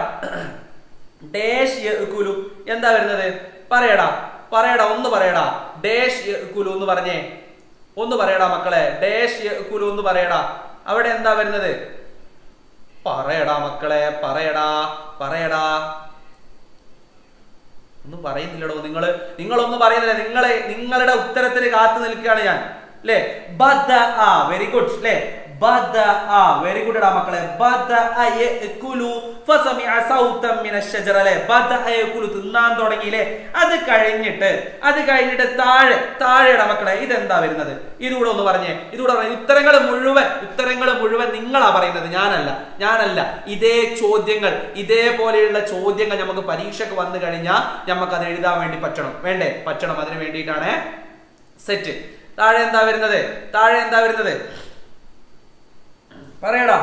ഡേഷ് യഅ്കുലു എന്താ വരുന്നത്? പറയടാ. ഒന്ന് പറയടാ. ഡേഷ് യഅ്കുലു എന്ന് പറഞ്ഞേ. ഒന്ന് പറയടാ മക്കളെ. ഡേഷ് യഅ്കുലു എന്ന് പറയടാ. അവിടെ എന്താ വരുന്നത്? പറയടാ മക്കളെ. പറയടാ. ഒന്നും പറയുന്നില്ലടോ. നിങ്ങളൊന്നും പറയുന്നില്ല. നിങ്ങളുടെ ഉത്തരത്തിന് കാത്തു നിൽക്കുകയാണ് ഞാൻ അല്ലേ? വെരി ഗുഡ് അല്ലേ? വെരി ഗുഡ് ടാ മക്കളെ. തിന്നാൻ തുടങ്ങിയില്ലേ? അത് കഴിഞ്ഞിട്ട് താഴെടാ മക്കളെ. ഇതെന്താ വരുന്നത്? ഇതുകൂടെ ഒന്ന് പറഞ്ഞേ. ഉത്തരങ്ങൾ മുഴുവൻ നിങ്ങളാ പറയുന്നത്, ഞാനല്ല. ഇതേ ചോദ്യങ്ങൾ, ഇതേപോലെയുള്ള ചോദ്യങ്ങൾ നമുക്ക് പരീക്ഷയ്ക്ക് വന്നു കഴിഞ്ഞാൽ നമുക്ക് അത് എഴുതാൻ വേണ്ടി പറ്റണം. അതിന് വേണ്ടിയിട്ടാണ്. സെറ്റ്. താഴെ എന്താ വരുന്നത്? പറയടാ.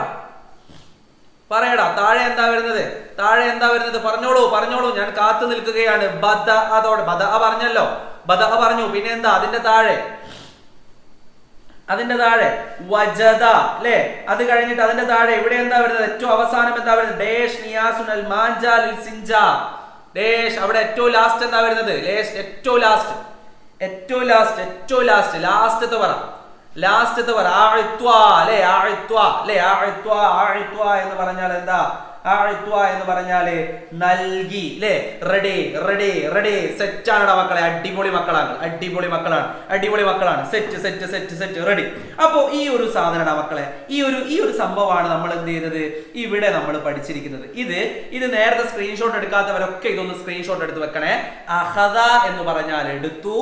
പറയടാ, താഴെ എന്താ വരുന്നത്? താഴെ എന്താ വരുന്നത്? പറഞ്ഞോളൂ, പറഞ്ഞോളൂ, ഞാൻ കാത്തു നിൽക്കുകയാണ്. ബദ അതോടെ ബദ പറഞ്ഞല്ലോ, ബദ പറഞ്ഞു. പിന്നെ എന്താ അതിന്റെ താഴെ? അതിന്റെ താഴെ വജദ അല്ലെ? അത് കഴിഞ്ഞിട്ട് അതിന്റെ താഴെ ഇവിടെ എന്താ വരുന്നത്? ഏറ്റവും അവസാനം എന്താ വരുന്നത്? ഡേഷ് നിയാസുനൽ മാഞ്ചാലിൽ സിഞ്ച ഡേഷ്. അവിടെ ഏറ്റവും ലാസ്റ്റ് എന്താ വരുന്നത്? ഏറ്റവും ലാസ്റ്റ്, ഏറ്റവും ലാസ്റ്റ്, ഏറ്റവും ലാസ്റ്റ്, ലാസ്റ്റത്തെ പറ, ലാസ്റ്റത്തെ പറ. അല്ലേ എന്ന് പറഞ്ഞാൽ എന്താ? എന്ന് പറഞ്ഞാല് നൽകി അല്ലെ? Ready ready ready. സെറ്റ് ആണടാ മക്കളെ, അടിപൊളി മക്കളാണ്, അടിപൊളി മക്കളാണ്, അടിപൊളി മക്കളാണ്. Set set set set ready. അപ്പോ ഈ ഒരു സാധനടാ മക്കളെ, ഈ ഒരു സംഭവമാണ് നമ്മൾ എന്ത് ചെയ്യുന്നത് ഇവിടെ നമ്മൾ പഠിച്ചിരിക്കുന്നത്. ഇത് നേരത്തെ സ്ക്രീൻഷോട്ട് എടുക്കാത്തവരൊക്കെ ഇതൊന്ന് സ്ക്രീൻഷോട്ട് എടുത്ത് വെക്കണേ. അഹദ എന്ന് പറഞ്ഞാൽ എടുത്തു,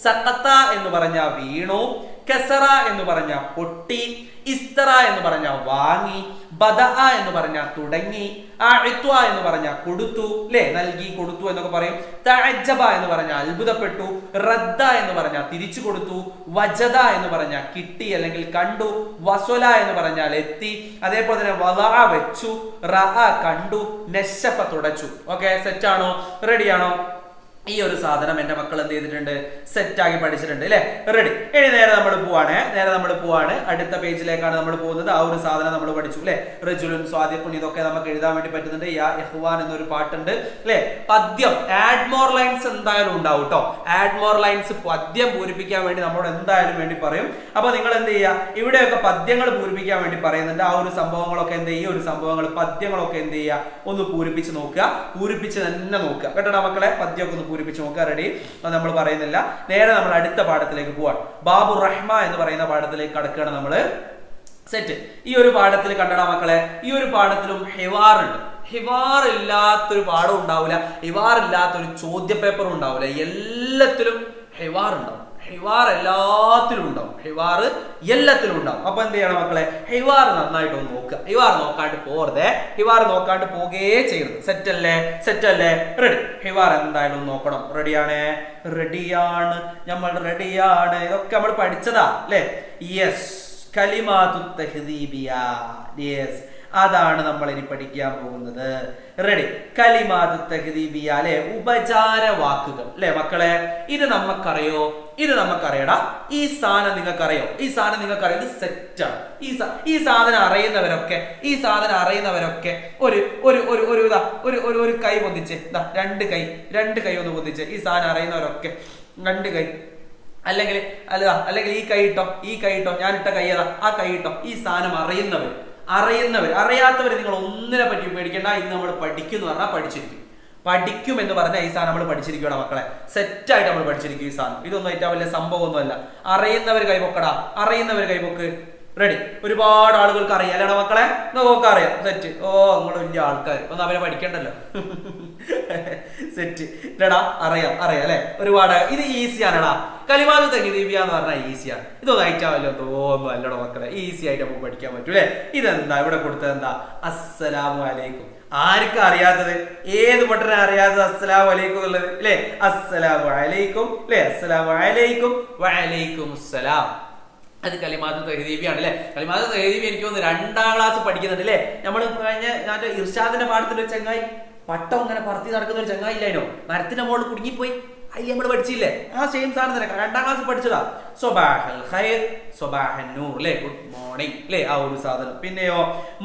സഖത എന്ന് പറഞ്ഞാൽ വീണു, കസറ എന്ന് പറഞ്ഞ പൊട്ടി, ഇസ്തറ എന്ന് പറഞ്ഞ വാങ്ങി, ബദഅ എന്ന് പറഞ്ഞ തുടങ്ങി, അഅ്ത്വ എന്ന് പറഞ്ഞ കൊടുത്തു അല്ലെ? നൽകി, കൊടുത്തു എന്നൊക്കെ പറയും. തഅജ്ജബ എന്ന് പറഞ്ഞ അത്ഭുതപ്പെട്ടു, റദ്ദ എന്ന് പറഞ്ഞ തിരിച്ചു കൊടുത്തു, വജദ എന്ന് പറഞ്ഞ കിട്ടി അല്ലെങ്കിൽ കണ്ടു, വസല എന്ന് പറഞ്ഞാൽ എത്തി, അതേപോലെ തന്നെ വദഅ വെച്ചു, റഅ കണ്ടു, നശഫ തുടച്ചു. ഓക്കെ, സെറ്റ് ആണോ? റെഡിയാണോ? ഈ ഒരു സാധനം എന്റെ മക്കൾ എന്ത് ചെയ്തിട്ടുണ്ട്? സെറ്റ് ആക്കി പഠിച്ചിട്ടുണ്ട് അല്ലെ? റെഡി. ഇനി നേരെ നമ്മൾ പോവാണ്, അടുത്ത പേജിലേക്കാണ് നമ്മൾ പോകുന്നത്. ആ ഒരു സാധനം നമ്മൾ പഠിച്ചു അല്ലെ? റജുലുൻ സ്വാദിഖുൻ, ഇതൊക്കെ നമുക്ക് എഴുതാൻ വേണ്ടി പറ്റുന്നുണ്ട്. യാ ഇഖ്വാൻ എന്നൊരു പാട്ടുണ്ട് അല്ലെ? പദ്യം ആഡ് മോർ ലൈൻസ് എന്തായാലും ഉണ്ടാവും കേട്ടോ. ആഡ് മോർ ലൈൻസ് പദ്യം പൂരിപ്പിക്കാൻ വേണ്ടി നമ്മളോട് എന്തായാലും വേണ്ടി പറയും. അപ്പൊ നിങ്ങൾ എന്ത് ചെയ്യുക? ഇവിടെയൊക്കെ പദ്യങ്ങൾ പൂരിപ്പിക്കാൻ വേണ്ടി പറയുന്നുണ്ട്. ആ ഒരു സംഭവങ്ങളൊക്കെ എന്ത് ചെയ്യുക? ഒരു സംഭവങ്ങൾ പദ്യങ്ങളൊക്കെ എന്ത് ചെയ്യുക? ഒന്ന് പൂരിപ്പിച്ച് നോക്കുക, പൂരിപ്പിച്ച് തന്നെ നോക്കുക കേട്ടോ മക്കളെ. പദ്യമൊക്കെ ഒന്ന് പൂരിപ്പിച്ച് നോക്കുക. റെഡി? അത് നമ്മൾ പറയുന്നില്ല, നേരെ നമ്മൾ അടുത്ത പാഠത്തിലേക്ക് പോവാണ്. ബാബു റഹ്മ എന്ന് പറയുന്ന പാഠത്തിലേക്ക് കടക്കുകയാണ് നമ്മള്. സെറ്റ്. ഈ ഒരു പാഠത്തിൽ കണ്ടടാ മക്കളെ, ഈ ഒരു പാഠത്തിലും ഹിവാർ ഉണ്ട്. ഹിവാർ ഇല്ലാത്തൊരു പാഠം ഉണ്ടാവില്ല, ഹിവാർ ഇല്ലാത്തൊരു ചോദ്യ പേപ്പറും ഉണ്ടാവില്ല. എല്ലാത്തിലും ഹിവാർ ഉണ്ടാവും. ഹിവാർ എല്ലാത്തിലും ഉണ്ടാവും, ഹിവാർ എല്ലാത്തിലും ഉണ്ടാവും. അപ്പൊ എന്ത് ചെയ്യണം മക്കളെ? ഹിവാർ നന്നായിട്ട് ഒന്ന് നോക്കുക. ഹിവാർ നോക്കാണ്ട് പോകരുതേ, ഹിവാർ നോക്കാണ്ട് പോകേ ചെയ്യരുത്. സെറ്റല്ലേ? സെറ്റല്ലേ? റെഡി. ഹിവാർ എന്തായാലും നോക്കണം. റെഡിയാണ്, നമ്മൾ റെഡിയാണ്. ഇതൊക്കെ നമ്മൾ പഠിച്ചതാ അല്ലെ? യെസ്. കലിമാതു തഹ്ദീബിയ. യെസ്, അതാണ് നമ്മൾ ഇനി പഠിക്കാൻ പോകുന്നത്. റെഡി. കലിമാതു തഹ്ദീബിയ അല്ലെ? ഉപചാര വാക്കുകൾ അല്ലെ മക്കളെ? ഇത് നമുക്കറിയോ? ഇത് നമുക്കറിയടാ. ഈ സാധനം നിങ്ങൾക്കറിയോ? ഈ സാധനം നിങ്ങൾക്കറിയോ? ഇത് സെറ്റാണ്. ഈ സാധനം അറിയുന്നവരൊക്കെ ഒരു കൈ പൊന്തിച്ച്, രണ്ട് കൈ ഒന്ന് പൊന്തിച്ച്. ഈ സാധനം അറിയുന്നവരൊക്കെ രണ്ട് കൈ, അല്ലെങ്കിൽ ഈ കൈ ഇട്ടോ, ഞാൻ ഇട്ട കൈ ഏതാ? ആ കൈ ഇട്ടോ. ഈ സാധനം അറിയാത്തവർ നിങ്ങൾ ഒന്നിനെ പറ്റി പേടിക്കേണ്ട. ഇന്ന് നമ്മൾ പഠിക്കും പറഞ്ഞാൽ പഠിക്കും എന്ന് പറഞ്ഞാൽ ഈ സാധനം നമ്മൾ പഠിച്ചിരിക്കുകയാണ് മക്കളെ. സെറ്റായിട്ട് നമ്മൾ പഠിച്ചിരിക്കും ഈ സാധനം. ഇതൊന്നും ഏറ്റവും വലിയ സംഭവമൊന്നുമല്ല. അറിയുന്നവർ കൈപൊക്കടാ, അറിയുന്നവർ കൈപൊക്ക്. റെഡി. ഒരുപാട് ആളുകൾക്ക് അറിയാം അല്ലേടാ മക്കളെ? നോക്കെ അറിയാം. സെറ്റ്. നിങ്ങൾ വലിയ ആൾക്കാർ, ഒന്ന് അവരെ പഠിക്കണ്ടല്ലോ. സെറ്റ്. ഇല്ലടാ, അറിയാം അല്ലെ? ഒരുപാട്. ഇത് ഈസിയാണടാ. കലിമാതു തഹ്ദീബിയ എന്ന് പറഞ്ഞാൽ ഈസിയാണ്. ഇതൊന്നും അയച്ചാവല്ലോ തോന്നും അല്ലടോ മക്കളെ. ഈസി ആയിട്ട് നമുക്ക് പഠിക്കാൻ പറ്റൂ അല്ലെ? ഇതെന്താ ഇവിടെ കൊടുത്തത്? എന്താ? അസ്സലാമു അലൈക്കും. ആർക്കും അറിയാത്തത്? ഏത് പൊട്ടനെ അറിയാത്തത് അസ്സലാമു അലൈക്കും എന്നുള്ളത് അല്ലെ? അസ്സലാമു അലൈക്കും അല്ലെ? അസ്സലാമു അലൈക്കും വഅലൈക്കും അസ്സലാം. അത് കലിമാതു തഹ്ദീബിയാണ് അല്ലെ? കലിമാതു തഹ്ദീബി എനിക്ക് തോന്നുന്നു 2ാം ക്ലാസ് പഠിക്കുന്നുണ്ട് അല്ലെ? നമ്മൾ കഴിഞ്ഞ ഇർഷാദിന്റെ പാഠത്തിൽ ഒരു ചങ്ങായി പട്ടം ഇങ്ങനെ പറത്തി നടക്കുന്ന ഒരു ചങ്ങായി ഇല്ലായിനോ? മരത്തിന്റെ മുകളിൽ കുടുങ്ങിപ്പോയി. അതിൽ നമ്മൾ പഠിച്ചില്ലേ? ആ സെയിം സാധനം തന്നെ 2ാം ക്ലാസ് പഠിച്ചതാ. സ്വബാഹൽ ഖൈർ, സ്വബാഹൻ നൂർ അല്ലെ? ഗുഡ് മോർണിംഗ് അല്ലെ? ആ ഒരു സാധനം. പിന്നെയോ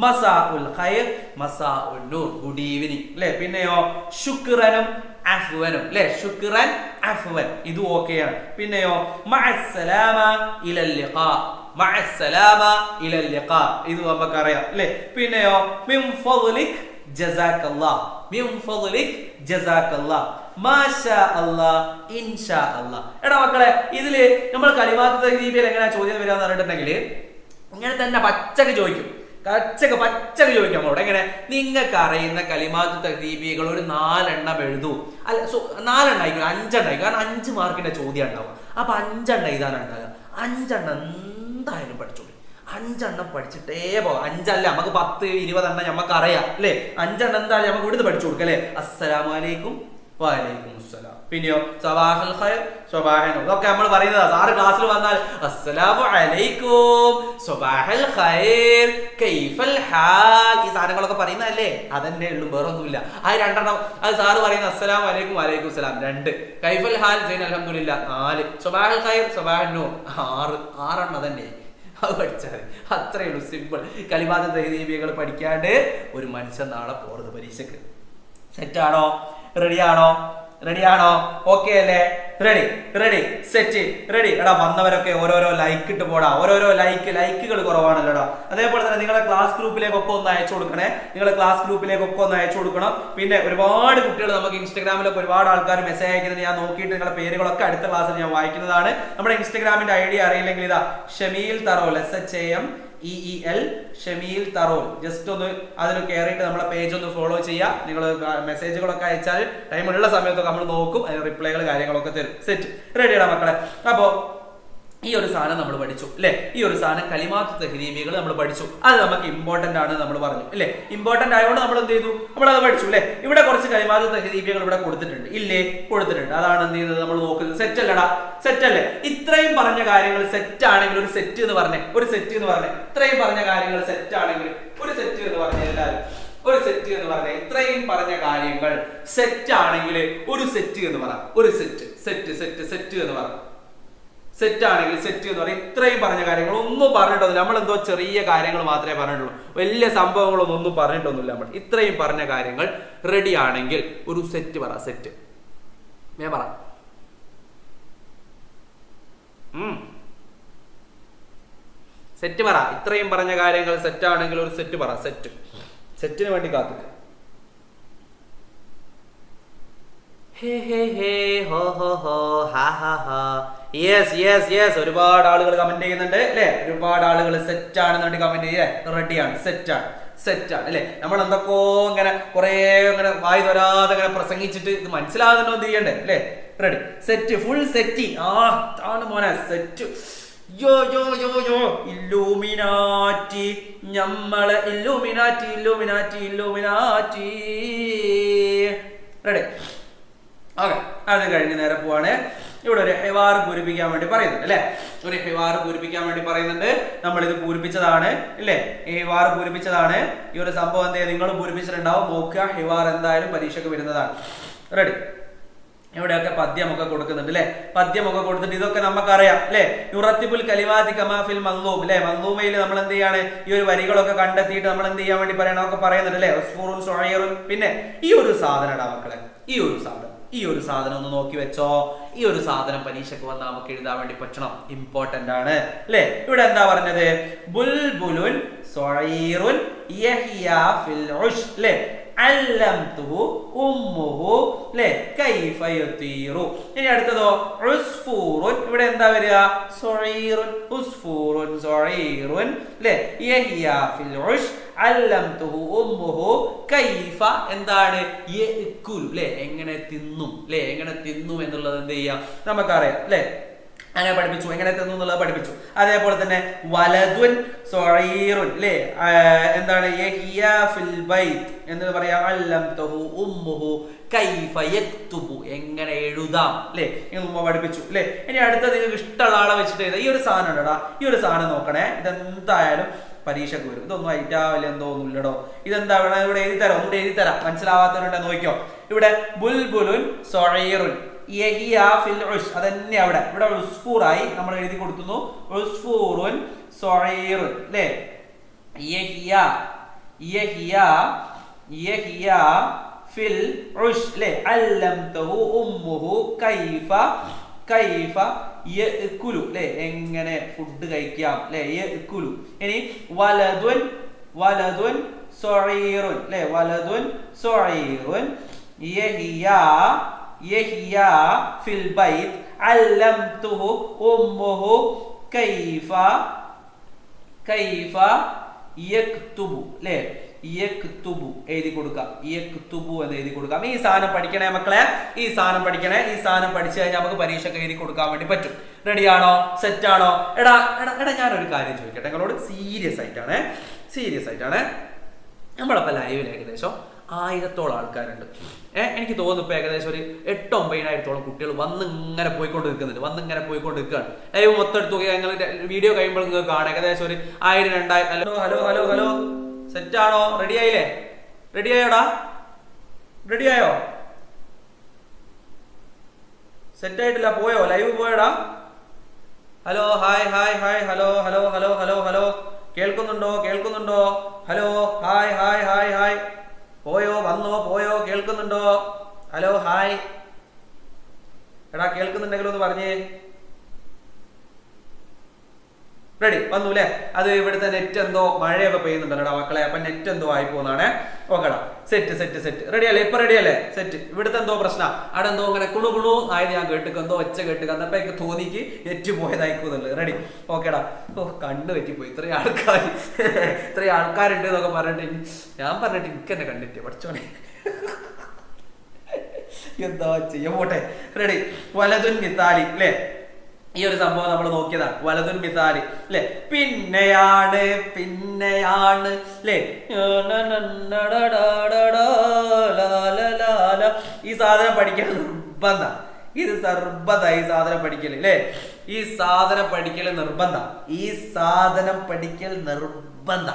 മസാഉൽ ഖൈർ, മസാഉൻ നൂർ ഗുഡ് ഈവനിങ് അല്ലെ? പിന്നെയോ ശുക്രനും അഫ്വനും അല്ലെ? ശുക്രൻ അഫ്വൻ, ഇത് ഓക്കെയാണ്. പിന്നെയോ മഅസ്സലാമ ഇലൽ ലിഖാ, മഅസ്സലാമ ഇലൽ ലിഖാ, ഇത് നമുക്കറിയാം അല്ലെ? പിന്നെയോ മിൻ ഫദ്ലിക് ജസാക്കല്ലാഹ്, മിൻ ഫദ്ലിക് ജസാക്കല്ലാഹ്, മാഷാ അല്ലാഹ്, ഇൻഷാ അല്ലാഹ്. എടാ മക്കളെ, ഇതില് നമ്മൾ കലിമാതു തഹ്ദീബിയിൽ എങ്ങനെയാ ചോദ്യം വരിക എന്ന് പറഞ്ഞിട്ടുണ്ടെങ്കിൽ ഇങ്ങനെ തന്നെ പച്ചക്ക് ചോദിക്കും. പച്ചക്ക് ചോദിക്കാം നമ്മളോട്. എങ്ങനെ? നിങ്ങൾക്ക് അറിയുന്ന കലിമാതു തഹ്ദീബികൾ ഒരു 4 എണ്ണം എഴുതൂ. അല്ല, 4 എണ്ണം ആയിരിക്കും, 5 എണ്ണം ആയിരിക്കും. കാരണം 5 മാർക്കിന്റെ ചോദ്യം ഉണ്ടാവും. അപ്പൊ 5 എണ്ണം എഴുതാനാണ് ഉണ്ടാകുക. 5 എണ്ണം എന്തായാലും പഠിച്ചോളൂ. 5 എണ്ണം പഠിച്ചിട്ടേ പോകാം. 5 അല്ല, നമുക്ക് 10, 20 എണ്ണം നമുക്ക് അറിയാം അല്ലെ? 5 എണ്ണം എന്തായാലും നമുക്ക് ഇവിടുന്ന് പഠിച്ചു കൊടുക്കാം അല്ലെ? അസ്സലാമു അലൈക്കും, വലൈക്കും അസ്സലാം. പിന്നെയോ സബാഹൽ ഖൈർ, സ്വബാഹൻ, ഇതൊക്കെ നമ്മൾ പറയുന്നതാ. സാറ് ക്ലാസ്സിൽ വന്നാൽ അസ്സലാമു അലൈക്കും, സ്വബാഹൽ ഖൈർ, കൈഫൽ ഹാൽ, ഈ സാധനങ്ങളൊക്കെ പറയുന്നതല്ലേ? അതന്നെ ഉള്ളൂ, വേറെ ഒന്നുമില്ല. ആ രണ്ടെണ്ണം അത് സാറ് പറയുന്ന അസ്സലാമു അലൈക്കും വലൈക്കും സലാം 2, കൈഫൽ ഹാൽ സൈൻ അൽഹംദുലില്ലാ 4, സ്വബാഹൽ ഖൈർ സ്വബാഹൻ നൂർ 6 തന്നെ. അത് പഠിച്ചാൽ അത്രയേ ഉള്ളൂ, സിമ്പിൾ. കലിമാത്ത് തഹ്ദീബികൾ പഠിക്കാണ്ട് ഒരു മനുഷ്യൻ നാളെ പോறது പരീക്ഷക്ക്. സെറ്റാണോ? റെഡിയാണോ? ഓക്കെ അല്ലേ? Ready set ready. എടാ വന്നവരൊക്കെ ഓരോരോ ലൈക്ക് ഇട്ട് പോടാ. ഓരോരോ ലൈക്കുകൾ കുറവാണല്ലോടാ. അതേപോലെ തന്നെ നിങ്ങളെ ക്ലാസ് ഗ്രൂപ്പിലേക്കൊക്കെ ഒന്ന് അയച്ചു കൊടുക്കണേ. പിന്നെ ഒരുപാട് കുട്ടികൾ നമുക്ക് ഇൻസ്റ്റാഗ്രാമിലൊക്കെ ഒരുപാട് ആൾക്കാർ മെസ്സേജ് അയക്കുന്നത് ഞാൻ നോക്കിയിട്ട് നിങ്ങളുടെ പേരുകളൊക്കെ അടുത്ത ക്ലാസ്സിൽ ഞാൻ വായിക്കുന്നതാണ്. നമ്മുടെ ഇൻസ്റ്റാഗ്രാമിന്റെ ഐഡി അറിയില്ലെങ്കിൽ ഇതാ ഷമീൽ തറോൽ, SHAMEEL ഷമീൽ തറോൽ. ജസ്റ്റ് ഒന്ന് അതിൽ കയറിയിട്ട് നമ്മളെ പേജ് ഒന്ന് ഫോളോ ചെയ്യുക. നിങ്ങൾ മെസ്സേജുകളൊക്കെ അയച്ചാൽ ടൈമുള്ള സമയത്തൊക്കെ നമ്മൾ നോക്കും, അതിന് റിപ്ലൈകൾ കാര്യങ്ങളൊക്കെ തരും. സെറ്റ് റെഡിയാടാ മക്കളെ. അപ്പോ ഈ ഒരു സാധനം നമ്മൾ പഠിച്ചു അല്ലെ? ഈ ഒരു സാധനം കലിമാത്ത് തഹ്ദീബികൾ നമ്മൾ പഠിച്ചു. അത് നമുക്ക് ഇമ്പോർട്ടന്റ് ആണ് നമ്മൾ പറഞ്ഞു അല്ലെ? ഇമ്പോർട്ടന്റ് ആയതുകൊണ്ട് നമ്മൾ എന്ത് ചെയ്തു? നമ്മൾ അത് പഠിച്ചു അല്ലെ? ഇവിടെ കുറച്ച് കലിമാത്ത് തഹ്ദീബികൾ ഇവിടെ കൊടുത്തിട്ടുണ്ട് ഇല്ലേ? കൊടുത്തിട്ടുണ്ട്. അതാണ് എന്ത് ചെയ്യുന്നത്? നമ്മൾ നോക്കുന്നത്. സെറ്റ് അല്ലടാ? സെറ്റ് അല്ലേ? ഇത്രയും പറഞ്ഞ കാര്യങ്ങൾ സെറ്റ് ആണെങ്കിൽ ഒരു സെറ്റ് എന്ന് പറഞ്ഞേ. ഇത്രയും പറഞ്ഞ കാര്യങ്ങൾ സെറ്റ് ആണെങ്കിൽ ഒരു സെറ്റ് എന്ന് പറഞ്ഞ എല്ലാവരും ഒരു സെറ്റ് എന്ന് പറഞ്ഞ ഇത്രയും പറഞ്ഞ കാര്യങ്ങൾ സെറ്റ് ആണെങ്കിൽ ഒരു സെറ്റ് എന്ന് പറ. ഒരു സെറ്റ് എന്ന് പറ. സെറ്റ് ആണെങ്കിൽ സെറ്റ് എന്ന് പറയും. ഇത്രയും പറഞ്ഞ കാര്യങ്ങൾ ഒന്നും പറഞ്ഞിട്ടൊന്നുമില്ല. നമ്മൾ എന്തോ ചെറിയ കാര്യങ്ങൾ മാത്രമേ പറഞ്ഞിട്ടുള്ളൂ, വലിയ സംഭവങ്ങളൊന്നും പറഞ്ഞിട്ടൊന്നുമില്ല. നമ്മൾ ഇത്രയും പറഞ്ഞ കാര്യങ്ങൾ റെഡി ആണെങ്കിൽ ഒരു സെറ്റ് പറ. സെറ്റ് ഞാൻ പറ. സെറ്റ് പറ. ഇത്രയും പറഞ്ഞ കാര്യങ്ങൾ സെറ്റ് ആണെങ്കിൽ ഒരു സെറ്റ് പറ. സെറ്റിന് വേണ്ടി കാത്തുക. ഒരുപാട് ആളുകൾ കമന്റ് ചെയ്യുന്നുണ്ട് അല്ലെ? ഒരുപാട് ആളുകൾ സെറ്റ് ആണെന്ന് കമന്റ് ചെയ്യേ. റെഡിയാണ്, സെറ്റാണ് അല്ലെ? നമ്മൾ എന്തൊക്കെയോ ഇങ്ങനെ കുറെ ഇങ്ങനെ വായി തൊരാതെ ഇങ്ങനെ പ്രസംഗിച്ചിട്ട് ഇത് മനസ്സിലാകുന്നുണ്ടോ എന്ന് ചെയ്യണ്ടേ അല്ലെ? Ready set full settee. ാണ് മോനെ സെറ്റ്. യോ ഇല്ലൂമിനാറ്റി, ഞമ്മളെ ഇല്ലൂമിനാറ്റി. റെഡി. ഓക്കെ, അത് കഴിഞ്ഞ് നേരെ പോവാണ്. ഇവിടെ ഒരു ഹിവാർ പൂരിപ്പിക്കാൻ വേണ്ടി പറയുന്നുണ്ട് അല്ലെ? നമ്മളിത് പൂരിപ്പിച്ചതാണ് അല്ലെ? ഈ ഹിവാർ പൂരിപ്പിച്ചതാണ്. ഈ ഒരു സംഭവം എന്ത് നിങ്ങൾ പൂരിപ്പിച്ചിട്ടുണ്ടാവും. നോക്കുക, ഹിവാർ എന്തായാലും പരീക്ഷയ്ക്ക് വരുന്നതാണ്. റെഡി. ഇവിടെയൊക്കെ പദ്യമൊക്കെ കൊടുക്കുന്നുണ്ട് അല്ലെ? പദ്യമൊക്കെ കൊടുത്തിട്ട് ഇതൊക്കെ നമുക്കറിയാം അല്ലെ? യുറത്തിബുൽ കലിമാതി കമാ ഫിൽ മൻളൂം അല്ലെ? മൻളൂമയിൽ നമ്മൾ എന്ത് ചെയ്യാണ്? ഈ ഒരു വരികളൊക്കെ കണ്ടെത്തിയിട്ട് നമ്മൾ എന്ത് ചെയ്യാൻ വേണ്ടി പറയണമൊക്കെ പറയുന്നുണ്ട് അല്ലെ? ഉസ്ഫൂറുൻ സുഹൈറുൻ. പിന്നെ ഈ ഒരു സാധനടാ മക്കളെ, ഈ ഒരു സാധനം ഒന്ന് നോക്കി വെച്ചോ. ഈ ഒരു സാധനം പരീക്ഷയ്ക്ക് വന്നാൽ നമുക്ക് എഴുതാൻ വേണ്ടി പറ്റണം. ഇമ്പോർട്ടന്റ് ആണ് അല്ലെ? ഇവിടെ എന്താ പറഞ്ഞത്? ബുൽബുലുൻ സുഹൈറുൻ യഹ്യാ ഫിൽ ഉഷ് അല്ലെ? അല്ലംതുഹു ഉമ്മുഹു ലെ കൈഫ യതീറു. ഇനി അടുത്തതോ ഉസ്ഫൂറുൻ. ഇവിടെ എന്താ വരിക? സുഈറുൻ. ഉസ്ഫൂറുൻ സുഈറുൻ ലെ യഹ്യാ ഫിൽ ഉഷ് അല്ലംതുഹു ഉമ്മുഹു കൈഫ എന്താണ്? യഅകുലു ലെ എങ്ങനെ തിന്നും ലെ? എങ്ങനെ തിന്നും എന്നുള്ളത് എന്ത് ചെയ്യാം? നമുക്കറിയാം ലെ? അങ്ങനെ പഠിപ്പിച്ചു. എങ്ങനെ തിന്നു എന്നുള്ളത് പഠിപ്പിച്ചു. അതേപോലെ തന്നെ വലദുൻ സുഈറുൻ ലെ എന്താണ്? യഹ്യാ ഫിൽ ബൈത്ത് എന്ന് പറയാ. അല്ലംതുഹു ഉമ്മുഹു കൈഫ യക്തുബു എങ്ങനെ എഴുതാം ലെ? ഇങ്ങനെ പഠിപ്പിച്ചു ലെ? ഇനി അടുത്ത നിങ്ങൾക്ക് ഇഷ്ടമുള്ള ആളെ വെച്ചിട്ട് എഴുതാം. ഈ ഒരു സാധനം ഉണ്ടടാ, ഈ ഒരു സാധനം നോക്കണേ. ഇതെന്തായാലും പരീക്ഷക്ക് വരും. ഇതൊന്നും ഐറ്റാവില്ല, എന്തോ ഒന്നുമില്ലടോ. ഇതെന്താ വേണം? ഇവിടെ എഴുതി തരാം, ഒന്നുകൂടെ എഴുതി തരാം. മനസ്സിലാവാത്തവരുണ്ടെ നോക്കിയോ. ഇവിടെ ബുൽബുലുൻ സുഈറുൻ യഹ്യാ ഫിൽ ഉഷ്. അതന്നെ അവിടെ ഉസ്ഫൂറായി നമ്മൾ എഴുതി കൊടുക്കുന്നു. ഉസ്ഫൂറുൻ സുഈറുൻ ല്ലേ? യഹ്യാ ഫിൽ ഉഷ് ല്ലേ? അല്ലംതഹു ഉമ്മുഹു കൈഫ യഅകുലു ല്ലേ? എങ്ങനെ ഫുഡ് കഴിക്കാം ല്ലേ? യഅകുലു. ഇനി വലദുൻ സുഈറുൻ ല്ലേ? വലദുൻ സുഈറുൻ യഹ്യാ ഫിൽ ബൈത്ത് അല്ലംതുഹു ഉമ്മുഹു കൈഫ യക്തുബു ല്ലേ? യക്തുബു എഴുതി കൊടുക്കാം. യക്തുബു എന്ന് എഴുതി കൊടുക്കാം. ഈ സാധനം പഠിക്കണേ മക്കളെ, ഈ സാധനം പഠിക്കണേ. ഈ സാധനം പഠിച്ചു കഴിഞ്ഞാൽ നമുക്ക് പരീക്ഷയ്ക്ക് എഴുതി കൊടുക്കാൻ വേണ്ടി പറ്റും. റെഡിയാണോ? സെറ്റാണോ? എടാ ഞാനൊരു കാര്യം ചോദിക്കട്ടെ നിങ്ങളോട്. സീരിയസ് ആയിട്ടാണ്. നമ്മളപ്പോ ലൈവിൽ ഏകദേശം 1000-ഓളം ആൾക്കാരുണ്ട്. എനിക്ക് തോന്നുന്നു ഇപ്പൊ ഏകദേശം ഒരു 8-9,000-ഓളം കുട്ടികൾ വന്നിങ്ങനെ പോയിക്കൊണ്ട് നിൽക്കുന്നുണ്ട്, വന്നിങ്ങനെ പോയിക്കൊണ്ട് നിൽക്കുകയാണ്. ലൈവ് മൊത്തം എടുത്തു ഞങ്ങൾ വീഡിയോ കഴിയുമ്പോൾ നിങ്ങൾക്ക് കാണാം ഏകദേശം ഒരു 1000-2000. ഹലോ ഹലോ ഹലോ ഹലോ, സെറ്റാണോ? റെഡി ആയില്ലേ? റെഡി ആയോടാ? റെഡി ആയോ? സെറ്റ് ആയിട്ടില്ല, പോയോ? ലൈവ് പോയോടാ? Hello hi hi hi, hello hello hello hello hello, കേൾക്കുന്നുണ്ടോ? കേൾക്കുന്നുണ്ടോ? Hello hi hi hi hi, പോയോ? വന്നോ? പോയോ? കേൾക്കുന്നുണ്ടോ? ഹലോ ഹായ്, എടാ കേൾക്കുന്നുണ്ടെങ്കിലും ഒന്ന് പറഞ്ഞേ. റെഡി വന്നു അല്ലേ? അത് ഇവിടുത്തെ നെറ്റ് എന്തോ മഴയൊക്കെ പെയ്യുന്നുണ്ടല്ലോടാ മക്കളെ, അപ്പൊ നെറ്റ് എന്തോ ആയി പോകുന്നതാണേ. ഓക്കെടാ, സെറ്റ് സെറ്റ് സെറ്റ്, റെഡി അല്ലേ? ഇപ്പൊ റെഡി അല്ലേ? സെറ്റ്. ഇവിടുത്തെ എന്തോ പ്രശ്നം, അവിടെ എന്തോ അങ്ങനെ കുണു കുണു ആയത് ഞാൻ കേട്ടുക, എന്തോ ഒച്ച കേട്ടുക, എന്നപ്പോ എനിക്ക് തോന്നിക്ക് നെറ്റ് പോയതായിക്കുന്നുള്ളത്. റെഡി, ഓക്കേടാ. ഓ കണ്ണ് പറ്റിപ്പോയി, ഇത്രയും ആൾക്കാരുണ്ട് എന്നൊക്കെ പറഞ്ഞിട്ട് ഞാൻ പറഞ്ഞിട്ട് എനിക്ക് എന്നെ കണ്ടിട്ട് പഠിച്ചോണേ, എന്താ ചെയ്യാ? പോട്ടെ. റെഡി, വലതുൻ മിസാലി അല്ലേ? ഈ ഒരു സംഭവം നമ്മൾ നോക്കിയതാണ്, വലതുൻ മിസാലി അല്ലെ? പിന്നെയാണ് അല്ലേ? ഈ സാധനം പഠിക്കാൻ നിർബന്ധ, ഇത് സർബന്ധ. ഈ സാധനം പഠിക്കൽ അല്ലേ? ഈ സാധനം പഠിക്കൽ നിർബന്ധ, ഈ സാധനം പഠിക്കൽ നിർബന്ധ,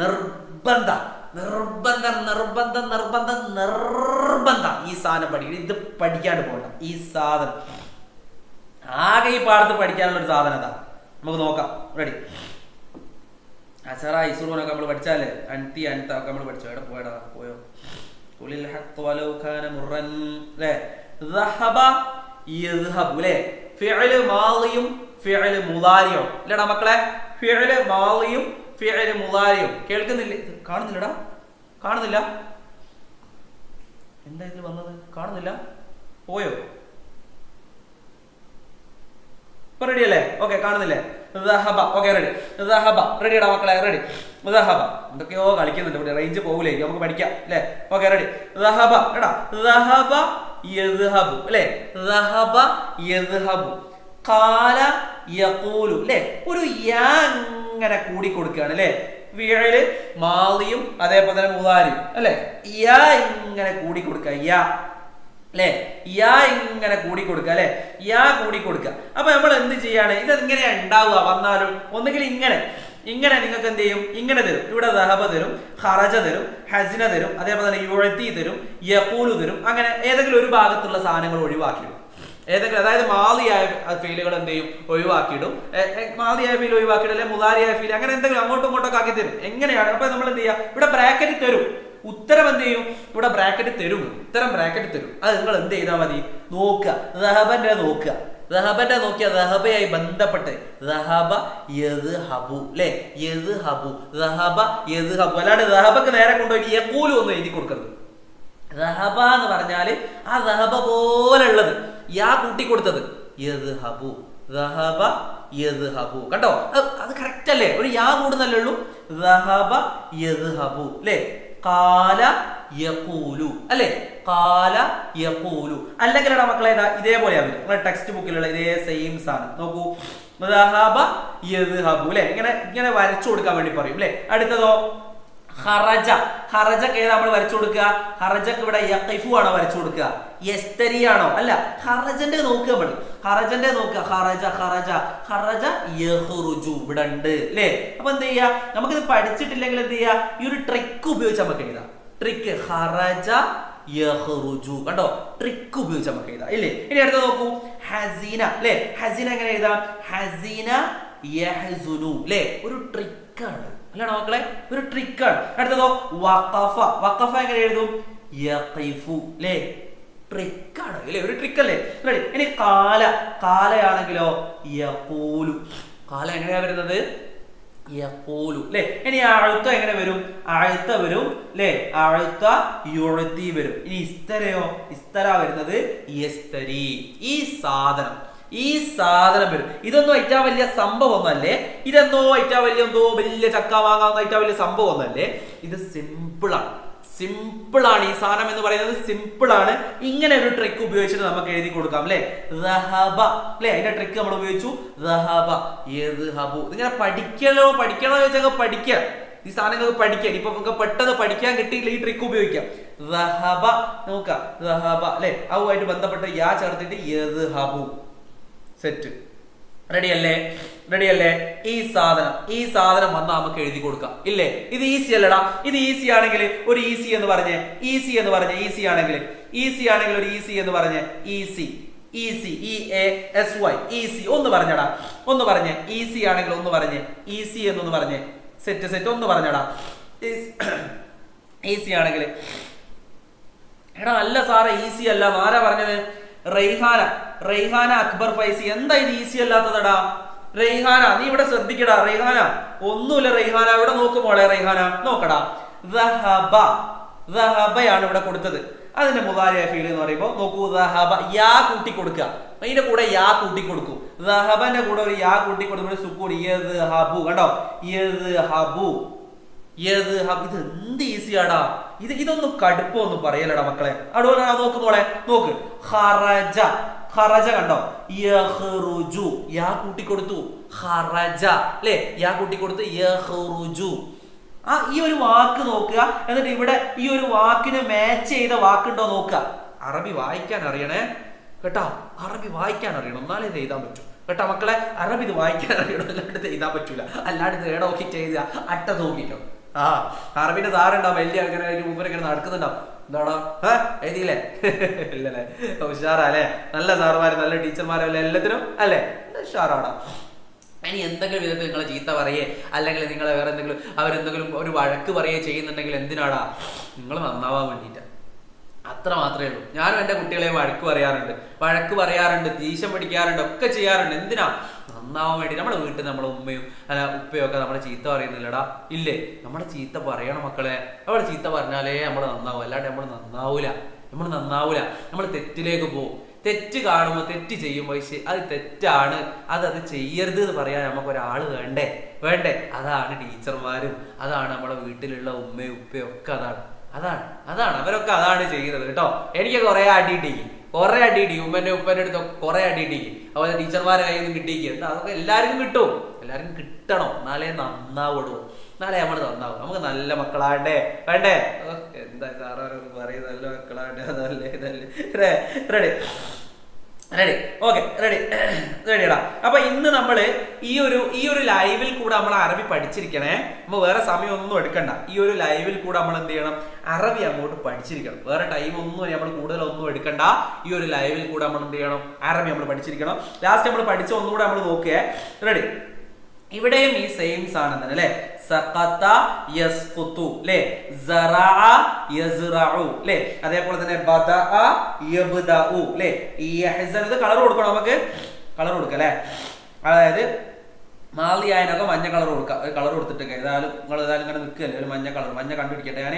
നിർബന്ധ നിർബന്ധം നിർബന്ധം നിർബന്ധം നിർബന്ധ. ഈ സാധനം പഠിക്കൽ, ഇത് പഠിക്കാണ്ട് പോകണ്ട. ഈ സാധനം ആകെ ഈ പാടത്ത് പഠിക്കാനുള്ള ഒരു സാധനം അതാ. നമുക്ക് നോക്കാം. റെഡി. അസറ ഇസുറൂനൊക്കെ നമ്മൾ പഠിച്ചാലേ, അൻതി അൻതൊക്കെ നമ്മൾ പഠിച്ചോ. എവിടെ പോയടാ? പോയോ? ഖുലിൽ ഹഖ് വലൗ കാന മുറൻ അല്ലേ? ദഹബ യദ്ഹബു അല്ലേ? ഫിഅൽ മാളിയും ഫിഅൽ മുളാരിയും അല്ലേടാ മക്കളെ? ഫിഅൽ മാളിയും ഫിഅൽ മുളാരിയും. കേൾക്കുന്നില്ലേ? കാണുന്നില്ലടാ? കാണുന്നില്ല? എന്താ ഇതിൽ വന്നത്? കാണുന്നില്ല? പോയോ? റെഡി അല്ലേ? ഓക്കെ, കാണുന്നില്ലേ? Okay ready. റെഡിയാടാ മക്കളെ? റെഡി. എന്തൊക്കെയോ കളിക്കുന്നുണ്ട് ഇവിടെ, റേഞ്ച് പോകൂലേ, നമുക്ക് പഠിക്കാം അല്ലേ? Okay ready. എടാ യദ്ഹബു അല്ലേ? യദ്ഹബു. ഖാല യഖൂലു അല്ലേ? ഒരു യാ ഇങ്ങനെ കൂടി കൊടുക്കുകയാണ് അല്ലേ? ഫിഅല് മാളിയും അതേപോലെ തന്നെ മുളാരിയും അല്ലേ? യാ ഇങ്ങനെ കൂടി കൊടുക്കുക, യാ അല്ലെ? യാ ഇങ്ങനെ കൂടി കൊടുക്കുക അല്ലെ? യാ കൂടി കൊടുക്കുക. അപ്പൊ നമ്മൾ എന്ത് ചെയ്യാണ്? ഇത് ഇങ്ങനെയാ ഉണ്ടാവുക. വന്നാലും ഒന്നുകിൽ ഇങ്ങനെ നിങ്ങൾക്ക് എന്ത് ചെയ്യും? ഇങ്ങനെ തരും. ഇവിടെ ദഹബ തരും, ഖറജ തരും, ഹസിന തരും, അതേപോലെ തന്നെ യുഅതി തരും, യഖൂലു തരും. അങ്ങനെ ഏതെങ്കിലും ഒരു ഭാഗത്തുള്ള സാധനങ്ങൾ ഒഴിവാക്കിയിടും. ഏതെങ്കിലും, അതായത് മാളിയായ ഫീലുകൾ എന്ത് ചെയ്യും? ഒഴിവാക്കിയിടും. മാളിയായ ഫീൽ ഒഴിവാക്കിയിടും, അല്ലെ മുളാരിയായ ഫീൽ, അങ്ങനെ എന്തെങ്കിലും അങ്ങോട്ടും ഇങ്ങോട്ടൊക്കെ ആക്കി തരും. എങ്ങനെയാണ്? അപ്പൊ നമ്മൾ എന്ത് ചെയ്യുക? ഇവിടെ ബ്രാക്കറ്റ് തരും, ഉത്തരം എന്ത് ചെയ്യും? ഇവിടെ ബ്രാക്കറ്റ് തരും, ഉത്തരം ബ്രാക്കറ്റ് തരും. അത് നിങ്ങൾ എന്ത് ചെയ്താൽ മതി? നോക്കുക, ദഹബന്റെ നോക്കുക. ദഹബന്റെ നോക്കിയ ദഹബയായി ബന്ധപ്പെട്ട് ദഹബ യദ്ഹബു അല്ലേ? യദ്ഹബു, ദഹബ യദ്ഹബു. അല്ലാണ്ട് ദഹബക്ക് നേരെ കൊണ്ടുപോയി യഖൂലു ഒന്നും എഴുതി കൊടുക്കരുത്. ദഹബ എന്ന് പറഞ്ഞാല് ആ ദഹബ പോലുള്ളത് യാ കൂട്ടി കൊടുത്തത് യദ്ഹബു, ദഹബ യദ്ഹബു. കണ്ടോ? അത് കറക്റ്റ് അല്ലേ? ഒരു യാ കൂടുന്നല്ലേ ഉള്ളൂ. ദഹബ യദ്ഹബു അല്ലേ? ഖാല യഖൂലു അല്ലേ? ഖാല യഖൂലു. അല്ലെങ്കിൽ മക്കളെ ഇതേപോലെ ആവില്ല, നമ്മുടെ ടെക്സ്റ്റ് ബുക്കിലുള്ള ഇതേ സെയിം സാധനം നോക്കൂ. ദഹബ യദ്ഹബു അല്ലേ? ഇങ്ങനെ വരച്ചു കൊടുക്കാൻ വേണ്ടി പറയും അല്ലേ? അടുത്തതോ ഖറജ. ഖറജക്ക് ഏതാ നമ്മൾ വരച്ചു കൊടുക്കുക? ഖറജക്ക് ഇവിടെ യഖിഫു ആണോ വരച്ചു കൊടുക്കുക? യസ്തരി ആണോ? അല്ല, ഖറജന്റെ നോക്കുക. നമ്മൾ ഖറജന്റെ നോക്കുക. ഖറജ ഖറജ ഖറജ യഖ്റുജു ഇവിടെ ഉണ്ട് അല്ലേ? അപ്പൊ എന്ത് ചെയ്യാ? നമുക്കിത് പഠിച്ചിട്ടില്ലെങ്കിൽ എന്ത് ചെയ്യാ? ഈ ഒരു ട്രിക്ക് ഉപയോഗിച്ച് നമുക്ക് എഴുതാം. ട്രിക്ക് ഖറജ യഖ്റുജു. കണ്ടോ? ട്രിക്ക് ഉപയോഗിച്ച് നമുക്ക് എഴുതാം ഇല്ലേ? ഇനി അടുത്ത നോക്കൂ, ഹസീന അല്ലേ? ഹസീന എങ്ങനെ എഴുതാം? ഹസീന യഹ്സുനു അല്ലേ? ഒരു ട്രിക്കാണ് അല്ലേടാ മക്കളെ? ഒരു ട്രിക്കാണ്. അടുത്തതോ വഖഫ. വഖഫ എങ്ങനെ എഴുതും? യഖിഫു അല്ലേ? ട്രിക്കാണ് അല്ലേ? ഒരു ട്രിക്ക് അല്ലേ? റെഡി. ഇനി ഖാല. ഖാലയാണെങ്കിലോ യഖൂലു. ഖാല എങ്ങനെയാ വരുന്നത്? യഖൂലു അല്ലേ? ഇനി അഴുത്ത എങ്ങനെ വരും? അഴുത്ത വരും അല്ലേ? അഴുത്ത യുഅതി വരും. ഇനി ഇസ്തരയോ? ഇസ്തര വരുന്നത് യസ്തരി. ഈ സാധനം വരും. ഇതൊന്നും ഏറ്റവും വലിയ സംഭവം ഒന്നല്ലേ? ഇതെന്തോ ഏറ്റവും വലിയ വലിയ ചക്ക വാങ്ങാവുന്ന ഏറ്റവും വലിയ സംഭവം ഒന്നല്ലേ? ഇത് സിമ്പിളാണ്. ഈ സാധനം എന്ന് പറയുന്നത് സിമ്പിൾ ആണ്. ഇങ്ങനെ ഒരു ട്രിക്ക് ഉപയോഗിച്ചിട്ട് നമുക്ക് എഴുതി കൊടുക്കാം അല്ലെ? ദഹബ അല്ലെ? അതിന്റെ ട്രിക്ക് നമ്മൾ ഉപയോഗിച്ചു. ദഹബ യദ്ഹബു. ഇങ്ങനെ പഠിക്കണോ ചോദിച്ചാൽ പഠിക്കുക. ഈ സാധനങ്ങൾക്ക് പഠിക്കാൻ. ഇപ്പൊ നമുക്ക് പെട്ടെന്ന് പഠിക്കാൻ കിട്ടിയില്ല, ഈ ട്രിക്ക് ഉപയോഗിക്കാം. ദഹബ നോക്കാം, ദഹബ അല്ലെ, അതുമായിട്ട് ബന്ധപ്പെട്ട യാ ചേർത്തിട്ട് യദ്ഹബു. സെറ്റ്. റെഡി അല്ലേ? ഈ സാധനം വന്നാൽ നമുക്ക് എഴുതി കൊടുക്കാം ഇല്ലേ? ഇത് ഈസി അല്ലടാ. ഇത് ഈസി ആണെങ്കിൽ ഒരു ഈസി എന്ന് പറഞ്ഞേ, ഈസി ആണെങ്കിൽ ഒരു ഈസി എന്ന് പറഞ്ഞേ, ഈസി EASY ഈസി. ഒന്ന് പറഞ്ഞടാ, ഒന്ന് പറഞ്ഞേ. ഈസി ആണെങ്കിൽ ഒന്ന് പറഞ്ഞേ, ഈസി എന്നൊന്ന് പറഞ്ഞേ. സെറ്റ് ഒന്ന് പറഞ്ഞടാ. ഈസി ആണെങ്കിൽ എടാ അല്ല സാറേ ഈസി അല്ല. ആരാ പറഞ്ഞത്? റെയ്ഹാന അക്ബർ ഫൈസി. എന്താ ഇത് ഈസി അല്ലാത്തതടാ? റെയ്ഹാന, നീ ഇവിടെ ശ്രദ്ധിക്കടാ. റെയ്ഹാന ഒന്നുമില്ല. റെയ്ഹാന ഇവിടെ നോക്കുമോളെ. റെയ്ഹാന നോക്കടാ. ദഹബയാണ് ഇവിടെ കൊടുത്തത്. അതിന്റെ മുദാരിഅ ഫീൽ എന്ന് പറയുമ്പോൾ നോക്കൂ, ദഹബ യാ കൂട്ടി കൊടുക്കുക. അതിന്റെ കൂടെ യാ കൂട്ടി കൊടുക്കൂ. ദഹബന്റെ കൂടെ ഒരു യാ കൂട്ടി കൊടുക്കുമ്പോൾ സുക്കൂൺ യദ്ഹബു. കണ്ടോ? യദ്ഹബു. ഇത് എന്ത് ഈസിയാടാ. ഇതൊന്നും കടുപ്പൊന്നും പറയലടാ മക്കളെ. അതുപോലെ നോക്കുമോളെ, നോക്ക്. ഖറജ കണ്ടോ? യഖ്റുജു യാ കൂട്ടി കൊടുത്തു. ഖറജ അല്ലേ? യാ കൂട്ടി കൊടുത്ത് യഖ്റുജു. ഈ ഒരു വാക്ക് നോക്കുക. എന്നിട്ട് ഇവിടെ ഈ ഒരു വാക്കിന് മാച്ച് ചെയ്ത വാക്കുണ്ടോ നോക്കുക. അറബി വായിക്കാൻ അറിയണേ കേട്ടോ. അറബി വായിക്കാൻ അറിയണം, എന്നാലേ ഇത് എഴുതാൻ പറ്റും കേട്ടോ മക്കളെ. അറബി ഇത് വായിക്കാൻ അറിയണം, അല്ലാണ്ട് ഇത് എഴുതാൻ പറ്റൂല. അല്ലാണ്ട് ഇത് നോക്കിയിട്ട് എഴുതുക, അട്ട നോക്കിട്ടോ. അറബിന്റെ സാറുണ്ടാവും വലിയ അങ്ങനെ മുമ്പ് ഇങ്ങനെ നടക്കുന്നുണ്ടാവും. എന്താണോ എഴുതിയില്ലേ? ഇല്ലല്ലേ? ഉഷാറല്ലേ? നല്ല സാറുമാര്, നല്ല ടീച്ചർമാരല്ലേ എല്ലാത്തിനും അല്ലേ? ഉഷാറാണ്. ഇനി എന്തെങ്കിലും വിധത്തിൽ നിങ്ങളെ ചീത്ത പറയേ അല്ലെങ്കിൽ നിങ്ങളെ വേറെ എന്തെങ്കിലും അവരെന്തെങ്കിലും ഒരു വഴക്ക് പറയേ ചെയ്യുന്നുണ്ടെങ്കിൽ എന്തിനാടാ? നിങ്ങൾ നന്നാവാൻ വേണ്ടിയിട്ടാ. അത്ര മാത്രമേ ഉള്ളൂ. ഞാനും എൻ്റെ കുട്ടികളെ വഴക്ക് പറയാറുണ്ട്, ദേഷ്യം പിടിക്കാറുണ്ട്, ഒക്കെ ചെയ്യാറുണ്ട്. എന്തിനാ? നന്നാവാൻ വേണ്ടി. നമ്മുടെ വീട്ടിൽ നമ്മളെ ഉമ്മയും ഉപ്പയും ഒക്കെ നമ്മളെ ചീത്ത പറയുന്നില്ലടാ. ഇല്ലേ? നമ്മളെ ചീത്ത പറയണം മക്കളെ. നമ്മളെ ചീത്ത പറഞ്ഞാലേ നമ്മൾ നന്നാവും, അല്ലാണ്ട് നമ്മൾ നന്നാവൂല. നമ്മൾ തെറ്റിലേക്ക് പോകും. തെറ്റ് കാണുമ്പോൾ, തെറ്റ് ചെയ്യുമ്പോൾ അത് തെറ്റാണ്, അത് ചെയ്യരുത് എന്ന് പറയാൻ നമുക്കൊരാൾ വേണ്ടേ? അതാണ് ടീച്ചർമാരും, അതാണ് നമ്മുടെ വീട്ടിലുള്ള ഉമ്മയും ഉപ്പയും ഒക്കെ. അതാണ് അവരൊക്കെ അതാണ് ചെയ്യുന്നത് കേട്ടോ. എനിക്ക് കുറെ അടി ഇടിക്കും, ഉമ്മന്റെ ഉപ്പന്റെ അടുത്ത് കുറെ അടി ഇടിക്കും. അതുപോലെ ടീച്ചർമാരെ കയ്യിൽ നിന്ന് കിട്ടിയിരിക്കും. അതൊക്കെ എല്ലാവർക്കും കിട്ടണം. എന്നാലേ നന്നാവുള്ളൂ, എന്നാലേ നമ്മൾ നന്നാവും. നമുക്ക് നല്ല മക്കളാണ്ടേ വേണ്ടേ? എന്താ സാറോ പറയും, നല്ല മക്കളാണ്ടേ. Ready okay, റെഡിടാ. അപ്പൊ ഇന്ന് നമ്മള് ഈ ഒരു ലൈവിൽ കൂടെ നമ്മൾ അറബി പഠിച്ചിരിക്കണേ. നമ്മൾ വേറെ സമയം ഒന്നും എടുക്കണ്ട. ഈ ഒരു ലൈവിൽ കൂടെ നമ്മൾ എന്ത് ചെയ്യണം? അറബി അങ്ങോട്ട് പഠിച്ചിരിക്കണം. വേറെ ടൈം ഒന്നും നമ്മൾ കൂടുതലൊന്നും എടുക്കണ്ട. ഈ ഒരു ലൈവിൽ കൂടെ നമ്മൾ എന്ത് ചെയ്യണം? അറബി നമ്മൾ പഠിച്ചിരിക്കണം. ലാസ്റ്റ് നമ്മൾ പഠിച്ച ഒന്നുകൂടെ നമ്മൾ നോക്കിയേ. റെഡി? ഇവിടെയും ഈ സെയിം സാധനം തന്നെ അല്ലെ? സഖത യസ്ഖുതു ല്ലേ? സറഅ യസ്റഉ ല്ലേ? അതേപോലെ തന്നെ ബദഅ യബ്ദഉ ല്ലേ? യഹ്സൻ. ഇത് കളർ കൊടുക്കണം, നമുക്ക് കളർ കൊടുക്കാം അല്ലേ? അതായത് മാലി ആയതിനൊക്കെ മഞ്ഞ കളർ കൊടുക്കാം. കളർ കൊടുത്തിട്ടൊക്കെ ഏതായാലും നിങ്ങൾ ഇങ്ങനെ നിൽക്കുകയല്ലേ, ഒരു മഞ്ഞ കളർ. മഞ്ഞ കണ്ടുപിടിക്കട്ടെ ഞാൻ.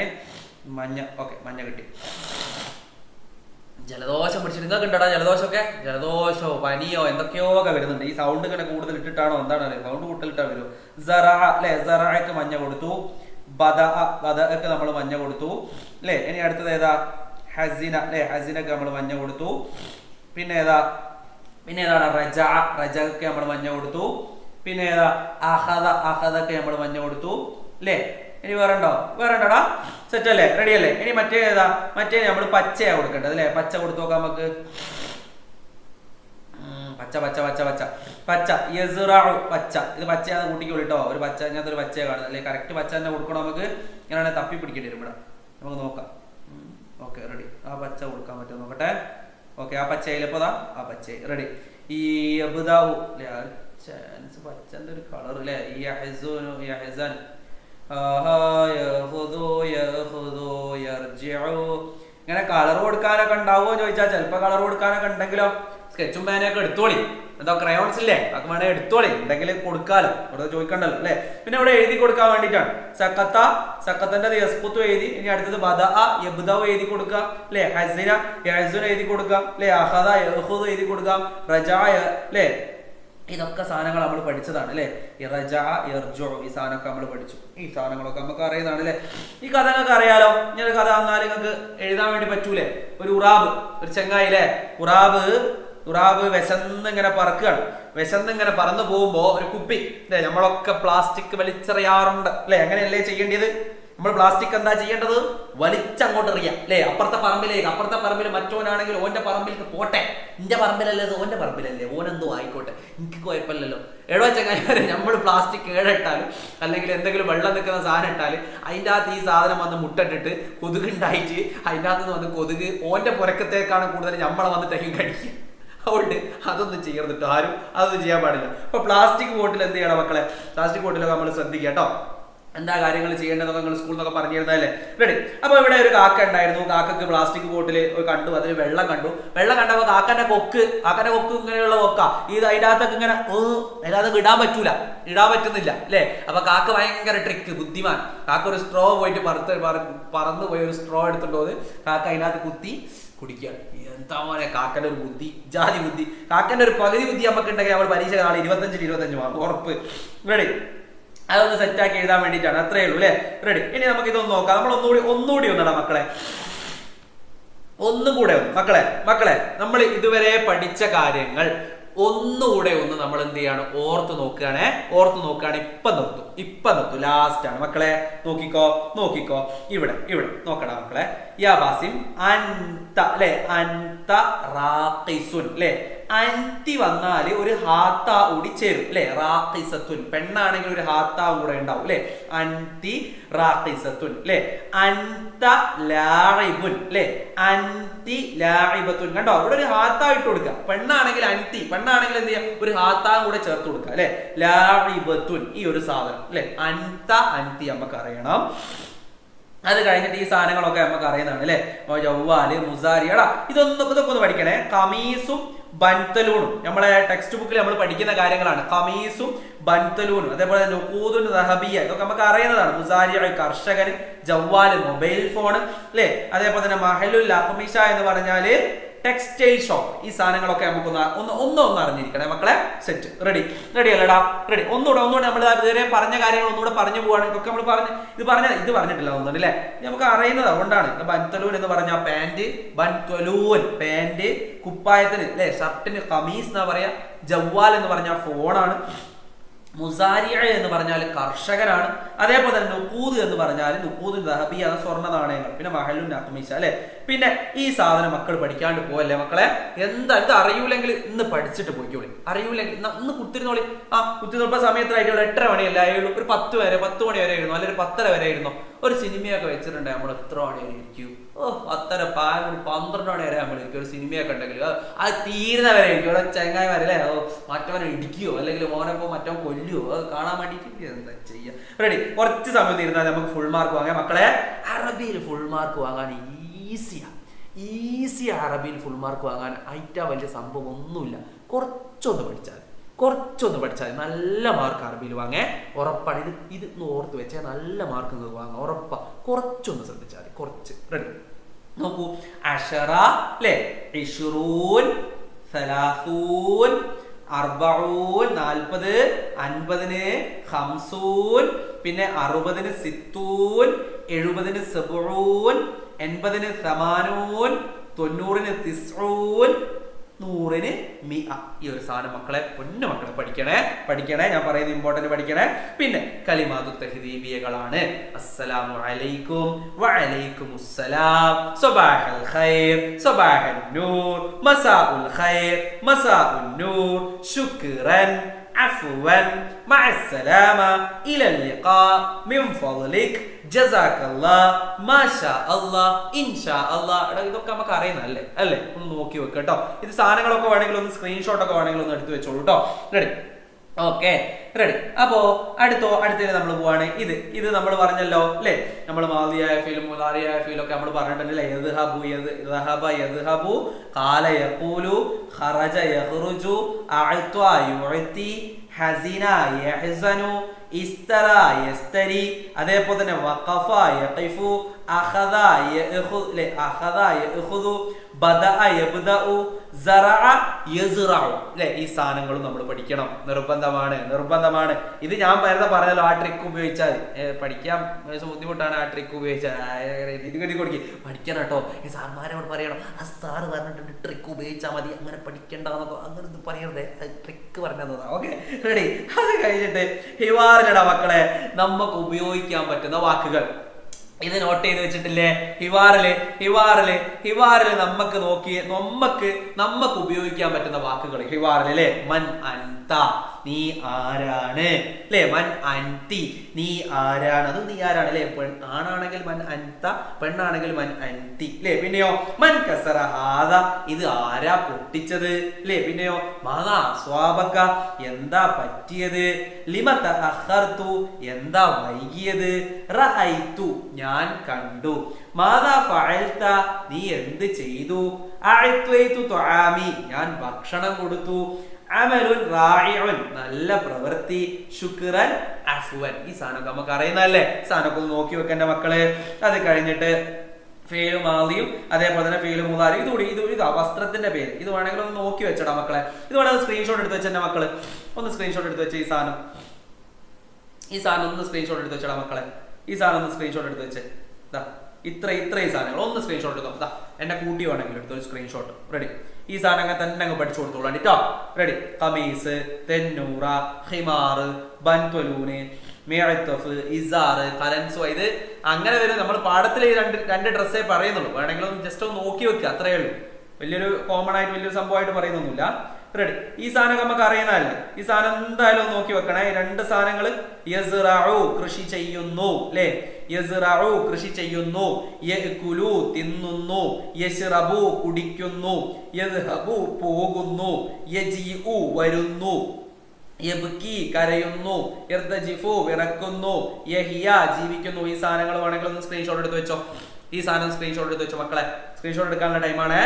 മഞ്ഞ. ഓക്കെ, മഞ്ഞ കിട്ടി. ജലദോഷം പിടിച്ചിട്ട് നിങ്ങൾക്ക് ഉണ്ടോ ജലദോഷമോ പനിയോ എന്തൊക്കെയോ ഒക്കെ വരുന്നുണ്ട്. ഈ സൗണ്ട് ഇങ്ങനെ കൂടുതൽ ഇട്ടിട്ടാണോ എന്താണ് അറിയാം? സൗണ്ട് കൂടുതലിട്ടാ വരും. സറഅ അല്ലെ? സറഅക്ക് മഞ്ഞ കൊടുത്തു. ബദഅക്ക് നമ്മൾ മഞ്ഞ കൊടുത്തു അല്ലെ? ഇനി അടുത്തത് ഏതാ? ഹസിന അല്ലെ? ഹസിനക്ക് നമ്മൾ മഞ്ഞ കൊടുത്തു. പിന്നെ ഏതാണ്? റജഅക്ക് നമ്മൾ മഞ്ഞ കൊടുത്തു. പിന്നെ ഏതാ? അഖദക്ക് നമ്മൾ മഞ്ഞ കൊടുത്തു അല്ലേ? ഇനി വേറെണ്ടോടാ? സെറ്റ് അല്ലേ? റെഡി അല്ലേ? ഇനി മറ്റേ നമ്മൾ പച്ചയാ കൊടുക്കേണ്ടത് അല്ലെ? പച്ച കൊടുത്തു നോക്കാം നമുക്ക്. പച്ച യസ്റഉ പച്ച. ഇത് പച്ചയാന്ന് കൂട്ടിക്കോളൂ കേട്ടോ. ഒരു പച്ച, ഇങ്ങനത്തെ ഒരു പച്ചയെ കാണുന്നത് അല്ലെ? കറക്റ്റ് പച്ച തന്നെ കൊടുക്കണം നമുക്ക്. ഇങ്ങനെ തപ്പി പിടിക്കേണ്ടി വരും ഇവിടെ. നമുക്ക് നോക്കാം. Okay, ready. ആ പച്ച കൊടുക്കാൻ പറ്റുമോ നോക്കട്ടെ. ഓക്കെ, ആ പച്ചയിലിപ്പോ ആ പച്ച റെഡി. ഈ ചാൻസ് പച്ചന്റെ ഒരു കളർ അല്ലെ? ഈ യഹ്സൻ ഇങ്ങനെ കളർ കൊടുക്കാനൊക്കെ ഉണ്ടാവുമോ ചോദിച്ചാൽ ചിലപ്പോ കളർ കൊടുക്കാനൊക്കെ ഉണ്ടെങ്കിലോ സ്കെച്ചും പേനൊക്കെ എടുത്തോളി. എന്താ ക്രയോൺസ് ഇല്ലേ? അതൊക്കെ വേണേ എടുത്തോളി, ഉണ്ടെങ്കിൽ കൊടുക്കാലോ, ഇവിടെ ചോദിക്കണ്ടല്ലോ അല്ലെ? പിന്നെ ഇവിടെ എഴുതി കൊടുക്കാൻ വേണ്ടിയിട്ടാണ്. സക്കത്തന്റെ യസ്ഖുതു എഴുതി. ഇനി അടുത്തത് ബദഅ യബ്ദഉ എഴുതി കൊടുക്കാം അല്ലെ? ഹസിന യഹ്സുന എഴുതി കൊടുക്കാം അല്ലെ? അഖദ യഖുദു എഴുതി കൊടുക്കാം. റജഅ അല്ലെ? ഇതൊക്കെ സാധനങ്ങൾ നമ്മൾ പഠിച്ചതാണ് അല്ലെ? ഈ സാധനമൊക്കെ നമ്മൾ പഠിച്ചു. ഈ സാധനങ്ങളൊക്കെ നമുക്ക് അറിയുന്നതാണ് അല്ലെ? ഈ കഥ നിങ്ങൾക്ക് അറിയാലോ. ഇങ്ങനെ കഥ വന്നാൽ നിങ്ങൾക്ക് എഴുതാൻ വേണ്ടി പറ്റൂലേ? ഒരു ഉറാബ്, ഒരു ചെങ്ങായി അല്ലെ? ഉറാബ് തുറാബ് വിശന്നിങ്ങനെ പറന്നു പോകുമ്പോ ഒരു കുപ്പി അല്ലെ, നമ്മളൊക്കെ പ്ലാസ്റ്റിക് വലിച്ചെറിയാറുണ്ട് അല്ലെ, അങ്ങനെയല്ലേ ചെയ്യേണ്ടത്? നമ്മൾ പ്ലാസ്റ്റിക് എന്താ ചെയ്യേണ്ടത്? വലിച്ചങ്ങോട്ട് എറിയാം അല്ലെ, അപ്പുറത്തെ പറമ്പിൽ മറ്റോനാണെങ്കിൽ ഓന്റെ പറമ്പിലേക്ക് പോട്ടെ, എന്റെ പറമ്പിലല്ലേ ഓന്റെ പറമ്പിലല്ലേ, ഓനെന്തോ ആയിക്കോട്ടെ, എനിക്ക് കുഴപ്പമില്ലല്ലോ. എടോ ചങ്ങായിമാരെ, നമ്മൾ പ്ലാസ്റ്റിക് ഏഴിട്ടാലും അല്ലെങ്കിൽ എന്തെങ്കിലും വെള്ളം നിൽക്കുന്ന സാധനം ഇട്ടാൽ അതിൻ്റെ അകത്ത് ഈ സാധനം വന്ന് മുട്ടിട്ടിട്ട് കൊതുകുണ്ടായിട്ട് അതിൻ്റെ അകത്ത് നിന്ന് വന്ന് കൊതുക് ഓന്റെ പുരക്കത്തേക്കാണ് കൂടുതൽ നമ്മളെ വന്നിട്ടേക്കും കടിക്കുക. അതുകൊണ്ട് അതൊന്നും ചെയ്യരുത് കേട്ടോ, ആരും അതൊന്നും ചെയ്യാൻ പാടില്ല. അപ്പൊ പ്ലാസ്റ്റിക് ബോട്ടിൽ എന്ത് ചെയ്യണം മക്കളെ? പ്ലാസ്റ്റിക് ബോട്ടിലൊക്കെ നമ്മൾ ശ്രദ്ധിക്കുക കേട്ടോ. എന്താ കാര്യങ്ങൾ ചെയ്യേണ്ടതൊക്കെ നിങ്ങൾ സ്കൂളിൽ നിന്നൊക്കെ പറഞ്ഞു തരുന്നതല്ലേ. റെഡി. അപ്പൊ ഇവിടെ ഒരു കാക്ക ഉണ്ടായിരുന്നു. കാക്കക്ക് പ്ലാസ്റ്റിക് ബോട്ടിൽ കണ്ടു, അതിൽ വെള്ളം കണ്ടപ്പോൾ കാക്കന്റെ കൊക്ക് ഇങ്ങനെയുള്ള കൊക്ക, ഇത് അതിൻ്റെ അകത്തൊക്കെ ഇങ്ങനെ അതിനകത്ത് ഇടാൻ പറ്റുന്നില്ല അല്ലെ. അപ്പൊ കാക്ക ഭയങ്കര ട്രിക്ക്, ബുദ്ധിമാൻ. കാക്ക ഒരു സ്ട്രോ പോയിട്ട് പറന്നു പോയി ഒരു സ്ട്രോ എടുത്തിട്ട് പോയി കാക്ക അതിനകത്ത് കുത്തി കുടിക്കുകയാണ്. എന്താ മോനെ കാക്കന്റെ ഒരു ബുദ്ധി, ജാതി ബുദ്ധി. കാക്കന്റെ ഒരു പകുതി ബുദ്ധി നമുക്ക് ഉണ്ടെങ്കിൽ നമ്മൾ പരീക്ഷ നാളെ 25 മാർക്ക് ഉറപ്പ്. റെഡി. അതൊന്ന് സെറ്റാക്കി എഴുതാൻ വേണ്ടിയിട്ടാണ്, അത്രേ ഉള്ളൂ അല്ലെ. റെഡി. ഇനി നമുക്ക് ഇതൊന്ന് നോക്കാം. നമ്മൾ ഒന്നുകൂടി ഒന്നടാ മക്കളെ, ഒന്നും കൂടെ മക്കളെ നമ്മൾ ഇതുവരെ പഠിച്ച കാര്യങ്ങൾ ഒന്നുകൂടെ നമ്മൾ എന്ത് ചെയ്യാണ്? ഓർത്ത് നോക്കുകയാണ്. ഇപ്പൊ നിർത്തും ലാസ്റ്റ് ആണ് മക്കളെ. നോക്കിക്കോ ഇവിടെ നോക്കടാ മക്കളെ. യാ ബാസിം അൻത അല്ലെ, അൻത റാഖിസുൻ അല്ലെ. അൻതി വന്നാല് ഒരു ഹാത്ത കൂടി ചേരും അല്ലെ. റാഖിസത്തുൻ പെണ്ണാണെങ്കിൽ ഒരു ഹാത്ത കൂടെ ഉണ്ടാവും അല്ലെ. അൻതി റാഖിസത്തുൻ അല്ലെ. അൻത ലാഇബുൻ അല്ലെ. അൻതി ലാഇബത്തുൻ. കണ്ടോ, ഇവിടെ ഒരു ഹാത്ത ഇട്ട് കൊടുക്കുക. പെണ്ണാണെങ്കിൽ അൻതി, പെണ്ണാണെങ്കിൽ എന്ത് ചെയ്യാം? ഒരു ഹാത്ത കൂടെ ചേർത്ത് കൊടുക്കുക അല്ലെ. ലാഇബത്തുൻ ഈ ഒരു സാധനം അല്ലെ. അൻത അൻതി നമുക്ക് അറിയണം. അത് കഴിഞ്ഞിട്ട് ഈ സാധനങ്ങളൊക്കെ നമുക്ക് അറിയുന്നതാണ് അല്ലെ. ജവ്വാല്, മുസാരി, ഇതൊക്കെ ഒന്ന് പഠിക്കണേ. കമീസും ബൻതലൂണും നമ്മളെ ടെക്സ്റ്റ് ബുക്കിൽ നമ്മൾ പഠിക്കുന്ന കാര്യങ്ങളാണ്. കമീസും ബൻതലൂണും, അതേപോലെ തന്നെ നുഖൂദുൻ ദഹബിയ, ഇതൊക്കെ നമുക്ക് അറിയുന്നതാണ്. മുസാരി കർഷകന്, ജവ്വാല് മൊബൈൽ ഫോൺ അല്ലെ. അതേപോലെ തന്നെ മഹലുൽ അഖ്മിഷ എന്ന് പറഞ്ഞാല് ടെക്സ്റ്റൈൽ ഷോപ്പ്. ഈ സാധനങ്ങളൊക്കെ നമുക്ക് ഒന്ന് അറിഞ്ഞിരിക്കണേ മക്കളെ. സെറ്റ്. റെഡി അല്ലടാ? റെഡി. ഒന്നുകൂടെ നമ്മൾ ഇതുവരെ പറഞ്ഞ കാര്യങ്ങൾ ഒന്നുകൂടെ പറഞ്ഞു പോവാണെങ്കിൽ ഒക്കെ നമ്മൾ ഇത് പറഞ്ഞിട്ടില്ല ഒന്നും അല്ലേ, നമുക്ക് അറിയുന്നത്. അതുകൊണ്ടാണ് ബൻതലൂൻ എന്ന് പറഞ്ഞ പാന്റ്, ബൻതലൂൻ പാന്റ്, കുപ്പായത്തിന് അല്ലെ, ഷർട്ടിന് കമീസ് എന്നാ പറയാ. ജവ്വാൽ എന്ന് പറഞ്ഞ ഫോണാണ്. മുസാരിഅ എന്ന് പറഞ്ഞാൽ കർഷകനാണ്. അതേപോലെ തന്നെ നുഖൂദ് എന്ന് പറഞ്ഞാൽ നുഖൂദുൻ ദഹബിയ, സ്വർണ്ണ നാണയങ്ങൾ. പിന്നെ മഹലുൻ അഖ്മിഷ അല്ലെ. പിന്നെ ഈ സാധനം മക്കൾ പഠിക്കാണ്ട് പോവല്ലേ മക്കളെ. എന്താ ഇത് അറിയൂലെങ്കിൽ ഇന്ന് പഠിച്ചിട്ട് പോയിക്കോളി. അറിയൂലെങ്കിൽ ഇന്ന് കുത്തിരുന്നോളി. കുത്തിരുന്നപ്പോ സമയത്തായിട്ടുള്ള 8:30 മണിയല്ല ആയുള്ളൂ, ഒരു 10 മണി വരെ ആയിരുന്നു, അല്ലെങ്കിൽ 10:30 വരെ ആയിരുന്നു. ഒരു സിനിമയൊക്കെ വെച്ചിട്ടുണ്ട്, നമ്മൾ എത്ര മണി വരെ ഇരിക്കും? 10:30, 12 മണി വരെ നമ്മൾ ഇരിക്കും. ഒരു സിനിമയൊക്കെ ഉണ്ടെങ്കിൽ അത് തീരുന്നവരെ ഇരിക്കും. ഇവിടെ ചങ്ങായിമാരല്ലേ, മറ്റവനെ ഇടിക്കുകയോ അല്ലെങ്കിൽ മോനപ്പോ മറ്റവൻ കൊല്ലുവോ, അത് കാണാൻ വേണ്ടിയിട്ട് എന്താ ചെയ്യാ. റെഡി. കുറച്ച് സമയം തീരുന്നാൽ നമുക്ക് ഫുൾ മാർക്ക് വാങ്ങാം മക്കളെ. അറബിയിൽ ഫുൾ മാർക്ക് വാങ്ങാൻ ഈസിയാ. അറബിയിൽ ഫുൾ മാർക്ക് വാങ്ങാൻ അയിറ്റാ വലിയ സംഭവം ഒന്നുമില്ല. കുറച്ചൊന്ന് പഠിച്ചാൽ നല്ല മാർക്ക് അറബിയിൽ വാങ്ങേ, ഉറപ്പാണ്. ഇത് ഓർത്ത് വെച്ചാൽ നല്ല മാർക്ക് വാങ്ങാം, ഉറപ്പാ. കുറച്ചൊന്ന് ശ്രദ്ധിച്ചാൽ കുറച്ച്. റെഡി. നോക്കൂ. അഷറ അല്ലെ, ഇശ്റൂൻ, സലാസൂൻ, 40, 40, 50, 50, പിന്നെ 60, 60, 70, 70, 80, 80, 90, 90, 100, 100. ഈ ഒരു സാധനം മക്കളെ, പൊന്നു മക്കളെ പഠിക്കണേ. ഞാൻ പറയുന്നത് ഇമ്പോർട്ടന്റ് പഠിക്കണേ. പിന്നെ കലിമാതു തഹ്ദീബിയകളാണ്. അസ്സലാമു അലൈക്കും, വഅലൈക്കുമുസ്സലാം, സബാഹൽ ഖൈർ, സബാഹൻ നൂർ, മസാഉൽ ഖൈർ, മസാഉൻ നൂർ, ശുക്രൻ, അഫ്വൻ, മഅസ്സലാമ, ഇലൽ ലിഖാ, മിൻ ഫളലിക്, ജസാക്കല്ലാഹ്, മാഷാ അല്ലാഹ്, ഇൻഷാ അല്ലാഹ്. ഇതൊക്കെ നമുക്ക് അറിയുന്നല്ലേ അല്ലേ? ഒന്ന് നോക്കി വെക്കുക കേട്ടോ. ഇത് സാധനങ്ങളൊക്കെ വേണമെങ്കിൽ ഒന്ന് സ്ക്രീൻഷോട്ട് ഒക്കെ വേണമെങ്കിൽ ഒന്ന് എടുത്ത് വെച്ചോളൂ കേട്ടോ. റെഡി. ഓക്കെ. റെഡി. അപ്പോ അടുത്തതിന് നമ്മൾ പോവാണ്. ഇത് നമ്മൾ പറഞ്ഞല്ലോ അല്ലെ. നമ്മൾ മാദിയായ ഫീലും മുലാരിയായ ഫീലൊക്കെ നമ്മൾ പറഞ്ഞിട്ടുണ്ടല്ലേ. യദ്ഹബു, യദ്ഹബ, യദ്ഹബു, ഖാല യഖൂലു, ഖറജ യഖ്റുജു, അഅത യുഅതി, ഹസിന യഹ്സനു, ഇസ്തറ യസ്തരി, അതേപോലെ തന്നെ വഖഫ യഖിഫു, അഖദ യഖുദു, ബദഅ യബ്ദഉ സറഅ യസ്റഉ അല്ലേ? ഈ സാധനങ്ങളും നമ്മൾ പഠിക്കണം, നിർബന്ധമാണ്. ഇത് ഞാൻ നേരത്തെ പറഞ്ഞല്ലോ, ആ ട്രിക്ക് ഉപയോഗിച്ചാൽ പഠിക്കാൻ ബുദ്ധിമുട്ടാണ്. ആ ട്രിക്ക് ഉപയോഗിച്ചാൽ ഇത് കെട്ടി കൊടുക്കി പഠിക്കണം കേട്ടോ. ഈ സാർമാരോട് പറയണം, ആ സാറ് പറഞ്ഞിട്ടുണ്ട് ട്രിക്ക് ഉപയോഗിച്ചാൽ മതി, അങ്ങനെ പഠിക്കണ്ടെന്നൊക്കെ അങ്ങനെ ഇത് പറയരുതേ, ട്രിക്ക് പറഞ്ഞതാണ്. Okay, ready? അത് കഴിഞ്ഞിട്ട് ഹിവാറിലിടാ മക്കളെ നമുക്ക് ഉപയോഗിക്കാൻ പറ്റുന്ന വാക്കുകൾ. ഇത് നോട്ട് ചെയ്ത് വെച്ചിട്ടില്ലേ? ഹിവാറില് നമുക്ക് ഉപയോഗിക്കാൻ പറ്റുന്ന വാക്കുകൾ ഹിവാറിൽ അല്ലേ? മൻ അൻത, നീ ആരാണ് അല്ലേ? മൻ അൻതി, നീ ആരാണ്. അത് നീ ആരാണ് അല്ലേ? ആണാണെങ്കിൽ മൻ അൻത, പെണ്ണാണെങ്കിൽ മൻ അൻതി അല്ലേ? പിന്നെയോ മൻ കസറ ഹാദ, ഇത് ആരാ പൊട്ടിച്ചത് അല്ലേ? പിന്നെയോ മാദാ സ്വാബക, എന്താ പറ്റിയത്? ലിമ തഅഖർതു, എന്താ വൈകിയത്? റഅയ്തു, ഞാൻ കണ്ടു. മാദാ ഫഅൽത, നീ എന്ത് ചെയ്തു? അഅത്വൈതു തുആമി, ഞാൻ ഭക്ഷണം കൊടുത്തു. അമലുൻ റായിഉൻ, നല്ല പ്രവൃത്തി. ശുക്രൻ അഫ്വൻ, ഈ സാധനമൊക്കെ നമുക്ക് അറിയുന്നതല്ലേ? സാധനമൊക്കെ ഒന്ന് നോക്കി വെക്കണ്ട മക്കളെ. അത് കഴിഞ്ഞിട്ട് ഫീലു മാദിയും അതേപോലെ തന്നെ ഫീലു മുദാരി. ഇതാ വസ്ത്രത്തിന്റെ പേര്. ഇത് വേണമെങ്കിൽ ഒന്ന് നോക്കി വെച്ചടാ മക്കളെ. ഇത് വേണമെങ്കിൽ സ്ക്രീൻഷോട്ട് എടുത്ത് വെച്ചെന്നെ മക്കള്. ഒന്ന് സ്ക്രീൻഷോട്ട് എടുത്ത് വെച്ച ഈ സാധനം ഒന്ന് സ്ക്രീൻഷോട്ട് എടുത്ത് വെച്ചടാ മക്കളെ. ഈ സാധനം ഒന്ന് സ്ക്രീൻഷോട്ട് എടുത്ത് വെച്ചേ. ഇത്രയും സാധനങ്ങൾ ഒന്ന് സ്ക്രീൻഷോട്ട് എടുത്തോ. എന്നെ കൂട്ടി വേണമെങ്കിൽ എടുത്തോ ഒരു സ്ക്രീൻഷോട്ട്. റെഡി? ഈ സാധനങ്ങൾ തന്നെ അങ്ങ് പഠിച്ചു കൊടുത്തോളാം കേട്ടോ. റെഡി? ഖമീസ്, തെന്നൂറ, ഹിമാറ്, ബൻത്വലൂന്, മിഅ്തഫ്, ഇസാറ്, കലൻസു. ഇത് അങ്ങനെ വരും. നമ്മൾ പാഠത്തിൽ ഈ രണ്ട് ഡ്രസ്സേ പറയുന്നുള്ളൂ. വേണമെങ്കിൽ ഒന്ന് ജസ്റ്റ് ഒന്ന് നോക്കി വെക്കുക, അത്രയേ ഉള്ളൂ. വലിയൊരു കോമൺ ആയിട്ട് വലിയൊരു സംഭവമായിട്ട് പറയുന്നൊന്നുമില്ല. റെഡി? ഈ സാധനം നമുക്ക് അറിയുന്നതല്ലേ? ഈ സാധനം എന്തായാലും നോക്കി വെക്കണേ. രണ്ട് സാധനങ്ങൾ. യസ്റഉ, കൃഷി ചെയ്യുന്നു അല്ലേ? യസ്റഉ, കൃഷി ചെയ്യുന്നു. യഅ്കുലു, തിന്നുന്നു. യശ്റബു, കുടിക്കുന്നു. യദ്ഹബു, പോകുന്നു. യജീഉ, വരുന്നു. യബ്കി, കരയുന്നു. യർതജിഫു, വിറക്കുന്നു. യഹിയ, ജീവിക്കുന്നു. ഈ സാധനങ്ങൾ വേണമെങ്കിൽ ഒന്ന് സ്ക്രീൻഷോട്ട് എടുത്ത് വെച്ചോ. ഈ സാധനം സ്ക്രീൻഷോട്ട് എടുത്ത് വെച്ചോ മക്കളെ. സ്ക്രീൻഷോട്ട് എടുക്കാനുള്ള ടൈമാണ്.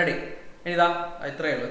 റെഡി? ഇതാ ഇത്രയേ ഉള്ളൂ.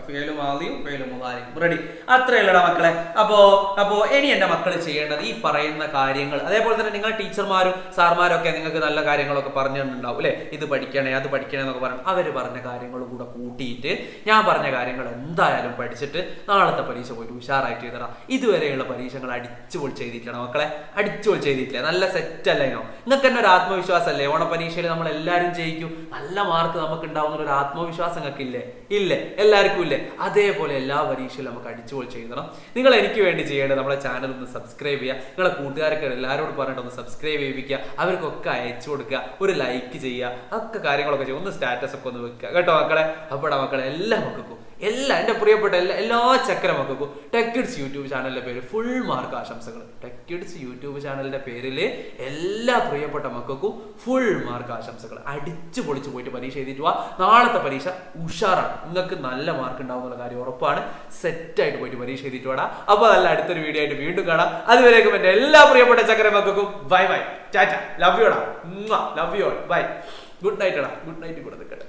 ഫേലും ആദിയും ഫേലും മുദാരിയും. റെഡി? അത്രയുള്ളടാ മക്കളെ. അപ്പോ ഇനി എന്റെ മക്കൾ ചെയ്യേണ്ടത് ഈ പറയുന്ന കാര്യങ്ങൾ. അതേപോലെ തന്നെ നിങ്ങൾ ടീച്ചർമാരും സാർമാരും ഒക്കെ നിങ്ങൾക്ക് നല്ല കാര്യങ്ങളൊക്കെ പറഞ്ഞിട്ടുണ്ടാവും അല്ലെ? ഇത് പഠിക്കണേ അത് പഠിക്കണേ എന്നൊക്കെ പറഞ്ഞു. അവര് പറഞ്ഞ കാര്യങ്ങളും കൂടെ കൂട്ടിയിട്ട് ഞാൻ പറഞ്ഞ കാര്യങ്ങൾ എന്തായാലും പഠിച്ചിട്ട് നാളത്തെ പരീക്ഷ പോയിട്ട് ഉഷാറായിട്ട് എഴുതണം. ഇതുവരെയുള്ള പരീക്ഷകൾ അടിച്ചുപൊളിച്ച് എഴുതിയിട്ടാണ് മക്കളെ. അടിച്ചുപൊളിച്ച് എഴുതിയിട്ടില്ല. നല്ല സെറ്റ് അല്ലേനോ? നിങ്ങൾക്ക് തന്നെ ഒരു ആത്മവിശ്വാസം അല്ലേ? ഓണപരീക്ഷയിൽ നമ്മൾ എല്ലാവരും ജയിക്കും, നല്ല മാർക്ക് നമുക്ക് ഉണ്ടാവുന്ന ഒരു ആത്മവിശ്വാസം ഇല്ലേ? എല്ലാവർക്കും ഇല്ലേ? അതേപോലെ എല്ലാ പരീക്ഷയിലും നമുക്ക് അടിച്ചുപൊളിച്ച് എഴുതണം. നിങ്ങൾ എനിക്ക് വേണ്ടി ചെയ്യേണ്ടത് നമ്മളെ ചാനൽ ഒന്ന് സബ്സ്ക്രൈബ് ചെയ്യുക. നിങ്ങളെ കൂട്ടുകാർക്ക് എല്ലാവരോടും പറഞ്ഞിട്ട് ഒന്ന് സബ്സ്ക്രൈബ് ചെയ്യിപ്പിക്കുക. അവർക്കൊക്കെ അയച്ചു കൊടുക്കുക. ഒരു ലൈക്ക് ചെയ്യുക. ഒക്കെ കാര്യങ്ങളൊക്കെ ചെയ്യുക. ഒന്ന് സ്റ്റാറ്റസ് ഒക്കെ ഒന്ന് വെക്കുക കേട്ടോ മക്കളെ. അപ്പോഴാ മക്കളെ എല്ലാ മക്കൾക്കും, എന്റെ പ്രിയപ്പെട്ട എല്ലാ ചക്കര മക്കൾക്കും ടെക് കിഡ്സ് യൂട്യൂബ് ചാനലിന്റെ പേര് ഫുൾ മാർക്ക് ആശംസകൾ. ടെക് കിഡ്സ് യൂട്യൂബ് ചാനലിന്റെ പേരിൽ എല്ലാ പ്രിയപ്പെട്ട മക്കൾക്കും ഫുൾ മാർക്ക് ആശംസകൾ. അടിച്ചു പൊളിച്ചു പോയിട്ട് പരീക്ഷ എഴുതിയിട്ട് വാ. നാളത്തെ പരീക്ഷ ഉഷാറാണ്. നിങ്ങൾക്ക് നല്ല മാർക്ക് ഉണ്ടാവുന്ന കാര്യം ഉറപ്പാണ്. സെറ്റായിട്ട് പോയിട്ട് പരീക്ഷ എഴുതിയിട്ട് വാടാ. അപ്പൊ നല്ല അടുത്തൊരു വീഡിയോ ആയിട്ട് വീണ്ടും കാണാം. അതുവരേക്കും എന്റെ എല്ലാ പ്രിയപ്പെട്ട ചക്കര മക്കൾക്കും ബൈ ബൈ, ടാറ്റ, ലവ് യുടാ, love you all, bye, good night. Good night കൂടെ നിൽക്കട്ടെ.